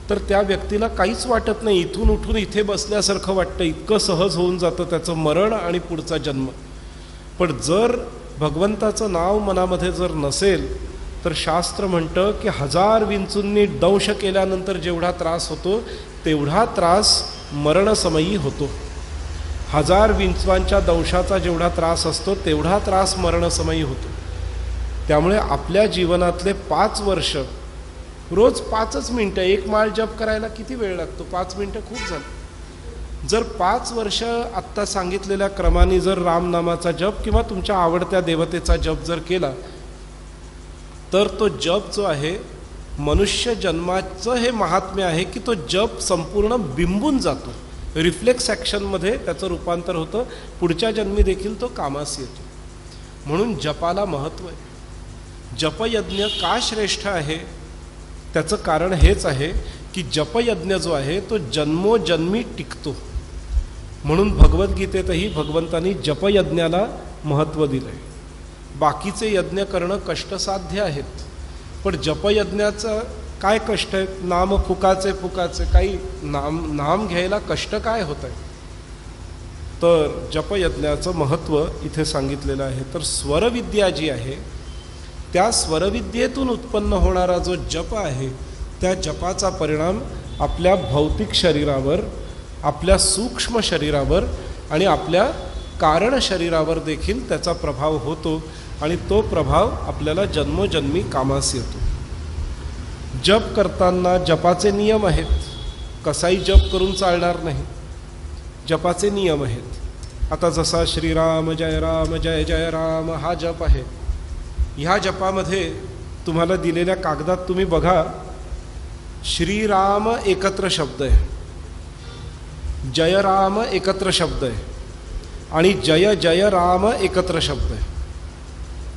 तर त्या व्यक्तीला काहीच वाटत नाही. इथून उठून इथे बसल्यासारखं वाटतं. इतकं सहज होऊन जातं त्याचं मरण आणि पुढचा जन्म. पण जर भगवंताचं नाव मनामध्ये जर नसेल तर शास्त्र म्हणतं की 1000 विंचूंनी दंश केल्यानंतर जेवढा त्रास होतो तेवढा त्रास मरणसमयी होतो. 1000 विंचवांच्या दंशाचा जेवढा त्रास असतो तेवढा त्रास मरणसमयी होतो. त्यामुळे आपल्या जीवनातले 5 वर्ष रोज 5च मिनटं, 1 माळ जप करायला किती वेळ लागतो? 5 मिनटं खूप झालं. जर 5 वर्ष आत्ता सांगितलेल्या क्रमाने जर रामनामाचा जप किंवा तुमच्या आवडत्या देवतेचा जप जर केला तर तो जप जो आहे मनुष्य जन्माचं हे महात्म्य आहे की तो जप संपूर्ण बिंबून जातो. रिफ्लेक्स ॲक्शनमध्ये त्याचं रूपांतर होतं. पुढच्या जन्मी देखील तो कामास येतो. म्हणून जपाला महत्त्व आहे. जपयज्ञ का श्रेष्ठ आहे त्याचं कारण हेच आहे की जपयज्ञ जो आहे तो जन्मोजन्मी टिकतो. म्हणून भगवद्गीतेतही भगवंतांनी जपयज्ञाला महत्त्व दिलं आहे. बाकीचे यज्ञ करणं कष्टसाध्य आहेत, पण जपयज्ञाचं काय कष्ट आहेत? नाम फुकाचे काही नाम घ्यायला कष्ट काय होत आहे? तर जपयज्ञाचं महत्त्व इथे सांगितलेलं आहे. तर स्वरविद्या जी आहे त्या स्वरविद्येतून उत्पन्न होणारा जो जप आहे त्या जपाचा परिणाम आपल्या भौतिक शरीरावर, आपल्या सूक्ष्म शरीरावर आणि आपल्या कारण शरीरावर देखील त्याचा प्रभाव होतो आणि तो प्रभाव आपल्याला जन्मोजन्मी कामास येतो. जप करताना जपाचे नियम आहेत. कसाही जप करून चालणार नाही, जपाचे नियम आहेत. आता जसा श्रीराम जय राम जय जय राम हा जप आहे, ह्या जपामध्ये तुम्हाला दिलेल्या कागदात तुम्ही बघा, श्रीराम एकत्र शब्द आहे, जय राम एकत्र शब्द आहे आणि जय जय राम एकत्र शब्द आहे.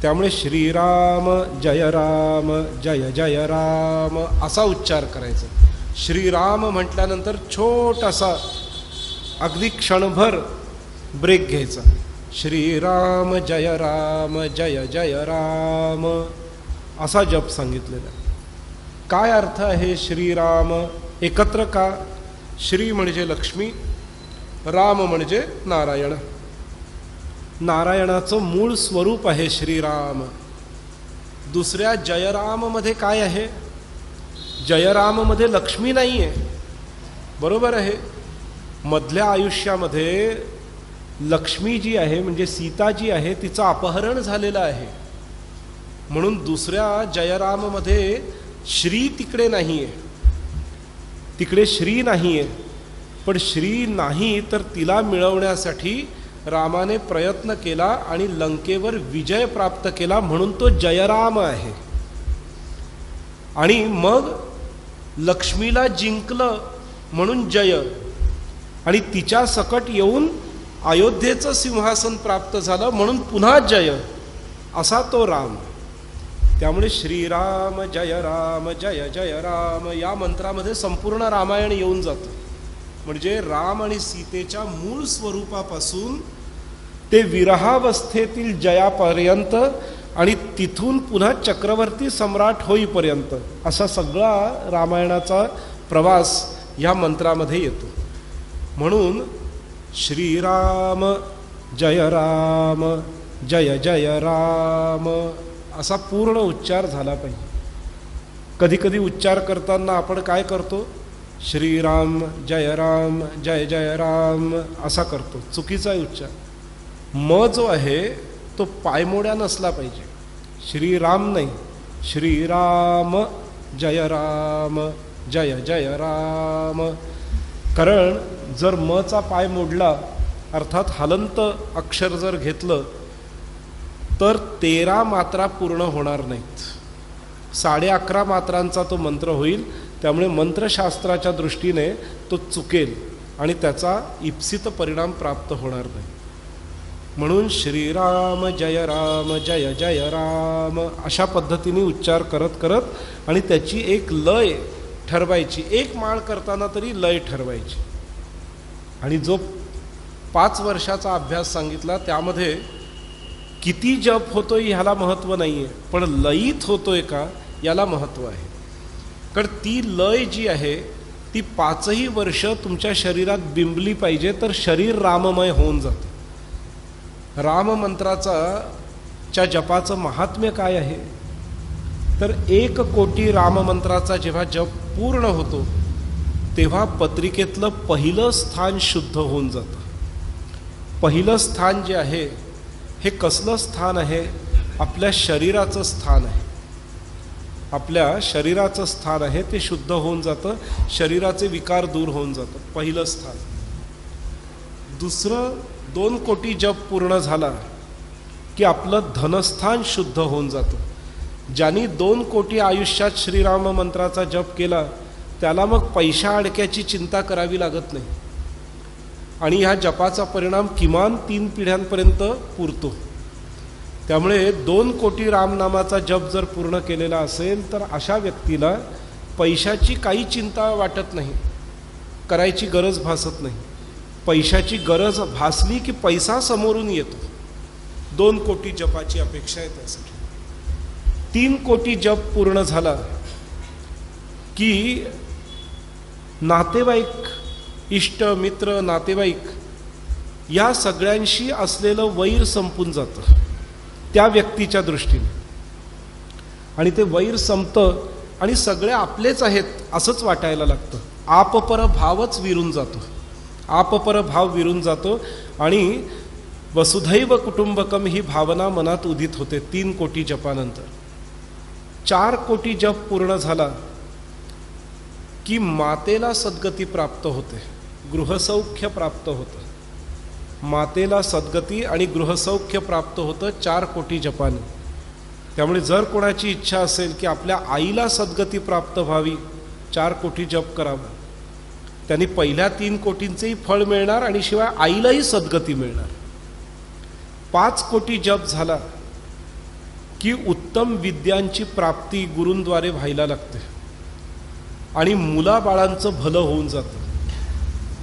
त्यामुळे श्रीराम जय जय राम असा उच्चार करायचा. श्रीराम म्हटल्यानंतर छोटासा अगदी क्षणभर ब्रेक घ्यायचा. श्रीराम जय जय राम असा जप सांगितलेला. काय अर्थ आहे श्रीराम एकत्र का? श्री म्हणजे लक्ष्मी, राम म्हणजे नारायण. नारायणाचं मूळ स्वरूप आहे श्रीराम. दुसऱ्या जयराममध्ये काय आहे? जयराममध्ये लक्ष्मी नाही आहे, बरोबर आहे. मधल्या आयुष्यामध्ये लक्ष्मी जी आहे म्हणजे सीता जी आहे तिचं अपहरण झालेलं आहे, म्हणून दुसऱ्या जयराममध्ये श्री तिकडे नाही आहे, तिकडे श्री नाही आहे. पण श्री नाही तर तिला मिळवण्यासाठी रामाने प्रयत्न केला आणि लंकेवर विजय प्राप्त केला, म्हणून तो जयराम आहे. आणि मग लक्ष्मीला जिंकलं म्हणून जय, आणि तिच्या सकट येऊन अयोध्येचं सिंहासन प्राप्त झालं म्हणून पुन्हा जय, असा तो राम. त्यामुळे श्रीराम जय जय राम या मंत्रामध्ये संपूर्ण रामायण येऊन जातं. म्हणजे राम आणि सीतेच्या मूळ स्वरूपापासून ते विरहावस्थेतील जयापर्यंत आणि तिथून पुन्हा चक्रवर्ती सम्राट होईपर्यंत असा सगळा रामायणाचा प्रवास ह्या मंत्रामध्ये येतो. म्हणून श्रीराम जय जय राम असा पूर्ण उच्चार झाला पाहिजे. कधी कधी उच्चार करताना आपण काय करतो? श्रीराम जय जय राम असा करतो, चुकीचा उच्चार. म जो आहे तो पायमोड्या नसला पाहिजे. श्रीराम नाही, श्रीराम जय जय राम. कारण जर मचा पाय मोडला अर्थात हलंत अक्षर जर घेतलं तर 13 मात्रा पूर्ण होणार नाहीत. 11.5 मात्रांचा तो मंत्र होईल. त्यामुळे मंत्रशास्त्राच्या दृष्टीने तो चुकेल आणि त्याचा इप्सित परिणाम प्राप्त होणार नाही. म्हणून श्रीराम जय जय राम अशा पद्धतीने उच्चार करत करत आणि त्याची एक लय ठरवायची. एक माळ करताना तरी लय ठरवायची. आणि जो 5 वर्षाचा अभ्यास सांगितला त्यामध्ये किती जप होतोय ह्याला महत्त्व नाही आहे, पण लयीत होतोय का याला महत्त्व आहे. कारण ती लय जी आहे ती 5ही वर्ष तुमच्या शरीरात बिंबली पाहिजे, तर शरीर राममय होऊन जातं. राम मंत्राच्या जपाचं महात्म्य काय आहे? तर 1 कोटी राममंत्राचा जेव्हा जप पूर्ण होतो तेव्हा पत्रिकेतलं पहिलं स्थान शुद्ध होऊन जातं. पहिलं स्थान जे आहे हे कसलं स्थान आहे? आपल्या शरीराचं स्थान आहे. आपल्या शरीराचं स्थान आहे ते शुद्ध होऊन जातं, शरीराचे विकार दूर होऊन जातं. पहिलं स्थान. दुसरं 2 कोटी जप पूर्ण झाला की आपलं धनस्थान शुद्ध होऊन जातं. ज्यांनी 2 कोटी आयुष्यात श्रीराम मंत्राचा जप केला त्याला मग पैशा अडक्याची चिंता करावी लागत नाही आणि ह्या जपाचा परिणाम किमान 3 पिढ्यांपर्यंत पुरतो. त्यामुळे 2 कोटी रामनामाचा जप जर पूर्ण केलेला असेल तर अशा व्यक्तीला पैशाची काही चिंता वाटत नाही, करायची गरज भासत नाही. पैशाची गरज भासली की पैसा समोरून येतो. 2 कोटी जपाची अपेक्षा आहे त्यासाठी. 3 कोटी जप पूर्ण झाला की नातेवाईक, इष्ट मित्र, नातेवाईक या सगळ्यांशी असलेलं वैर संपून जातं त्या व्यक्तीच्या दृष्टीने, आणि ते वैर संपतं आणि सगळे आपलेच आहेत असंच वाटायला लागतं. आपपर भावच विरून जातो, आपपर भाव विरून जातो आणि वसुधैव कुटुंबकम ही भावना मनात उदित होते 3 कोटी जपानंतर. 4 कोटी जप पूर्ण झाला की मातेला सद्गती प्राप्त होते, गृहसौख्य प्राप्त होतं. मातेला सद्गती आणि गृहसौख्य प्राप्त होतं 4 कोटी जपाने. त्यामुळे जर कोणाची इच्छा असेल की आपल्या आईला सद्गती प्राप्त व्हावी, 4 कोटी जप करावा. त्यांनी पहिल्या 3 कोटींचेही फळ मिळणार आणि शिवाय आईलाही सद्गती मिळणार. 5 कोटी जप झाला की उत्तम विद्यांची प्राप्ती गुरूंद्वारे व्हायला लागते आणि मुलाबाळांचं भलं होऊन जातं.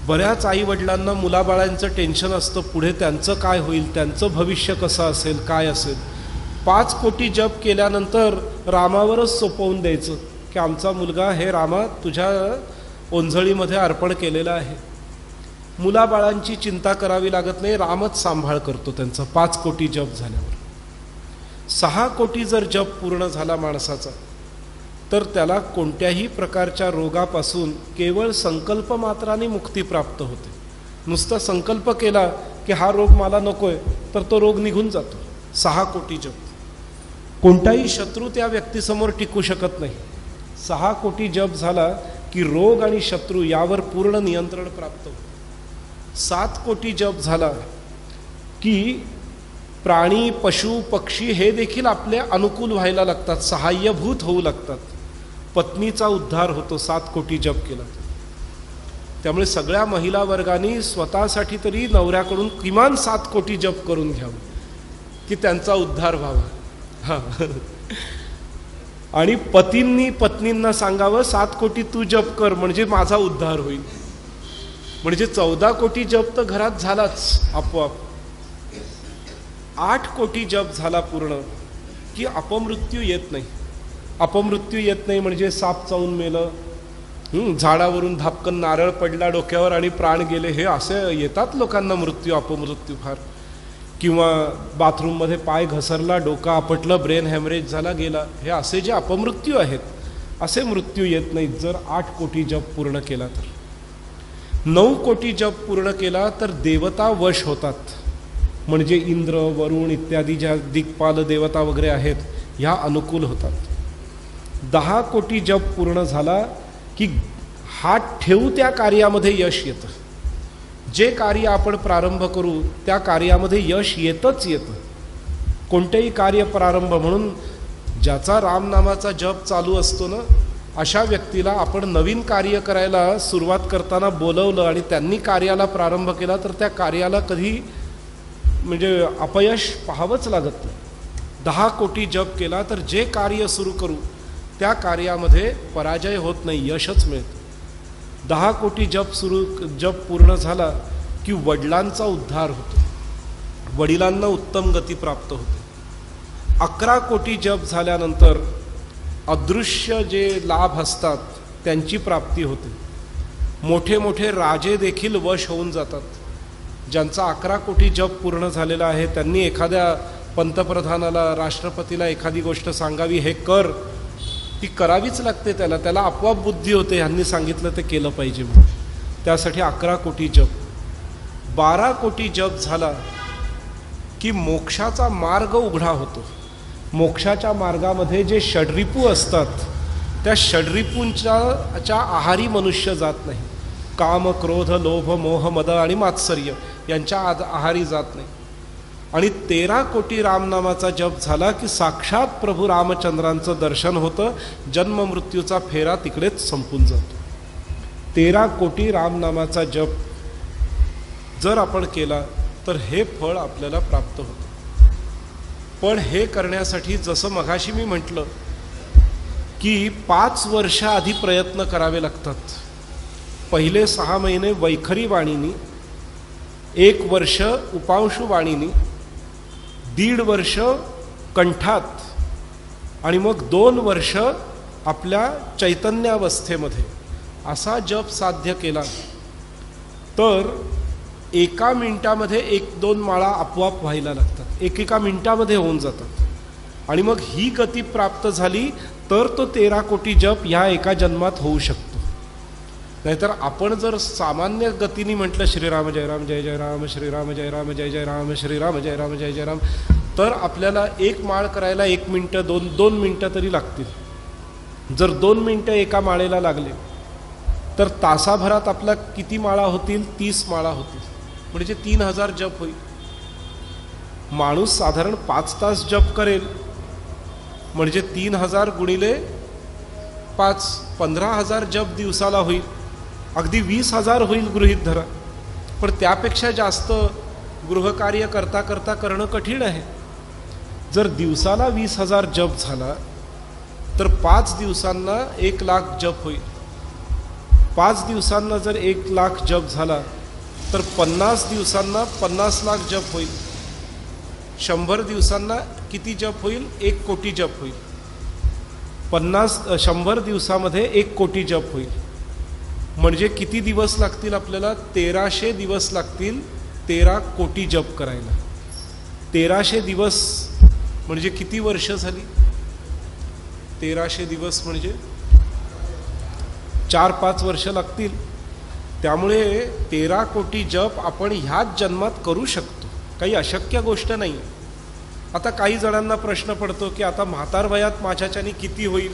बऱ्याच आईवडिलांना मुलाबाळांचं टेन्शन असतं, पुढे त्यांचं काय होईल, त्यांचं भविष्य कसं असेल, काय असेल. 5 कोटी जप केल्यानंतर रामावरच सोपवून द्यायचं की आमचा मुलगा हे रामा तुझ्या ओंझळीमध्ये अर्पण केलेला आहे. मुलाबाळांची चिंता करावी लागत नाही, रामच सांभाळ करतो त्यांचा 5 कोटी जप झाल्यावर. 6 कोटी जर जप पूर्ण झाला माणसाचा तर त्याला कोणत्याही प्रकारच्या रोगापासून केवळ संकल्प मात्राने मुक्ती प्राप्त होते. नुसता संकल्प केला की हा रोग मला नकोय तर तो रोग निघून जातो. 6 कोटी जप. कोणताही शत्रू त्या व्यक्तीसमोर टिकू शकत नाही. 6 कोटी जप झाला की रोग आणि शत्रू यावर पूर्ण नियंत्रण प्राप्त होते. 7 कोटी जप झाला की प्राणी, पशु, पक्षी हे देखील आपले अनुकूल व्हायला लागतात, सहाय्यभूत होऊ लागतात. पत्नीचा उद्धार होतो 7 कोटी जप केला. त्यामुळे सगळ्या महिला वर्गाने स्वतःसाठी तरी नवऱ्याकडून किमान 7 कोटी जप करून घ्यावं की त्यांचा उद्धार व्हावा. हां, आणि पतींनी पत्नींना सांगावं 7 कोटी तू जप कर म्हणजे माझा उद्धार होईल. म्हणजे 14 कोटी जप तर घरात झालाच आपोआप. 8 कोटी जप झाला पूर्ण की अपमृत्यू येत नाही. अपमृत्यू येत नाही म्हणजे साप चावून मेलं, झाडावरून धापकन नारळ पडला डोक्यावर आणि प्राण गेले, हे असे येतात लोकांना मृत्यू, अपमृत्यू फार. किंवा बाथरूममध्ये पाय घसरला, डोकं आपटलं, ब्रेन हॅमरेज झाला, गेला, हे असे जे अपमृत्यू आहेत असे मृत्यू येत नाहीत जर 8 कोटी जप पूर्ण केला तर. 9 कोटी जप पूर्ण केला तर देवता वश होतात. म्हणजे इंद्र, वरुण इत्यादी ज्या दिक्पाल देवता वगैरे आहेत ह्या अनुकूल होतात. 10 कोटी जप पूर्ण झाला की हात ठेवू त्या कार्यामध्ये यश येतं. जे कार्य आपण प्रारंभ करू त्या कार्यामध्ये यश येतच येतं. कोणतेही कार्य प्रारंभ, म्हणून ज्याचा रामनामाचा जप चालू असतो ना अशा व्यक्तीला आपण नवीन कार्य करायला सुरुवात करताना बोलवलं आणि त्यांनी कार्याला प्रारंभ केला तर त्या कार्याला कधी म्हणजे अपयश पाहावंच लागत नाही. 10 कोटी जप केला तर जे कार्य सुरू करू त्या कार्यामध्ये पराजय होत नाही, यशच मिळतं. 10 कोटी जप पूर्ण झाला की वडिलांचा उद्धार होतो, वडिलांना उत्तम गती प्राप्त होते. 11 कोटी जप झाल्यानंतर अदृश्य जे लाभ असतात त्यांची प्राप्ती होते. मोठे मोठे राजे देखील वश होऊन जातात. ज्यांचा 11 कोटी जप पूर्ण झालेला आहे त्यांनी एखाद्या पंतप्रधानाला, राष्ट्रपतीला एखादी गोष्ट सांगावी, हे कर, ती करावीच लागते त्याला. त्याला आपोआप बुद्धी होते, ह्यांनी सांगितलं ते केलं पाहिजे म्हणून. त्यासाठी 11 कोटी जप. 12 कोटी जप झाला की मोक्षाचा मार्ग उघडा होतो. मोक्षाच्या मार्गामध्ये जे षड्रिपू असतात त्या षड्रिपूंच्या आहारी मनुष्य जात नाही. काम, क्रोध, लोभ, मोह, मद आणि मात्सर्य यांच्या आहारी जात नाही. आणि 13 कोटी रामनामाचा जप झाला की साक्षात प्रभू रामचंद्रांचं दर्शन होतं. जन्म मृत्यूचा फेरा तिकडेच संपून जातो. 13 कोटी रामनामाचा जप जर आपण केला तर हे फळ आपल्याला प्राप्त होतं. पण हे करण्यासाठी जसं मघाशी मी म्हटलं की 5 वर्ष आधी प्रयत्न करावे लागतात. पहिले 6 महिने वैखरी वाणीनी, 1 वर्ष उपांशु वाणीनी, 1.5 वर्ष कंठात आणि मग 2 वर्ष आपल्या चैतन्यावस्थेमध्ये असा जप साध्य केला तर 1 मिनिटामध्ये 1-2 माळा आपोआप व्हायला लागतात, 1 मिनिटामध्ये होऊन जातात. आणि मग ही गती प्राप्त झाली तर तो 13 कोटी जप ह्या एका जन्मात होऊ शकतो. नाहीतर आपण जर सामान्य गतीने म्हटलं श्रीराम जय राम जय जय राम, श्रीराम जय राम जय जय राम, श्रीराम जय राम जय जय राम, तर आपल्याला 1 माळ करायला 1 मिनिटं 2 मिनिटं तरी लागतील. जर 2 मिनिटं एका माळेला लागले तर तासाभरात आपला किती माळा होतील? 30 माळा होतील, म्हणजे 3000 जप होईल. माणूस साधारण 5 तास जप करेल म्हणजे 3000 गुणिले 5, 15,000 जप दिवसाला होईल. अगदी 20,000 होईल गृहीत धरा, पण त्यापेक्षा जास्त गृहकार्य करता करता करणं कठीण आहे. जर दिवसाला 20,000 जप झाला तर 5 दिवसांना 1,00,000 जप होईल. 5 दिवसांना जर 1,00,000 जप झाला तर 50 दिवसांना 50,00,000 जप होईल. 100 दिवसांना किती जप होईल? 1 कोटी जप होईल. 100 दिवसामध्ये 1 कोटी जप होईल. म्हणजे किती दिवस लागतील आपल्याला? 1300 दिवस लागतील 13 कोटी जप करायला. 1300 दिवस म्हणजे किती वर्ष झाली? 1300 दिवस म्हणजे 4-5 वर्ष लागतील. त्यामुळे 13 कोटी जप आपण ह्याच जन्मात करू शकतो, काही अशक्य गोष्ट नाही. आता काही जणांना प्रश्न पडतो की आता म्हातार वयात माझ्याच्याने किती होईल,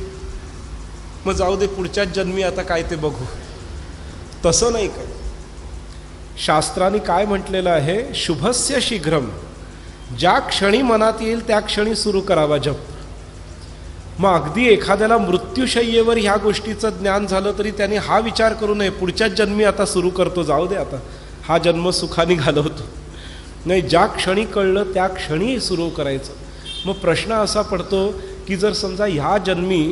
मग जाऊ दे पुढच्याच जन्मी आता काय ते बघू. तसं नाही काय. शास्त्राने काय म्हटलेलं आहे? शुभस्य शीघ्रम, ज्या क्षणी मनात येईल त्या क्षणी सुरू करावा जप. मग अगदी एखाद्याला मृत्यूशय्येवर ह्या गोष्टीचं ज्ञान झालं तरी त्याने हा विचार करू नये पुढच्याच जन्मी आता सुरू करतो, जाऊ दे आता हा जन्म सुखाने घालवतो. नाही, ज्या क्षणी कळलं त्या क्षणी सुरू करायचं. मग प्रश्न असा पडतो की जर समजा ह्या जन्मी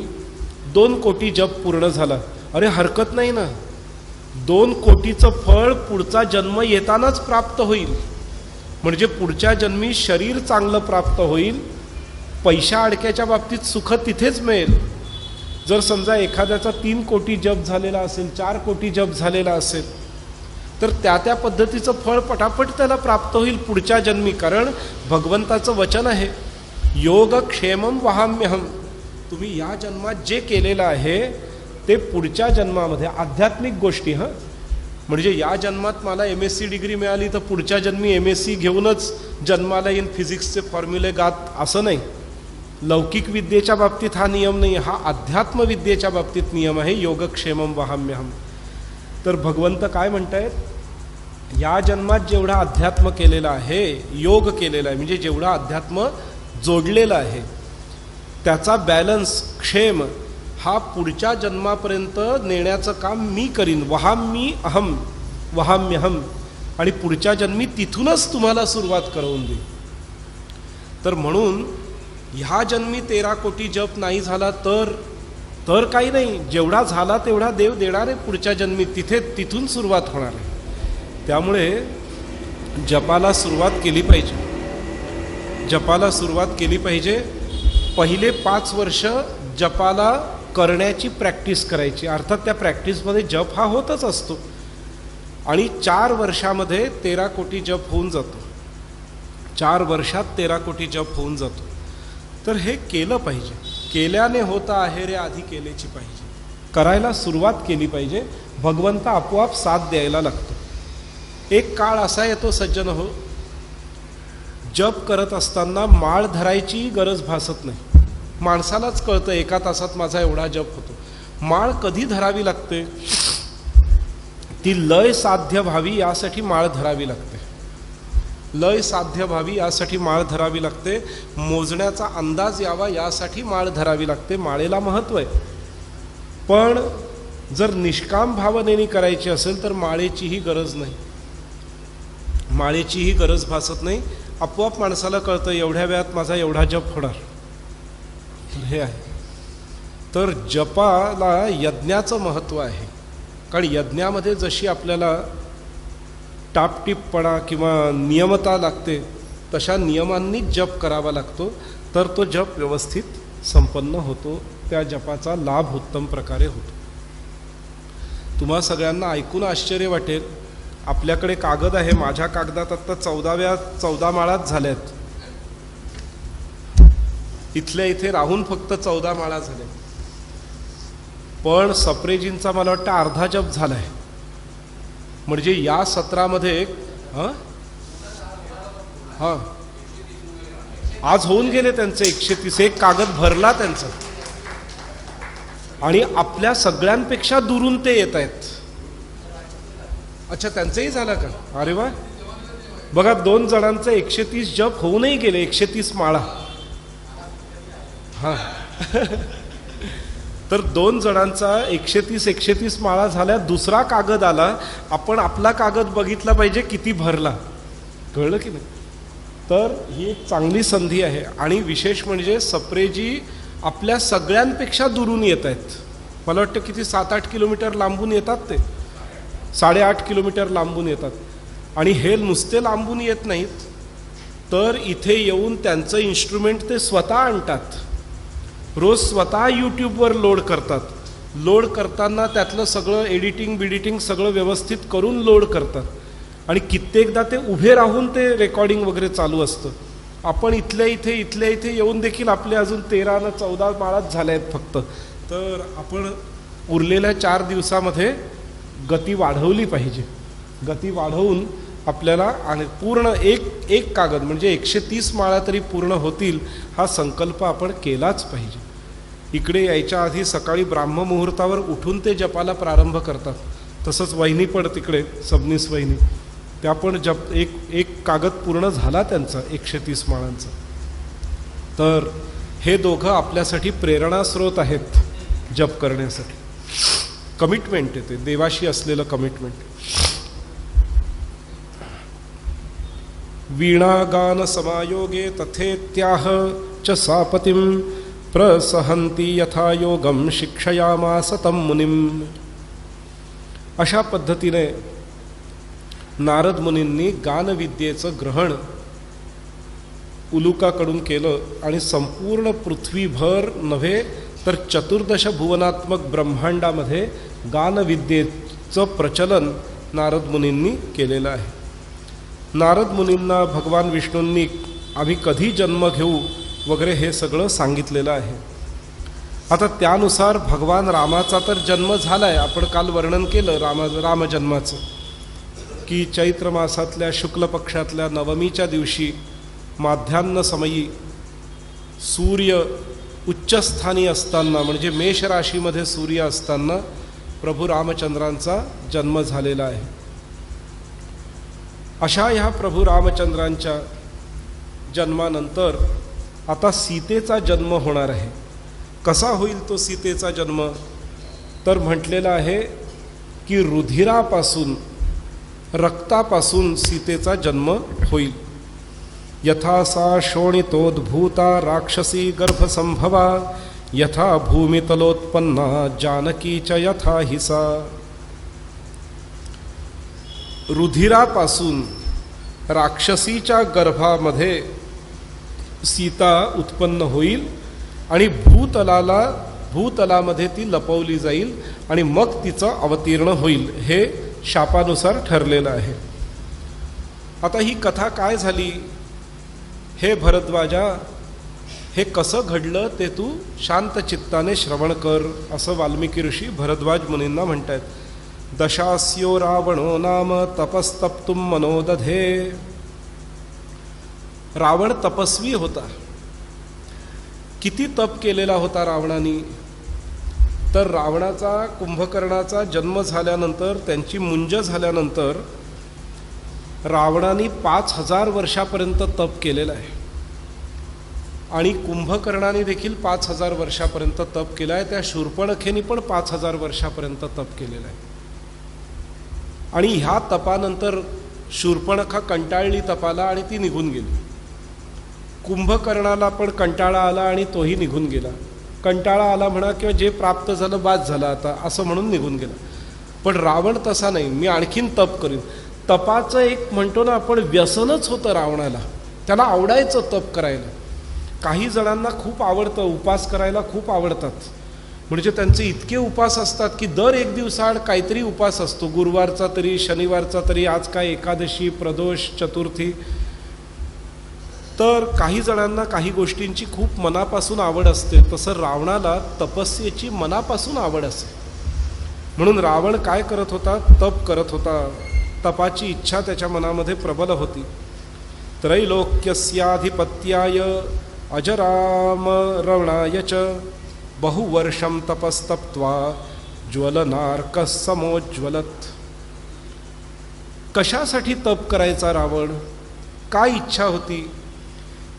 2 कोटी जप पूर्ण झाला, अरे हरकत नाही ना, 2 कोटीचं फळ पुढचा जन्म येतानाच प्राप्त होईल. म्हणजे पुढच्या जन्मी शरीर चांगलं प्राप्त होईल, पैशा अडक्याच्या बाबतीत सुख तिथेच मिळेल. जर समजा एखाद्याचा 3 कोटी जप झालेला असेल, 4 कोटी जप झालेला असेल, तर त्या पद्धतीचं फळ पटापट त्याला प्राप्त होईल पुढच्या जन्मी. कारण भगवंताचं वचन आहे, योगक्षेमं वहाम्यहम. तुम्ही या जन्मात जे केलेलं आहे ते पुढच्या जन्मामध्ये आध्यात्मिक गोष्टी, म्हणजे या जन्मात मला MSc डिग्री मिळाली तर पुढच्या जन्मी MSc घेऊनच जन्माला येईन फिजिक्सचे फॉर्म्युले गात, असं नाही. लौकिक विद्येच्या बाबतीत हा नियम नाही, हा अध्यात्म विद्येच्या बाबतीत नियम आहे, योगक्षेमं वहाम्यहम. तर भगवंत काय म्हणतायत? या जन्मात जेवढा अध्यात्म केलेला आहे, योग केलेला आहे, म्हणजे जेवढा अध्यात्म जोडलेला आहे त्याचा बॅलन्स, क्षेम हा पुढच्या जन्मापर्यंत नेण्याचं काम मी करीन. वहाम्मी अहम वहाम्यहम. आणि पुढच्या जन्मी तिथूनच तुम्हाला सुरुवात करून देईन. तर म्हणून ह्या जन्मी 13 कोटी जप नाही झाला तर काही नाही, जेवढा झाला तेवढा देव देणार आहे पुढच्या जन्मी, तिथून सुरुवात होणार आहे. त्यामुळे जपाला सुरुवात केली पाहिजे, जपाला सुरुवात केली पाहिजे. पहिले 5 वर्ष जपाला करण्याची प्रॅक्टिस करायची, अर्थात त्या प्रॅक्टिसमध्ये जप हा होतच असतो. आणि 4 वर्षामध्ये 13 कोटी जप होऊन जातो. 4 वर्षात 13 कोटी जप होऊन जातो. तर हे केलं पाहिजे. केल्याने होता आहे रे आधी केल्याची पाहिजे, करायला सुरुवात केली पाहिजे. भगवंत आपोआप साथ द्यायला लागतो. एक काळ असा येतो सज्जन हो, जप करत असताना माळ धरायची गरज भासत नाही. माणसालाच कळतं 1 तासात माझा एवढा जप होतो. माळ कधी धरावी लागते? ती लय साध्य व्हावी यासाठी माळ धरावी लागते. लय साध्य व्हावी यासाठी माळ धरावी लागते. मोजण्याचा अंदाज यावा यासाठी माळ धरावी लागते. माळेला महत्त्व आहे. पण जर निष्काम भावनेने करायची असेल तर माळेचीही गरज नाही, माळेचीही गरज भासत नाही. आपोआप माणसाला कळतं एवढ्या वेळात माझा एवढा जप होणार. हे आहे. तर जपाला यज्ञाचं महत्त्व आहे. कारण यज्ञामध्ये जशी आपल्याला टापटीपपणा किंवा नियमता लागते तशा नियमांनी जप करावा लागतो, तर तो जप व्यवस्थित संपन्न होतो, त्या जपाचा लाभ उत्तम प्रकारे होतो. तुम्हा सगळ्यांना ऐकून आश्चर्य वाटेल, आपल्याकडे कागद आहे, माझ्या कागदात आत्ता 14 माळाच झाल्यात, इथल्या इथे राहून फक्त 14 माळा झाल्या, पण सप्रेजींचा मला वाटतं अर्धा जप झालाय. म्हणजे या सत्रामध्ये आज होऊन गेले त्यांचे 130, एक कागद भरला त्यांचा, आणि आपल्या सगळ्यांपेक्षा दुरून ते येत आहेत. अच्छा, त्यांचंही झालं का? अरे वा, बघा 2 जणांचं 130 जप होऊनही गेले, 130 माळा. हा तर 2 जणांचा 130 माळा झाल्या. दुसरा कागद आला, आपण आपला कागद बघितला पाहिजे किती भरला, कळलं की नाही? तर ही एक चांगली संधी आहे. आणि विशेष म्हणजे सप्रेजी आपल्या सगळ्यांपेक्षा दुरून येत आहेत. मला वाटतं किती 7-8 किलोमीटर लांबून येतात, ते 8.5 किलोमीटर लांबून येतात. आणि हे नुसते लांबून येत नाहीत, तर इथे येऊन त्यांचं इन्स्ट्रुमेंट ते स्वतः आणतात, रोज स्वतः यूट्यूबवर लोड करतात. लोड करताना त्यातलं सगळं एडिटिंग सगळं व्यवस्थित करून लोड करतात. आणि कित्येकदा ते उभे राहून ते रेकॉर्डिंग वगैरे चालू असतं. आपण इथल्या इथे येऊन देखील आपले अजून 13 न 14 माळाच झाल्या आहेत फक्त. तर आपण उरलेल्या 4 दिवसामध्ये गती वाढवली पाहिजे. गती वाढवून आपल्याला आणि पूर्ण एक कागद म्हणजे 130 माळा तरी पूर्ण होतील, हा संकल्प आपण केलाच पाहिजे. इकडे यायच्या आधी सकाळी ब्राह्ममुहूर्तावर उठून ते जपाला प्रारंभ करतात. तसंच वहिनी पण तिकडे, सबनीस वहिनी, त्या पण जप एक कागद पूर्ण झाला त्यांचा 130 माळांचा. तर हे दोघं आपल्यासाठी प्रेरणास्रोत आहेत जप करण्यासाठी. कमिटमेंट आहे ते, देवाशी असलेलं कमिटमेंट. वीणागान समायोगे तथेत्याह च सापतिम प्रसहंती यथा योगम शिक्षयामास तं मुनिम. अशा पद्धतीने नारद मुनींनी गानविद्येचं ग्रहण उलुकाकडून केलं आणि संपूर्ण पृथ्वीभर नव्हे तर 14 भुवनात्मक ब्रह्मांडामध्ये गानविद्येचं प्रचलन नारद मुनींनी केलेलं आहे. नारद मुनींना भगवान विष्णूंनी आम्ही कधी जन्म घेऊ वगैरे हे सगळं सांगितलेलं आहे. आता त्यानुसार भगवान रामाचा तर जन्म झाला आहे. आपण काल वर्णन केलं रामजन्माचं, की चैत्र मासातल्या शुक्ल पक्षातल्या नवमीच्या दिवशी माध्यान्ह समयी सूर्य उच्चस्थानी असताना, म्हणजे मेष राशीमध्ये सूर्य असताना प्रभू रामचंद्रांचा जन्म झालेला आहे. अशा ह्या प्रभू रामचंद्रांच्या जन्मानंतर आता सीतेचा जन्म होणार आहे. कसा होईल तो सीतेचा जन्म? तर म्हटलेलं आहे की रुधिरापासून, रक्तापासून सीतेचा जन्म होईल. यथा सा शोणितोद्भूता राक्षसी गर्भसंभवा यथा भूमितलोत्पन्ना जानकी च यथा हिसा. रुधिरापासून राक्षसीच्या गर्भामध्ये सीता उत्पन्न होईल आणि भूतलामध्ये ती लपवली जाईल आणि मग तिचं अवतीर्ण होईल. हे शापानुसार ठरलेलं आहे. आता ही कथा काय झाली हे भरद्वाजा, हे कसं घडलं ते तू शांत चित्ताने श्रवण कर, असं वाल्मिकी ऋषी भरद्वाज मुनींना म्हणतात. दशास्यो रावणो नाम तपस्तप्तुम मनोदधे. रावण तपस्वी होता. किती तप केलेला होता रावणाने? तर रावणाचा, कुंभकर्णाचा जन्म झाल्यानंतर, त्यांची मुंज झाल्यानंतर रावणाने 5000 वर्षापर्यंत तप केलेलं आहे. आणि कुंभकर्णाने देखील 5000 वर्षापर्यंत तप केलं आहे. त्या शूर्पणखेनी पण 5000 वर्षापर्यंत तप केलेलं आहे. आणि ह्या तपानंतर शूर्पणखा कंटाळली तपाला आणि ती निघून गेली. कुंभकर्णाला पण कंटाळा आला आणि तोही निघून गेला. कंटाळा आला म्हणा किंवा जे प्राप्त झालं बास झालं आता असं म्हणून निघून गेला. पण रावण तसा नाही, मी आणखीन तप करीन. तपाचं एक म्हणतो ना आपण व्यसनच होतं रावणाला. त्याला आवडायचं तप करायला. काही जणांना खूप आवडतं, उपास करायला खूप आवडतात. म्हणजे त्यांचे इतके उपास असतात की दर एक दिवसाआड काहीतरी उपास असतो. गुरुवारचा तरी, शनिवारचा तरी, आज काय एकादशी, प्रदोष, चतुर्थी. तर काही जणांना काही गोष्टींची खूप मनापासून आवड असते. तसं रावणाला तपस्येची मनापासून आवड असे. म्हणून रावण काय करत होता? तप करत होता. तपाची इच्छा त्याच्या मनामध्ये प्रबल होती. त्रैलोक्यस्याधिपत्याय अजरामरणाय च बहुवर्षं तपस्तप्त्वा ज्वलनार्कः समोज्वलत्. कशासाठी तप करायचा रावण? काय इच्छा होती?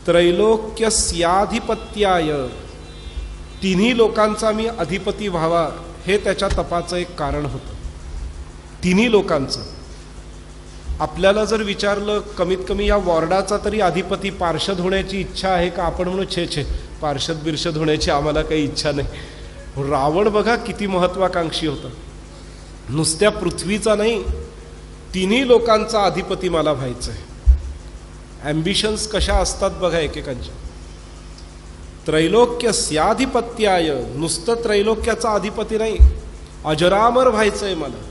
त्रैलोक्यस्याधिपत्याय, तिन्ही लोकांचा मी अधिपती व्हावा, हे त्याच्या तपाचं एक कारण होतं. तिन्ही लोकांचं. आपल्याला जर विचारलं कमीत कमी या वॉर्डाचा तरी अधिपती पार्षद होण्याची इच्छा आहे का? आपण म्हणू छे पार्षद बिर्षद होण्याची आम्हाला काही इच्छा नाही. रावण बघा किती महत्वाकांक्षी होता. नुसत्या पृथ्वीचा नाही, तिन्ही लोकांचा अधिपती मला व्हायचं आहे. ॲम्बिशन्स कशा असतात बघा एकेकांच्या. त्रैलोक्यस्याधिपत्याय, नुसतं त्रैलोक्याचा अधिपती नाही, अजरामर व्हायचंय मला.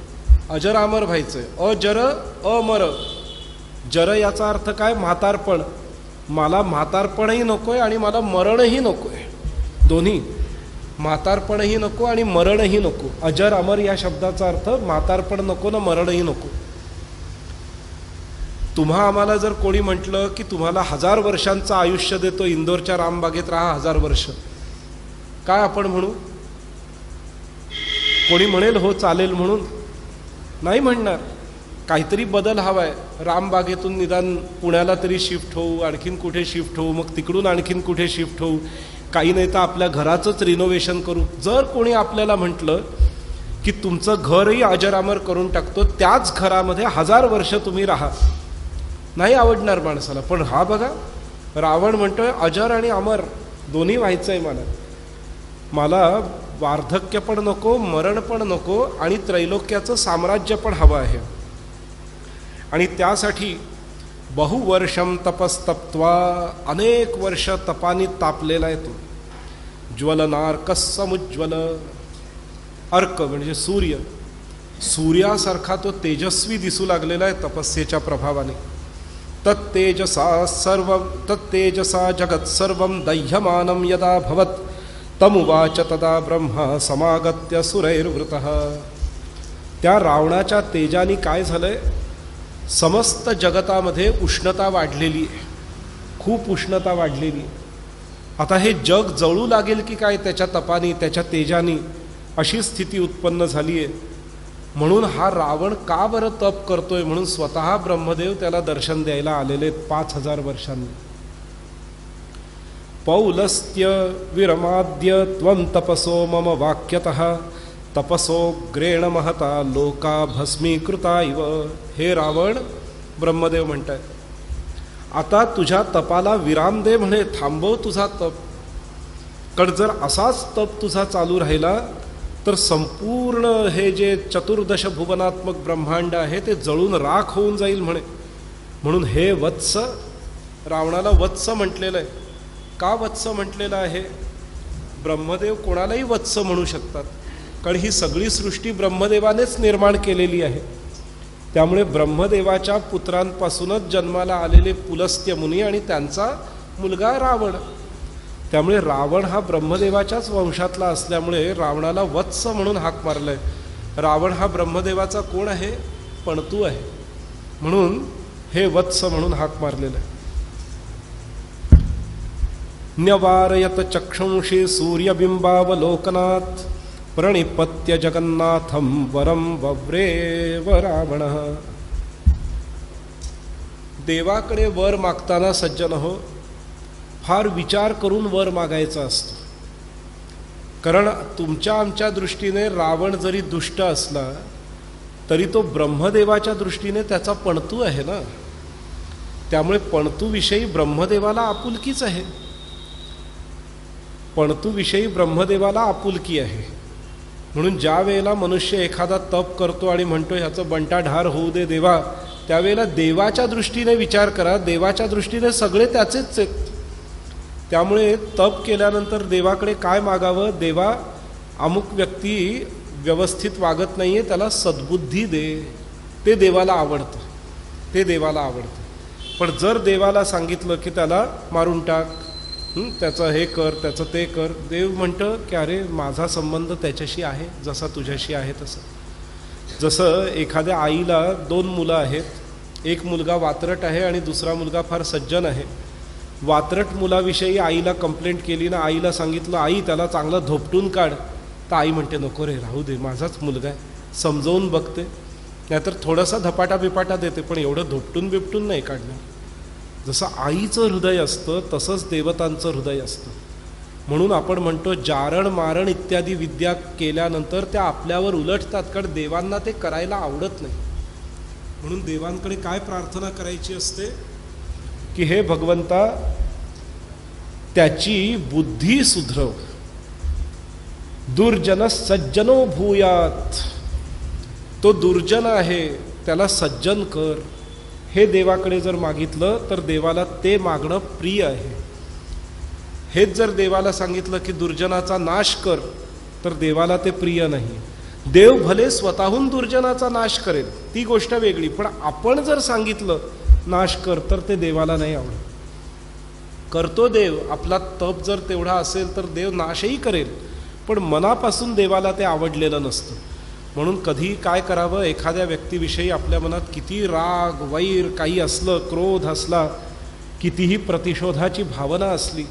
अजरामर व्हायचंय. अजर अमर. जर याचा अर्थ काय? म्हातारपण. मला म्हातारपणही नकोय आणि मला मरणही नकोय. दोन्ही, म्हातारपणही नको आणि मरणही नको. अजर अमर या शब्दाचा अर्थ म्हातारपण नको ना मरणही नको. तुम्हा आम्हाला जर कोणी म्हटलं की तुम्हाला 1000 वर्षांचं आयुष्य देतो, इंदोरच्या रामबागेत राहा 1000 वर्ष, काय आपण म्हणू? कोणी म्हणेल हो चालेल म्हणून? नाही म्हणणार. काहीतरी बदल हवाय. रामबागेतून निदान पुण्याला तरी शिफ्ट होऊ, आणखीन कुठे शिफ्ट होऊ, मग तिकडून आणखीन कुठे शिफ्ट होऊ, काही नाही तर आपल्या घराचंच रिनोव्हेशन करू. जर कोणी आपल्याला म्हटलं की तुमचं घरही अजरामर करून टाकतो, त्याच घरामध्ये 1000 वर्ष तुम्ही राहा, नाही आवडणार माणसाला. पण हा बघा, रावण म्हणतोय अजर आणि अमर दोन्ही व्हायचंय मला. मला वार्धक्य पण नको, मरण पण नको आणि त्रैलोक्याचं साम्राज्य पण हवं आहे. आणि त्यासाठी बहुवर्षं तपस्तप्त्वा, अनेक वर्ष तपानी तापलेला आहे तो. ज्वलनार्कः समुज्ज्वल. अर्क म्हणजे सूर्य. सूर्यासारखा तो तेजस्वी दिसू लागलेला आहे तपस्येच्या प्रभावाने. तत्तेजसा जगत् सर्वं दह्यमानं यदा भवत् तमुवाच तदा ब्रह्मा समागत्य सुरैर्वृतः. त्या रावणाच्या तेजाने काय झालंय? समस्त जगतामध्ये उष्णता वाढलेली आहे, खूप उष्णता वाढलेली. आता हे जग जळू लागेल की काय त्याच्या तपानी, त्याच्या तेजानी, अशी स्थिती उत्पन्न झाली आहे. म्हणून हा रावण का बरं तप करतोय? म्हणून स्वतः ब्रह्मदेव त्याला दर्शन द्यायला आलेले 5000 वर्षांनी. पौलस्त्य विरमाद्य त्वं तपसो मम वाक्यतः तपसोग्रेण महता लोका भस्मीकृता इव. हे रावण, ब्रह्मदेव म्हणताय, आता तुझ्या तपाला विराम दे म्हणे, थांबव तुझा तप. कारण जर असाच तप तुझा चालू राहिला तर संपूर्ण हे जे 14 भुवनात्मक ब्रह्मांड आहे ते जळून राख होऊन जाईल म्हणे. म्हणून हे वत्स, रावणाला वत्स म्हटलेलं आहे. का वत्स म्हटलेलं आहे? ब्रह्मदेव कोणालाही वत्स म्हणू शकतात, कारण ही सगळी सृष्टी ब्रह्मदेवानेच निर्माण केलेली आहे. त्यामुळे ब्रह्मदेवाच्या पुत्रांपासूनच जन्माला आलेले पुलस्त्य मुनी आणि त्यांचा मुलगा रावण. त्यामुळे रावण हा ब्रह्मदेवाच्याच वंशातला असल्यामुळे रावणाला वत्स म्हणून हाक मारलाय. रावण हा ब्रह्मदेवाचा कोण आहे? पणतू आहे. म्हणून हे वत्स म्हणून हाक मारलेलं आहे. न्यवारयत चक्षुंषी सूर्यबिंबावलोकनात् प्रणिपत्य जगन्नाथं वरं वव्रेव रावणः. देवाकडे वर मागताना सज्जन हो, फार विचार करून वर मागायचा असतो. कारण तुमच्या आमच्या दृष्टीने रावण जरी दुष्ट असला तरी तो ब्रह्मदेवाच्या दृष्टीने त्याचा पणतू आहे ना. त्यामुळे पणतूविषयी ब्रह्मदेवाला आपुलकीच आहे. पणतूविषयी ब्रह्मदेवाला आपुलकी आहे. म्हणून ज्या वेळेला मनुष्य एखादा तप करतो आणि म्हणतो ह्याचं बंटाढार होऊ दे देवा, त्यावेळेला देवाच्या दृष्टीने विचार करा, देवाच्या दृष्टीने सगळे त्याचेच आहेत. त्यामुळे तप केल्यानंतर देवाकडे काय मागावं? देवा, अमुक व्यक्ती व्यवस्थित वागत नाही आहे, त्याला सद्बुद्धी दे. ते देवाला आवडतं, ते देवाला आवडतं. पण जर देवाला सांगितलं की त्याला मारून टाक, त्याचं हे कर, त्याचं ते कर, देव म्हणतं की अरे माझा संबंध त्याच्याशी आहे जसा तुझ्याशी आहे तसं. जसं एखाद्या आईला 2 मुलं आहेत, एक मुलगा वात्रट आहे आणि दुसरा मुलगा फार सज्जन आहे. वात्रट मुलाविषयी आईला कंप्लेंट केली ना, आईला सांगितलं आई त्याला चांगलं धोपटून काढ, तर आई म्हणते नको रे, राहू दे, माझाच मुलगा आहे, समजावून बघते, नाहीतर थोडासा धपाटा बिपाटा देते, पण एवढं धोपटून बिपटून नाही काढणार. जसं आईचं हृदय असतं तसंच देवतांचं हृदय असतं. म्हणून आपण म्हणतो जारण मारण इत्यादी विद्या केल्यानंतर त्या आपल्यावर उलटतात, कारण देवांना ते करायला आवडत नाही. म्हणून देवांकडे काय प्रार्थना करायची असते की हे भगवंता, त्याची बुद्धी सुधरव, दुर्जन सज्जनो भूयात, तो दुर्जन आहे त्याला सज्जन कर. हे देवाकडे जर मागितलं तर देवाला ते मागणं प्रिय आहे. हेच जर देवाला सांगितलं की दुर्जनाचा नाश कर, तर देवाला ते प्रिय नाही. देव भले स्वतःहून दुर्जनाचा नाश करेल, ती गोष्ट वेगळी, पण आपण जर सांगितलं नाश कर तर ते देवाला नाही आवडत. करतो देव, आपला तप जर तेवढा असेल तर देव नाशही करेल, पण मनापासून देवाला ते आवडलेलं नसतं. म्हणून कधी काय करावं, एखाद्या व्यक्तीविषयी आपल्या मनात किती राग वैर काही असलं, क्रोध असला, कितीही प्रतिशोधाची भावना असली,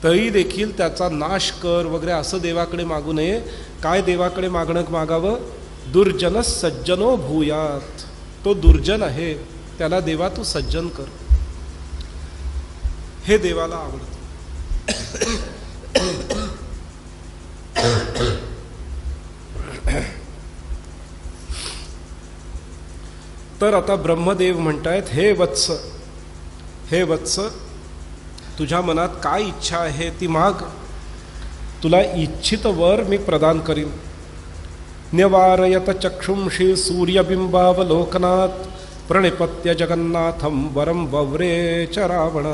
तरी देखील त्याचा नाश कर वगैरे असं देवाकडे मागू नये. काय देवाकडे मागावं? दुर्जन सज्जनो भूयात, तो दुर्जन आहे त्याला देवा तू सज्जन कर, हे देवाला आवडतं. तर आता ब्रह्मदेव म्हणतायत, हे वत्स, तुझ्या मनात काय इच्छा आहे ती माग, तुला इच्छित वर मी प्रदान करीन. न्यवारयत चक्षुंषी सूर्यबिंबावलोकनात् प्रणिपत्य जगन्नाथम वरम वव्रे च रावण.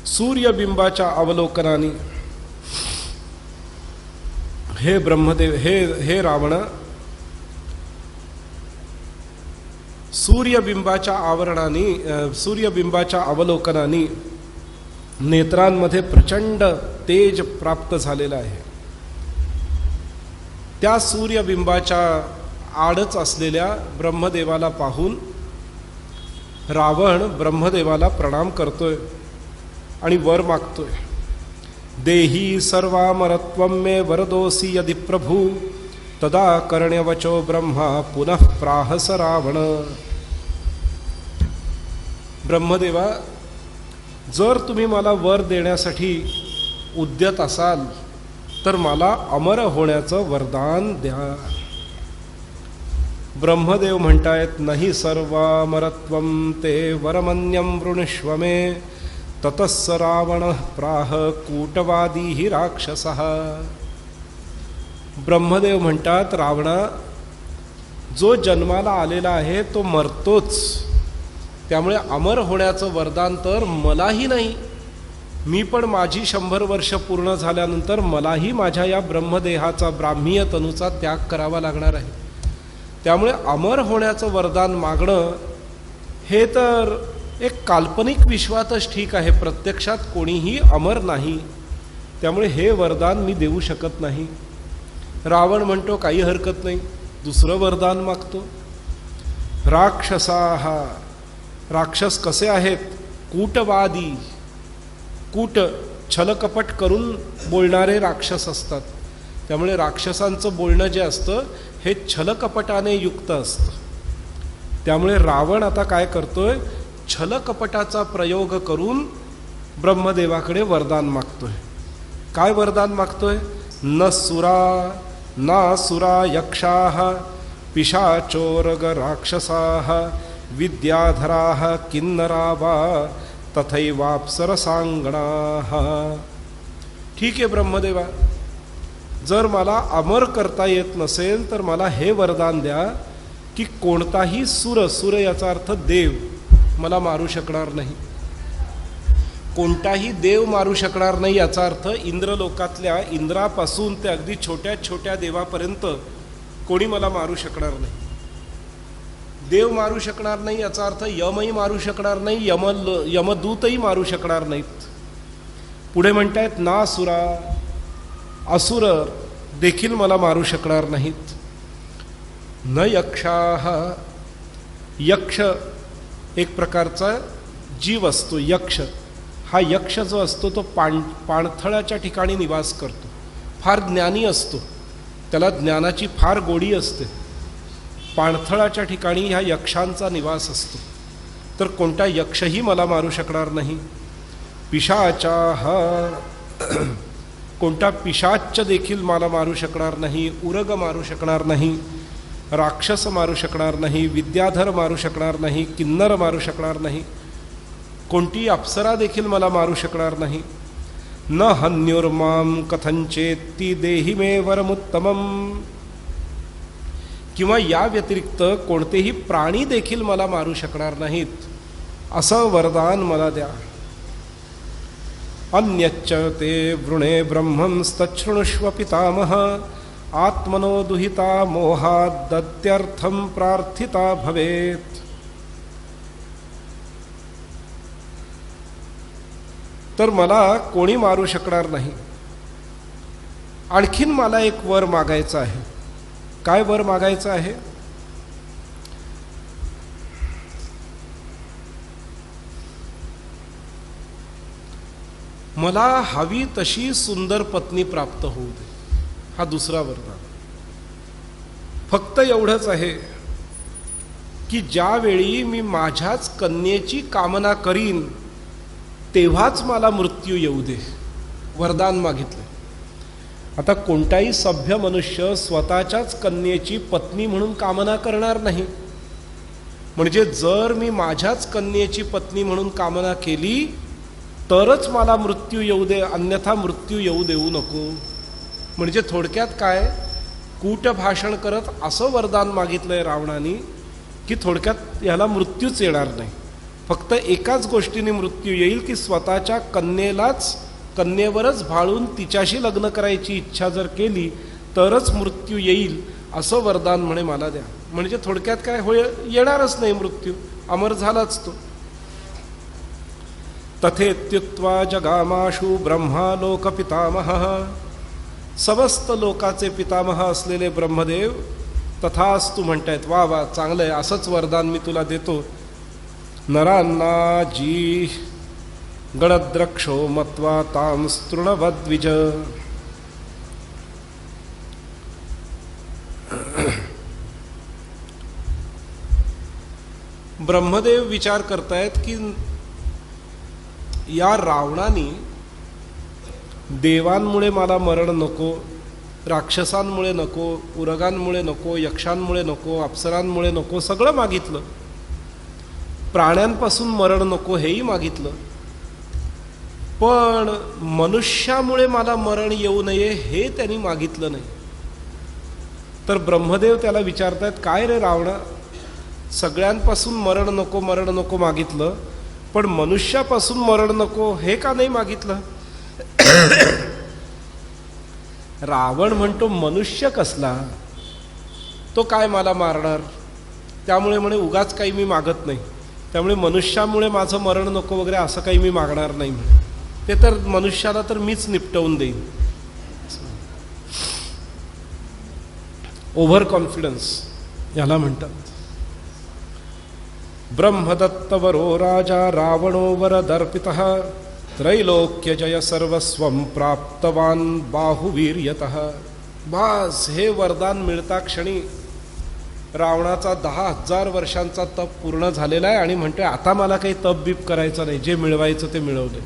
सूर्यबिंबाच्या अवलोकनाने हे ब्रह्मदेव, हे रावण, सूर्यबिंबाच्या अवलोकनाने नेत्रांमध्ये प्रचंड तेज प्राप्त झालेलं आहे. त्या सूर्यबिंबाच्या आडच असलेल्या ब्रह्मदेवाला पाहून रावण ब्रह्मदेवाला प्रणाम करतोय आणि वर मागतोय. देही सर्वामरत्वं मे वरदोसी यदि प्रभू तदा कर्ण्यवचो ब्रह्मा पुनः प्राहस रावण. ब्रह्मदेवा, जर तुम्ही मला वर देण्यासाठी उद्यत असाल तर मला अमर होण्याचं वरदान द्या. ब्रह्मदेव म्हणतायत, नहि सर्वामरत्वं ते वरमन्यं वृणुष्व मे. ततस्स रावण प्राह कूटवादी हि राक्षसः. ब्रह्मदेव म्हणतात, रावणा, जो जन्माला आलेला आहे तो मरतोच, त्यामुळे अमर होण्याचं वरदान तर मलाही नाही. मी पण माझी 100 वर्ष पूर्ण झाल्यानंतर मलाही माझ्या या ब्रह्मदेहाचा, ब्राह्मीय तनुचा त्याग करावा लागणार आहे. त्यामुळे अमर होण्याचं वरदान मागणं हे तर एक काल्पनिक विश्वातच ठीक आहे, प्रत्यक्षात कोणीही अमर नाही, त्यामुळे हे वरदान मी देऊ शकत नाही. रावण म्हणतो, काही हरकत नाही, दुसरं वरदान मागतो. राक्षसाः, राक्षस कसे आहेत? कूटवादी, कूट छलकपट करून बोलणारे राक्षस असतात. त्यामुळे राक्षसांचं बोलणं जे असतं हे छलकपटाने युक्त असतं. त्यामुळे रावण आता काय करतोय? छलकपटाचा प्रयोग करून ब्रह्मदेवाकडे वरदान मागतोय. काय वरदान मागतोय? न सुरा ना सुरा यक्षाः पिशाचोरग राक्षसाः विद्याधराः किन्नरा वा तथैवाप्सरसांगणाः. ठीक आहे ब्रह्मदेवा, जर मला अमर करता येत नसेल तर मला हे वरदान द्या की कोणताही सूर याचा अर्थ देव मला मारू शकणार नाही. कोणताही देव मारू शकणार नाही याचा अर्थ इंद्रलोकातल्या इंद्रापासून ते अगदी छोट्या छोट्या देवापर्यंत कोणी मला मारू शकणार नाही. देव मारू शकणार नाही याचा अर्थ यमही मारू शकणार नाही, यमदूतही मारू शकणार नाहीत. पुढे म्हणतायत ना असुरा, असुर देखील मला मारू शकणार नाहीत. न यक्षाः, यक्ष एक प्रकारचा जीव असतो. यक्ष हा यक्ष जो असतो तो पाणथळाच्या ठिकाणी निवास करतो, फार ज्ञानी असतो, त्याला ज्ञानाची फार गोडी असते. पाणथळाच्या ठिकाणी ह्या यक्षांचा निवास असतो. तर कोणता यक्षही मला मारू शकणार नाही. पिशाचाः, कोणता पिशाच देखील मला मारू शकणार नाही. उरग मारू शकणार नाही, राक्षस मारू शकणार नाही, विद्याधर मारू शकणार नाही, किन्नर मारू शकणार नाही, कोणती अप्सरा देखील मला मारू शकणार नाही. न हन्युर्मां कथंचेत्ती देहि मे वरमुत्तमम्, किंवा या व्यतिरिक्त कोणतेही प्राणी देखील मला मारू शकणार नाहीत असं वरदान मला द्या. अन्यच्च ते वृणे ब्रह्मंस्तच्छृणुष्व पितामह, आत्मनो दुहिता मोहात् दत्यर्थं प्रार्थिता भवेत्. तर मला कोणी मारू शकणार नाही. आणखीन मला एक वर मागायचं आहे. काय वर मागायचं आहे? मला हवी तशी सुंदर पत्नी प्राप्त होऊ दे. हा दुसरा वरदान. फक्त एवढंच आहे की ज्यावेळी मी माझ्याच कन्येची कामना करीन तेव्हाच मला मृत्यू येऊ दे. वरदान मागितलं. आता कोणताही सभ्य मनुष्य स्वतःच्याच कन्येची पत्नी म्हणून कामना करणार नाही. म्हणजे जर मी माझ्याच कन्येची पत्नी म्हणून कामना केली तरच मला मृत्यू येऊ दे, अन्यथा मृत्यू येऊ देऊ नको. म्हणजे थोडक्यात काय, कूट भाषण करत असं वरदान मागितलंय रावणाने की थोडक्यात याला मृत्यूच येणार नाही. फक्त एकाच गोष्टीने मृत्यू येईल की स्वतःच्या कन्येवरच भाळून तिच्याशी लग्न करायची इच्छा जर केली तरच मृत्यू येईल असं वरदान म्हणे मला द्या. म्हणजे थोडक्यात काय येणारच नाही मृत्यू, अमर झालाच तो. तथेत्युक्त्वा जगामाशु ब्रह्मा लोक पितामहः, समस्त लोकाचे पितामह असलेले ब्रह्मदेव तथास्तु म्हणतायत. वा वा, चांगलं आहे, असंच वरदान मी तुला देतो. नरान्ना जी गणद्रक्षो मत्वा तां स्तृणवद्विज. ब्रह्मदेव विचार करतायत की या रावणाने देवांमुळे मला मरण नको, राक्षसांमुळे नको, उरगांमुळे नको, यक्षांमुळे नको, अप्सरांमुळे नको, सगळं मागितलं. प्राण्यांपासून मरण नको हेही मागितलं. पण मनुष्यामुळे मला मरण येऊ नये हे त्यांनी मागितलं नाही. तर ब्रह्मदेव त्याला विचारतायत, काय रे रावणा, सगळ्यांपासून मरण नको मागितलं, पण मनुष्यापासून मरण नको हे का नाही मागितलं? रावण म्हणतो, मनुष्य कसला, तो काय मला मारणार, त्यामुळे म्हणे उगाच काही मी मागत नाही, त्यामुळे मनुष्यामुळे माझं मरण नको वगैरे असं काही मी मागणार नाही म्हणे. ते तर मनुष्याला तर मीच निपटवून देईन. ओव्हर कॉन्फिडन्स याला म्हणतात. ब्रह्मदत्तवरो राजा रावणो वरदर्पितः, त्रैलोक्य जय सर्वस्वं प्राप्तवान बाहुवीर्यतः. बास हे वरदान मिळता क्षणी रावणाचा 10,000 वर्षांचा तप पूर्ण झालेला आहे आणि म्हणतोय आता मला काही तप बीप करायचं नाही, जे मिळवायचं ते मिळवलंय.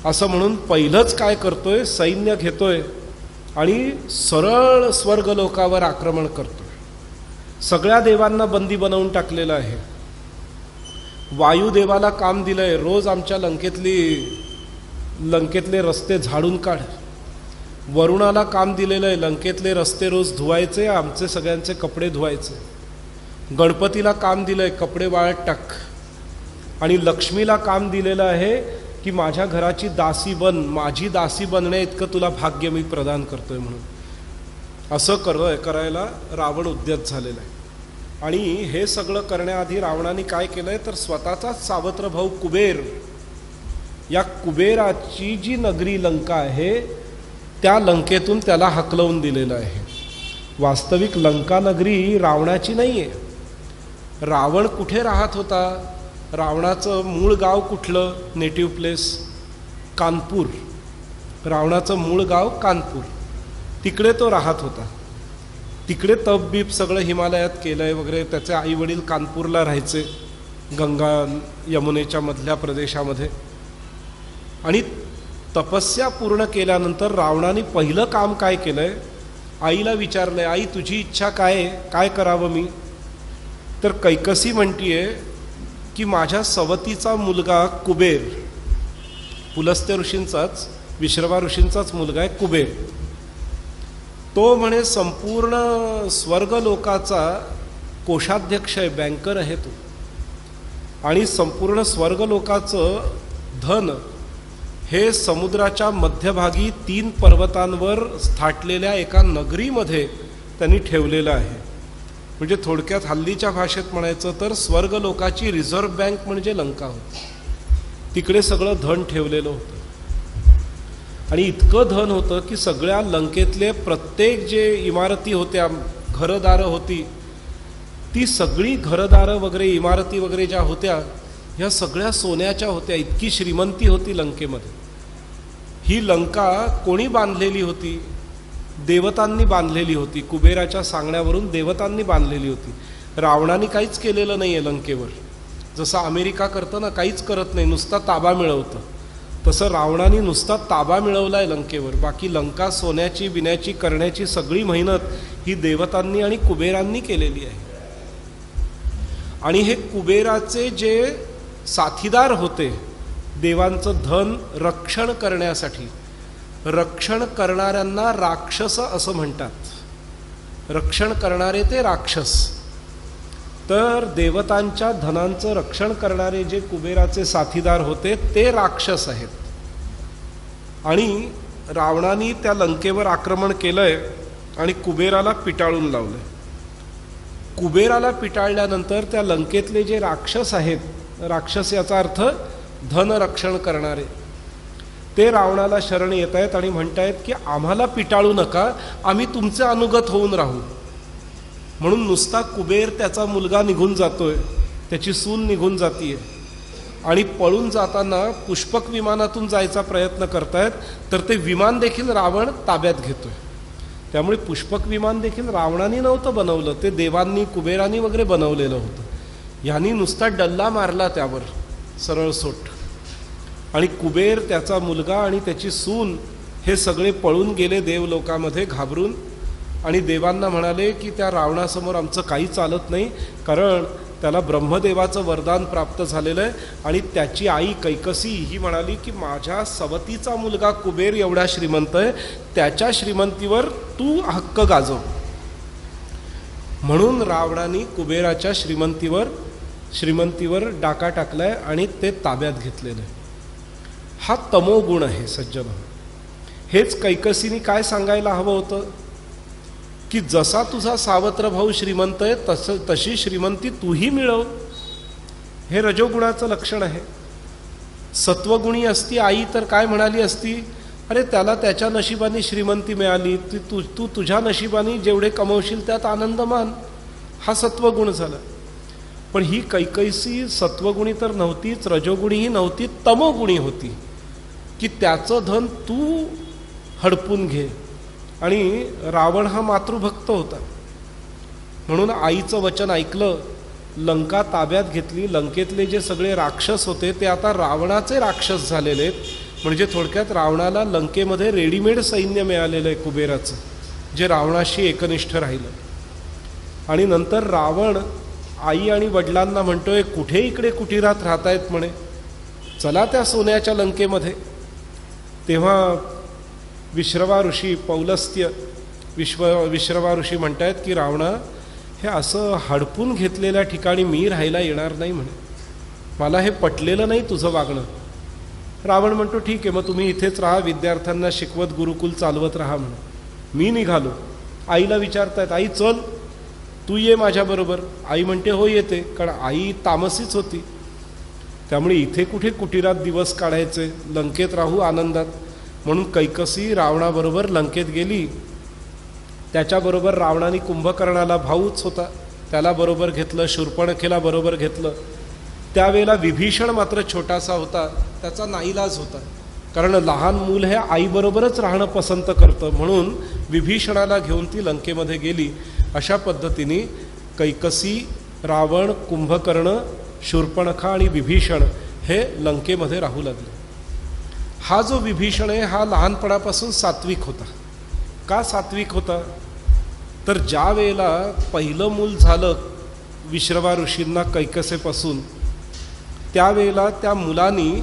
असं म्हणून पहिलंच काय करतोय, सैन्य घेतोय आणि सरळ स्वर्गलोकावर आक्रमण करतोय. सगळ्या देवांना बंदी बनवून टाकलेलं आहे. वायुदेवाला काम दिलंय, रोज आमच्या लंकेतले रस्ते झाडून काढ. वरुणाला काम दिलेलं आहे, लंकेतले रस्ते रोज धुवायचे, आमचे सगळ्यांचे कपडे धुवायचे. गणपतीला काम दिलं आहे, कपडे वाळत टाक. आणि लक्ष्मीला काम दिलेलं आहे की माझ्या घराची दासी बन, माझी दासी बनण्या इतकं तुला भाग्य मी प्रदान करतोय म्हणून. असं करायला रावण उद्यत झालेला आहे. आणि हे सगळं करण्याआधी रावणाने काय केलंय तर स्वतःचाच सावत्र भाऊ कुबेर, या कुबेराची जी नगरी लंका आहे त्या लंकेतून त्याला हकलवून दिलेलं आहे. वास्तविक लंका नगरी रावणाची नाही आहे. रावण कुठे राहत होता? रावणाचं मूळ गाव कुठलं? Native place Kanpur. रावणाचं मूळ गाव कानपूर, तिकडे तो राहत होता. तिकडे तप बीप सगळं हिमालयात केलं आहे वगैरे. त्याचे आई वडील कानपूरला राहायचे, गंगा यमुनेच्या मधल्या प्रदेशामध्ये. आणि तपस्या पूर्ण केल्यानंतर रावणाने पहिलं काम काय केलं आहे, आईला विचारलं आहे, आई तुझी इच्छा काय आहे, काय करावं मी? तर कैकसी म्हणतीये की माझ्या सवतीचा मुलगा कुबेर, पुलस्त्य ऋषींचाच, विश्रवा ऋषींचाच मुलगा आहे कुबेर, तो म्हणे संपूर्ण स्वर्गलोकाचा कोषाध्यक्ष आहे, बँकर आहे तो. आणि संपूर्ण स्वर्गलोकाचं धन हे समुद्राच्या मध्यभागी 3 पर्वतांवर थाटलेल्या एका नगरीमध्ये त्यांनी ठेवलेलं आहे. म्हणजे थोडक्यात हल्लीच्या भाषेत म्हणायचं तर स्वर्गलोकाची रिझर्व्ह बँक म्हणजे लंका होती. तिकडे सगळं धन ठेवलेलं होतं. आणि इतकं धन होतं की सगळ्या लंकेतले प्रत्येक जे इमारती होत्या, घरदारं होती, ती सगळी घरदारं वगैरे इमारती वगैरे ज्या होत्या ह्या सगळ्या सोन्याच्या होत्या. इतकी श्रीमंती होती लंकेमध्ये. ही लंका कोणी बांधलेली होती? देवतांनी बांधलेली होती. कुबेराच्या सांगण्यावरून देवतांनी बांधलेली होती. रावणाने काहीच केलेलं नाही आहे लंकेवर. जसं अमेरिका करतं ना, काहीच करत नाही, नुसता ताबा मिळवतं, तसं रावणाने नुसता ताबा मिळवला आहे लंकेवर. बाकी लंका सोन्याची बिन्याची करण्याची सगळी मेहनत ही देवतांनी आणि कुबेरांनी केलेली आहे. आणि हे कुबेराचे जे साथीदार होते, देवांचं धन रक्षण करण्यासाठी, रक्षण करणाऱ्यांना राक्षस असं म्हणतात. रक्षण करणारे ते राक्षस. तर देवतांच्या धनांचं रक्षण करणारे जे कुबेराचे साथीदार होते ते राक्षस आहेत. आणि रावणाने त्या लंकेवर आक्रमण केलंय आणि कुबेराला पिटाळून लावलंय. कुबेराला पिटाळल्यानंतर त्या लंकेतले जे राक्षस आहेत, राक्षस याचा अर्थ धनरक्षण करणारे, ते रावणाला शरण येत आहेत आणि म्हणतायत की आम्हाला पिटाळू नका, आम्ही तुमचे अनुगत होऊन राहू. म्हणून नुसता कुबेर त्याचा मुलगा निघून जातोय, त्याची सून निघून जातीये. आणि पळून जाताना पुष्पक विमानातून जायचा प्रयत्न करतायत, तर ते विमान देखील रावण ताब्यात घेतोय. त्यामुळे पुष्पक विमान देखील रावणाने नव्हतं बनवलं, ते देवांनी कुबेरांनी वगैरे बनवलेलं होतं. ह्यांनी नुसता डल्ला मारला त्यावर सरळसोट. आणि कुबेर, त्याचा मुलगा आणि त्याची सून हे सगळे पळून गेले देवलोकामध्ये घाबरून. आणि देवांना म्हणाले की त्या रावणासमोर आमचं काही चालत नाही, कारण त्याला ब्रह्मदेवाचं वरदान प्राप्त झालेलं आहे. आणि त्याची आई कैकसी ही म्हणाली की माझ्या सवतीचा मुलगा कुबेर एवढा श्रीमंत आहे, त्याच्या श्रीमंतीवर तू हक्क गाजव. म्हणून रावणाने कुबेराच्या श्रीमंतीवर डाका टाकलाय आणि ते ताब्यात घेतलेलं आहे. हा तमोगुण आहे सज्जन. हेच कैकसीने काय सांगायला हवं होतं की जसा तुझा सावत्र भाऊ श्रीमंत आहे तशी श्रीमंती तूही मिळव. हे रजोगुणाचं लक्षण आहे. सत्वगुणी असती आई तर काय म्हणाली असती, अरे त्याला त्याच्या नशिबाने श्रीमंती मिळाली, तू तुझ्या नशिबाने जेवढे कमवशील त्यात आनंद मान. हा सत्वगुण झाला. पण ही कैकसी सत्वगुणी तर नव्हतीच, रजोगुणीही नव्हती, तमोगुणी होती की त्याचं धन तू हडपून घे. आणि रावण हा मातृभक्त होता, म्हणून आईचं वचन ऐकलं, लंका ताब्यात घेतली. लंकेतले जे सगळे राक्षस होते ते आता रावणाचे राक्षस झालेले आहेत. म्हणजे थोडक्यात रावणाला लंकेमध्ये रेडीमेड सैन्य मिळालेलं आहे कुबेराचं, जे रावणाशी एकनिष्ठ राहिलं. आणि नंतर रावण आई आणि वडिलांना म्हणतोय, कुठे इकडे कुटीरात राहतायत म्हणे, चला त्या सोन्याच्या लंकेमध्ये. तेव्हा विश्रवा ऋषी पौलस्त्य विश्रवा ऋषी म्हणतायत की रावणा, हे असं हडपून घेतलेल्या ठिकाणी मी राहायला येणार नाही म्हणे, मला हे पटलेलं नाही तुझं वागणं. रावण म्हणतो ठीक आहे, मग तुम्ही इथेच राहा, विद्यार्थ्यांना शिकवत गुरुकुल चालवत राहा म्हणे. मी निघालो. आईला विचारतायत, आई चल तू ये माझ्याबरोबर. आई म्हणते हो येते, कारण आई तामसीच होती. त्यामुळे इथे कुठे कुटीरात दिवस काढायचे, लंकेत राहू आनंदात. म्हणून कैकसी रावणाबरोबर लंकेत गेली. त्याच्याबरोबर रावणाने कुंभकर्णाला, भाऊच होता, त्याला बरोबर घेतलं, शूर्पणखेला बरोबर घेतलं. त्यावेळेला विभीषण मात्र छोटासा होता, त्याचा नाईलाज होता, कारण लहान मूल हे आईबरोबरच राहणं पसंत करतं. म्हणून विभीषणाला घेऊन ती लंकेमध्ये गेली. अशा पद्धतीने कैकसी, रावण, कुंभकर्ण, शूर्पणखा आणि विभीषण हे लंकेमध्ये राहू लागले. हा जो विभीषण आहे हा लहानपणापासून सात्विक होता. का सात्विक होता? तर ज्या वेळेला पहिलं मूल झालं विश्रवा ऋषींना कैकसेपासून, त्यावेळेला त्या मुलांनी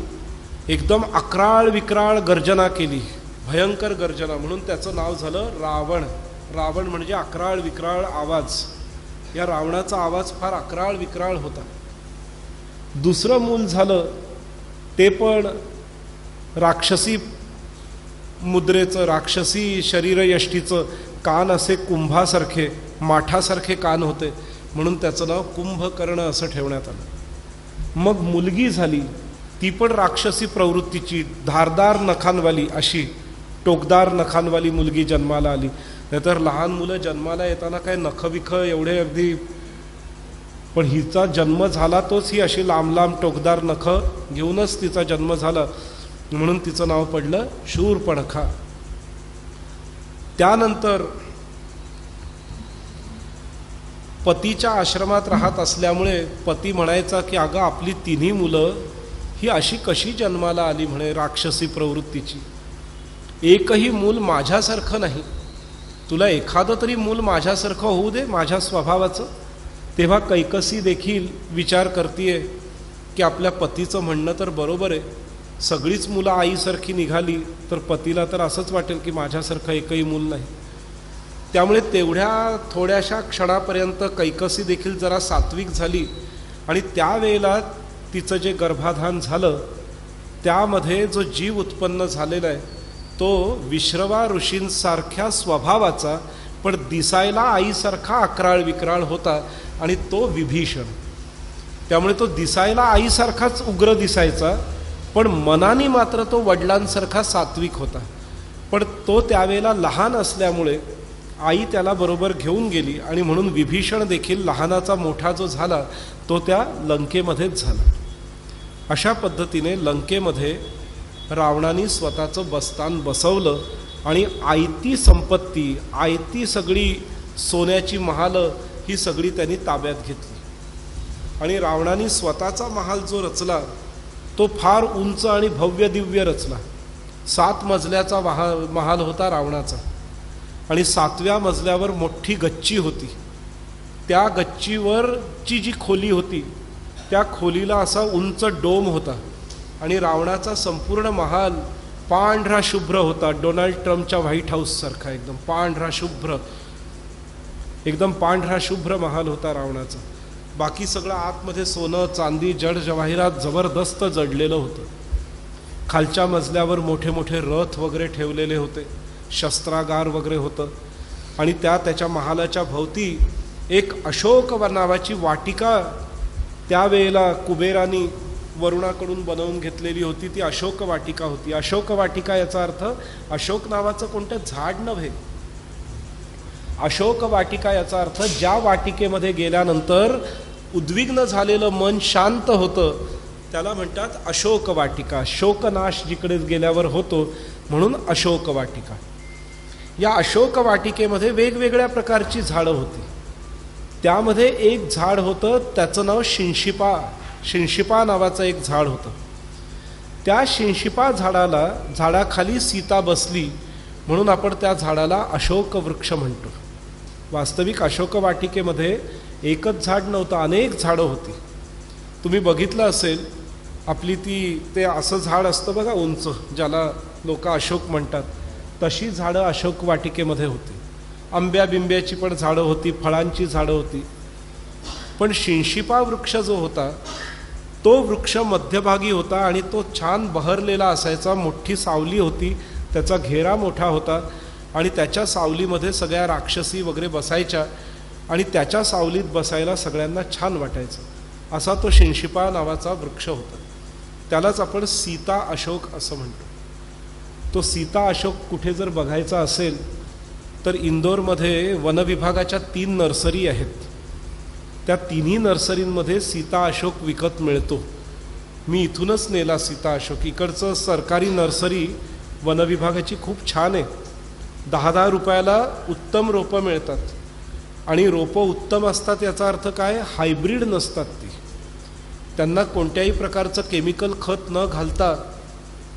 एकदम अक्राळ विक्राळ गर्जना केली, भयंकर गर्जना, म्हणून त्याचं नाव झालं रावण. रावण म्हणजे अक्राळ विक्राळ आवाज. या रावणाचा आवाज फार अक्राळ विक्राळ होता. दुसरं मूल झालं ते पण राक्षसी मुद्रेचं, राक्षसी शरीरयष्टीचं, कान असे कुंभासारखे, माठासारखे कान होते, म्हणून त्याचं नाव कुंभकर्ण असं ठेवण्यात आलं. मग मुलगी झाली, ती पण राक्षसी प्रवृत्तीची, धारदार नखांवाली, अशी टोकदार नखांवाली मुलगी जन्माला आली. नाहीतर लहान मुलं जन्माला येताना काय नखबिख एवढे अगदी, पण हिचा जन्म झाला तोच ही अशी लांब लांब टोकदार नख घेऊनच तिचा जन्म झाला, म्हणून तिचं नाव पडलं शूर्पणखा. त्यानंतर पतीच्या आश्रमात राहत असल्यामुळे पती म्हणायचा की अगं आपली तिन्ही मुलं ही अशी कशी जन्माला आली म्हणे, राक्षसी प्रवृत्तीची, एकही मूल माझ्यासारखं नाही, तुला एखादं तरी मूल माझ्यासारखं होऊ दे, माझ्या स्वभावाचं. तेव्हा कैकसी देखील विचार करतीये की आपल्या पतीचं म्हणणं तर बरोबर आहे, सगळीच मुलं आईसारखी निघाली तर पतीला तर असंच वाटेल की माझ्यासारखं एकही मूल नाही. त्यामुळे तेवढ्या थोड्याशा क्षणापर्यंत कैकसी देखील जरा सात्विक झाली. आणि त्यावेळेला तिचं जे गर्भाधान झालं त्यामध्ये जो जीव उत्पन्न झालेला आहे तो विश्रवा ऋषींसारख्या स्वभावाचा, पण दिसायला आईसारखा अक्राळ विक्राळ होता, आणि तो विभीषण. त्यामुळे तो दिसायला आईसारखाच उग्र दिसायचा, पण मनाने मात्र तो वडिलांसारखा सात्विक होता. पण तो त्यावेळेला लहान असल्यामुळे आई त्याला बरोबर घेऊन गेली, आणि म्हणून विभीषण देखील लहानाचा मोठा जो झाला तो त्या लंकेमध्येच झाला. अशा पद्धतीने लंकेमध्ये रावणाने स्वतःचं बस्तान बसवलं, आणि आयती संपत्ती, आयती सगळी सोन्याची महालं ही सगळी त्यांनी ताब्यात घेतली. आणि रावणाने स्वतःचा महाल जो रचला तो फार उंच आणि भव्य दिव्य रचला. 7 मजल्याचा महाल होता रावणाचा, आणि 7व्या मजल्यावर मोठी गच्ची होती. त्या गच्चीवरची जी खोली होती त्या खोलीला असा उंच डोम होता, आणि रावणाचा संपूर्ण महाल पांढरा शुभ्र होता, डोनाल्ड ट्रम्पच्या व्हाईट हाऊससारखा एकदम पांढरा शुभ्र, एकदम पांढरा शुभ्र महाल होता रावणाचा. बाकी सगळं आतमध्ये सोनं चांदी जड जवाहिरात जबरदस्त जडलेलं होतं. खालच्या मजल्यावर मोठे मोठे रथ वगैरे ठेवलेले होते, शस्त्रागार वगैरे होतं, आणि त्याच्या महालाच्या भोवती एक अशोक नावाची वाटिका त्यावेळेला कुबेरानी वरुणाकडून बनवून घेतलेली होती, ती अशोक वाटिका होती. अशोक वाटिका याचा अर्थ अशोक नावाचं कोणतं झाड नव्हे. अशोक वाटिका याचा अर्थ ज्या वाटिकेमध्ये गेल्यानंतर उद्विग्न झालेलं मन शांत होतं त्याला म्हणतात अशोक वाटिका. शोकनाश जिकडे गेल्यावर होतो म्हणून अशोक वाटिका. या अशोक वाटिकेमध्ये वेगवेगळ्या प्रकारची झाडं होती. त्यामध्ये एक झाड होतं त्याचं नाव शिंशिपा. शिंशिपा नावाचं एक झाड होतं. त्या शिंशिपा झाडाखाली सीता बसली म्हणून आपण त्या झाडाला अशोक वृक्ष म्हणतो. वास्तविक अशोक वाटिकेमध्ये एकच झाड नव्हतं, अनेक झाडं होती. तुम्ही बघितलं असेल आपली ते असं झाड असतं बघा उंच, ज्याला लोक अशोक म्हणतात, तशी झाडं अशोक वाटिकेमध्ये होती. आंब्या बिंब्याची पण झाडं होती, फळांची झाडं होती. पण शिंशिपा वृक्ष जो होता तो वृक्ष मध्यभागी होता आणि तो छान बहरलेला असायचा. मोठी सावली होती, त्याचा घेरा मोठा होता आणि त्याच्या सावलीमध्ये सगळ्या राक्षसी वगैरे बसायच्या आणि त्याच्या सावलीत बसायला सगळ्यांना छान वाटायचं. असा तो शिंशिपा नावाचा वृक्ष होता. त्यालाच आपण सीता अशोक असं म्हणतो. तो सीता अशोक कुठे जर बघायचा असेल तर इंदोरमध्ये वनविभागाच्या 3 नर्सरी आहेत. त्या तिन्ही नर्सरींमध्ये सीता अशोक विकत मिळतो. मी इथूनच नेला सीता अशोक. इकडचं सरकारी नर्सरी वनविभागाची खूप छान आहे. 10-10 रुपयाला उत्तम रोपं मिळतात आणि रोपं उत्तम असतात याचा अर्थ काय, हायब्रीड नसतात ती. त्यांना कोणत्याही प्रकारचं केमिकल खत न घालता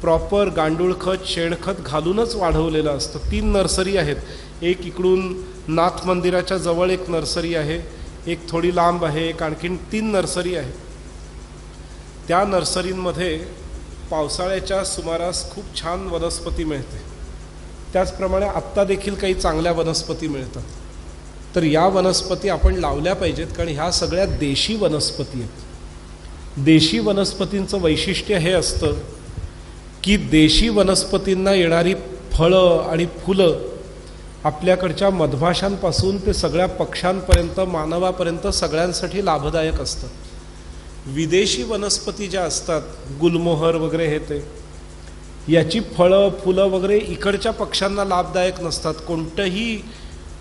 प्रॉपर गांडूळ खत, शेणखत घालूनच वाढवलेलं असतं. 3 नर्सरी आहेत. एक इकडून नाथ मंदिराच्या जवळ एक नर्सरी आहे, एक थोडी लांब आहे, एक आणखीन 3 नर्सरी आहेत. त्या नर्सरींमध्ये पावसाळ्याच्या सुमारास खूप छान वनस्पती मिळते. त्याचप्रमाणे आत्ता देखील काही चांगल्या वनस्पती मिळतात. तर या वनस्पती आपण लावल्या पाहिजेत, कारण ह्या सगळ्या देशी वनस्पती आहेत. देशी वनस्पतींचं वैशिष्ट्य हे असतं की देशी वनस्पतींना येणारी फळं आणि फुलं आपल्याकडच्या मधमाशांपासून ते सगळ्या पक्ष्यांपर्यंत, मानवापर्यंत सगळ्यांसाठी लाभदायक असतात. विदेशी वनस्पती ज्या असतात, गुलमोहर वगैरे हे ते, याची फळं फुलं वगैरे इकडच्या पक्ष्यांना लाभदायक नसतात.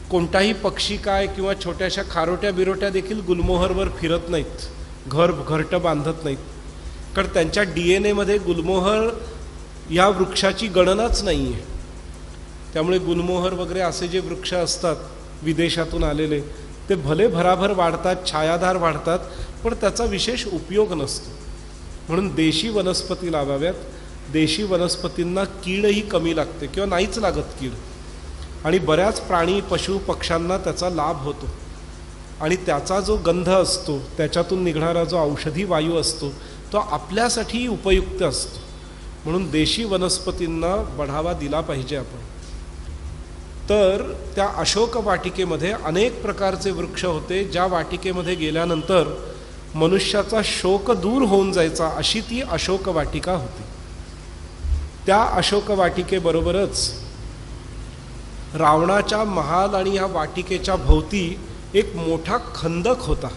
कोणताही पक्षी काय किंवा छोट्याशा खारोट्या बिरोट्या देखील गुलमोहरवर फिरत नाहीत, घरटं बांधत नाहीत, कारण त्यांच्या DNA मध्ये गुलमोहर या वृक्षाची गणनाच नाही आहे. त्यामुळे गुलमोहर वगैरे असे जे वृक्ष असतात विदेशातून आलेले, ते भले भराभर वाढतात, छायादार वाढतात, पण त्याचा विशेष उपयोग नसतो. म्हणून देशी वनस्पती लावाव्यात. देशी वनस्पतींना कीडही कमी लागते किंवा नाहीच लागत कीड, आणि बऱ्याच प्राणी पशु पक्ष्यांना त्याचा लाभ होतो. आणि त्याचा जो गंध असतो, त्याच्यातून निघणारा जो औषधी वायू असतो, तो आपल्यासाठी उपयुक्त असतो. म्हणून देशी वनस्पतींना बढावा दिला पाहिजे आपण. तर त्या अशोक वाटिकेमध्ये अनेक प्रकारचे वृक्ष होते, ज्या वाटिकेमध्ये गेल्यानंतर मनुष्याचा शोक दूर होऊन जायचा, अशी ती अशोक वाटिका होती. त्या अशोक वाटिकेबरोबरच रावणाच्या महाल आणि ह्या वाटिकेच्या भोवती एक मोठा खंदक होता.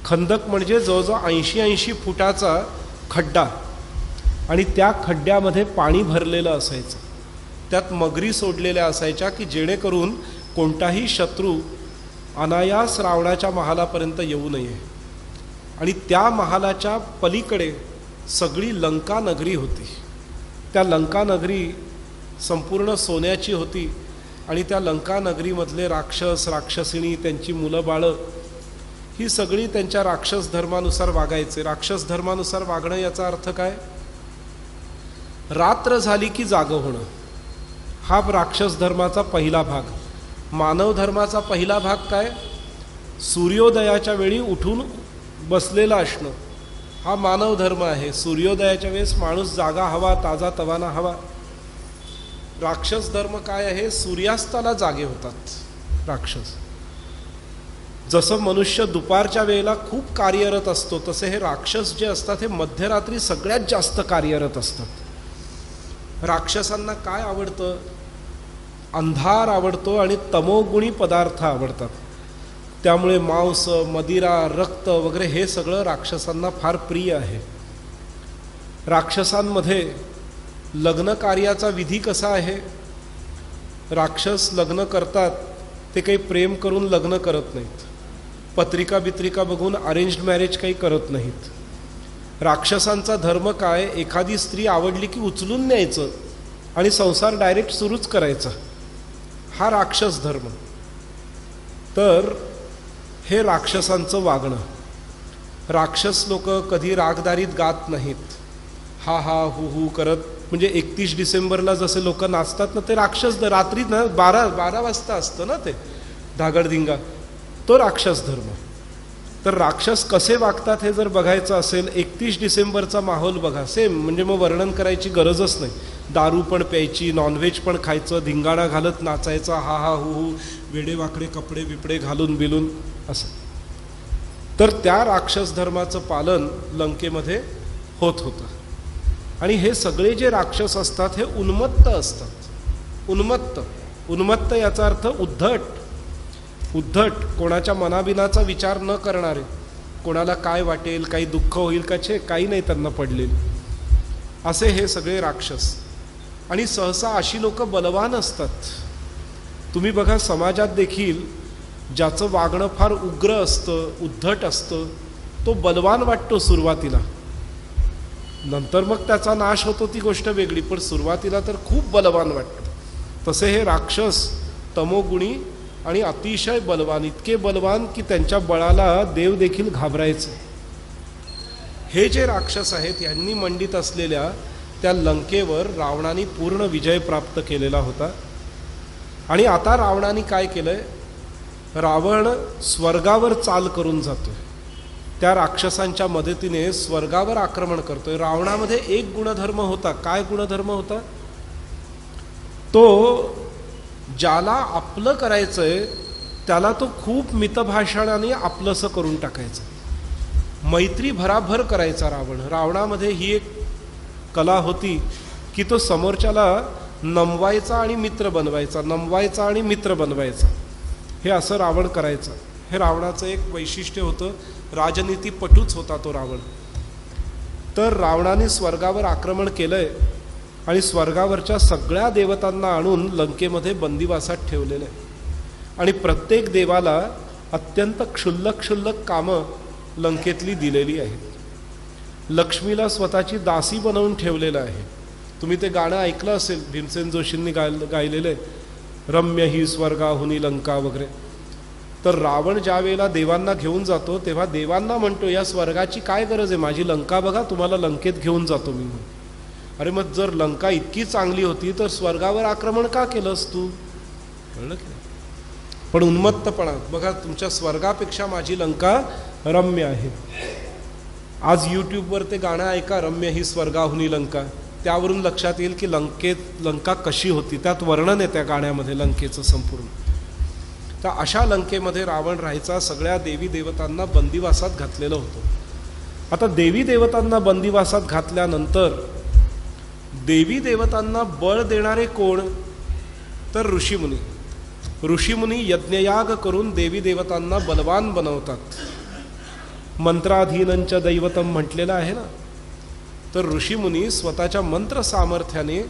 खंदक म्हणजे जवळजवळ 80 फुटाचा खड्डा, आणि त्या खड्ड्यामध्ये पाणी भरलेलं असायचं. त्यात मगरी सोडलेल्या असायच्या की जेणेकरून कोणताही शत्रू अनायास रावणाच्या महालापर्यंत येऊ नये. आणि त्या महालाच्या पलीकडे सगळी लंका नगरी होती. त्या लंका नगरी संपूर्ण सोन्याची होती आणि त्या लंका नगरीमधले राक्षस राक्षसिणी, त्यांची मुलं बाळं, ही सगळी त्यांच्या राक्षस धर्मानुसार वागायचे. राक्षस धर्मानुसार वागणं याचा अर्थ काय, रात्र झाली की जागं होणं, हा राक्षस धर्माचा पहिला भाग. मानव धर्माचा पहिला भाग काय, सूर्योदयाच्या वेळी उठून बसलेला असणं, हा मानव धर्म आहे. सूर्योदयाच्या वेळेस माणूस जागा हवा, ताजा तवाना हवा. राक्षस धर्म काय आहे, सूर्यास्ताला जागे होतात राक्षस. जसं मनुष्य दुपारच्या वेळेला खूप कार्यरत असतो, तसे हे राक्षस जे असतात हे मध्यरात्री सगळ्यात जास्त कार्यरत असतात. राक्षसांना काय आवडतं, अंधार आवडतो आणि तमोगुणी पदार्थ आवडतात. त्यामुळे मांस, मदिरा, रक्त वगैरे हे सगळं राक्षसांना फार प्रिय आहे. राक्षसांमध्ये लग्न कार्याचा विधी कसा आहे, राक्षस लग्न करतात ते काही प्रेम करून लग्न करत नाहीत, पत्रिका बित्रिका बघून अरेंज्ड मॅरेज काही करत नाहीत. राक्षसांचा धर्म काय, एखादी स्त्री आवडली की उचलून न्यायचं आणि संसार डायरेक्ट सुरूच करायचा, हा राक्षस धर्म. तर हे राक्षसांचं वागणं. राक्षस लोक कधी रागदारीत गात नाहीत, हा हा हु हु करत. म्हणजे 31 डिसेंबरला जसे लोक नाचतात ना, ते राक्षस रात्री ना 12 वाजता असतं ना ते धागडधिंगा, तो राक्षस धर्म. तर राक्षस कसे वागतात हे जर बघायचं असेल 31 डिसेंबरचा माहोल बघा. सेम, म्हणजे मग वर्णन करायची गरजच नाही. दारू पण प्यायची, नॉनव्हेज पण खायचं, धिंगाणा घालत नाचायचा, हा हा हू हू, वेडेवाकडे कपडे बिपडे घालून बिलून असं. तर त्या राक्षस धर्माचं पालन लंकेमध्ये होत होतं. आणि हे सगळे जे राक्षस असतात हे उन्मत्त असतात. उन्मत्त याचा अर्थ उद्धट, कोणाच्या मनाबिनाचा विचार न करणारे, कोणाला काय वाटेल, काही दुःख होईल का, छे काही नाही त्यांना पडलेले, असे हे सगळे राक्षस. आणि सहसा अशी लोक बलवान असतात. तुम्ही बघा समाजात देखील ज्याचं वागणं फार उग्र असतं, उद्धट असतं, तो बलवान वाटतो सुरुवातीला. नंतर मग त्याचा नाश होतो ती गोष्ट वेगळी, पण सुरुवातीला तर खूप बलवान वाटतो. तसे हे राक्षस तमोगुणी आणि अतिशय बलवान, इतके बलवान की त्यांच्या बळाला देव देखील घाबरायचे. हे जे राक्षस आहेत यांनी मंडित असलेल्या त्या लंकेवर रावणाने पूर्ण विजय प्राप्त केलेला होता. आणि आता रावणाने काय केलंय, रावण स्वर्गावर चाल करून जातोय. त्या राक्षसांच्या मदतीने स्वर्गावर आक्रमण करतोय. रावणामध्ये एक गुणधर्म होता. काय गुणधर्म होता? तो ज्याला आपलं करायचंय त्याला तो खूप मितभाषणाने आपलंसं करून टाकायचं. मैत्री भराभर करायचा रावण. रावणामध्ये ही एक कला होती की तो समोरच्याला नमवायचा आणि मित्र बनवायचा, हे असं रावण करायचं. हे रावणाचं एक वैशिष्ट्य होतं. राजनीतीपटूच होता तो रावण. तर रावणाने स्वर्गावर आक्रमण केलंय आणि स्वर्गावरच्या सगळ्या देवतांना आणून लंकेमध्ये बंदिवासात ठेवलेलं आहे. आणि प्रत्येक देवाला अत्यंत क्षुल्लक कामं लंकेतली दिलेली आहेत. लक्ष्मीला स्वतःची दासी बनवून ठेवलेलं आहे. तुम्ही ते गाणं ऐकलं असेल, भीमसेन जोशींनी गायलेलं आहे, रम्य ही स्वर्गाहुनी लंका वगैरे. तर रावण ज्या वेळेला देवांना घेऊन जातो तेव्हा देवांना म्हणतो, या स्वर्गाची काय गरज आहे, माझी लंका बघा, तुम्हाला लंकेत घेऊन जातो मी. अरे मग जर लंका इतकी चांगली होती तर स्वर्गावर आक्रमण का केलंस तू? कळलं की नाही? पण उन्मत्तपणा बघा, तुमच्या स्वर्गापेक्षा माझी लंका रम्य आहे. आज यूट्यूबवर ते गाणं ऐका, रम्य ही स्वर्गाहुनी लंका. त्यावरून लक्षात येईल की लंका कशी होती. त्यात वर्णन आहे त्या गाण्यामध्ये लंकेचं संपूर्ण. तर अशा लंकेमध्ये रावण राहायचा. सगळ्या देवी देवतांना बंदिवासात घातलेलं होतं. आता देवी देवतांना बंदिवासात घातल्यानंतर देवी देवतांना बळ देणारे कोण? तर ऋषीमुनी. ऋषीमुनी यज्ञयाग करून देवी देवतांना बलवान बनवतात. मंत्राधीनंच दैवतम म्हटलेलं आहे ना. तर ऋषीमुनी स्वतःच्या मंत्र सामर्थ्याने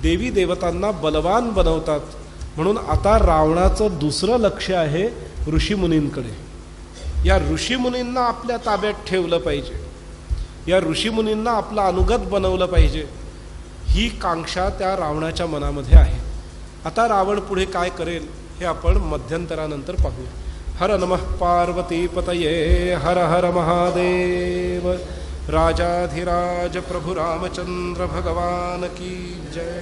देवी देवतांना बलवान बनवतात. म्हणून आता रावणाचं दुसरं लक्ष आहे ऋषीमुनींकडे. या ऋषीमुनींना आपल्या ताब्यात ठेवलं पाहिजे, या ऋषीमुनींना आपलं अनुगत बनवलं पाहिजे, ही कांक्षा त्या रावणाच्या मनामध्ये आहे. आता रावण पुढे काय करेल हे आपण मध्यंतरानंतर पाहूया. हर नमः पार्वती पतये, हर हर महादेव. राजाधिराज प्रभु रामचंद्र भगवान की जय.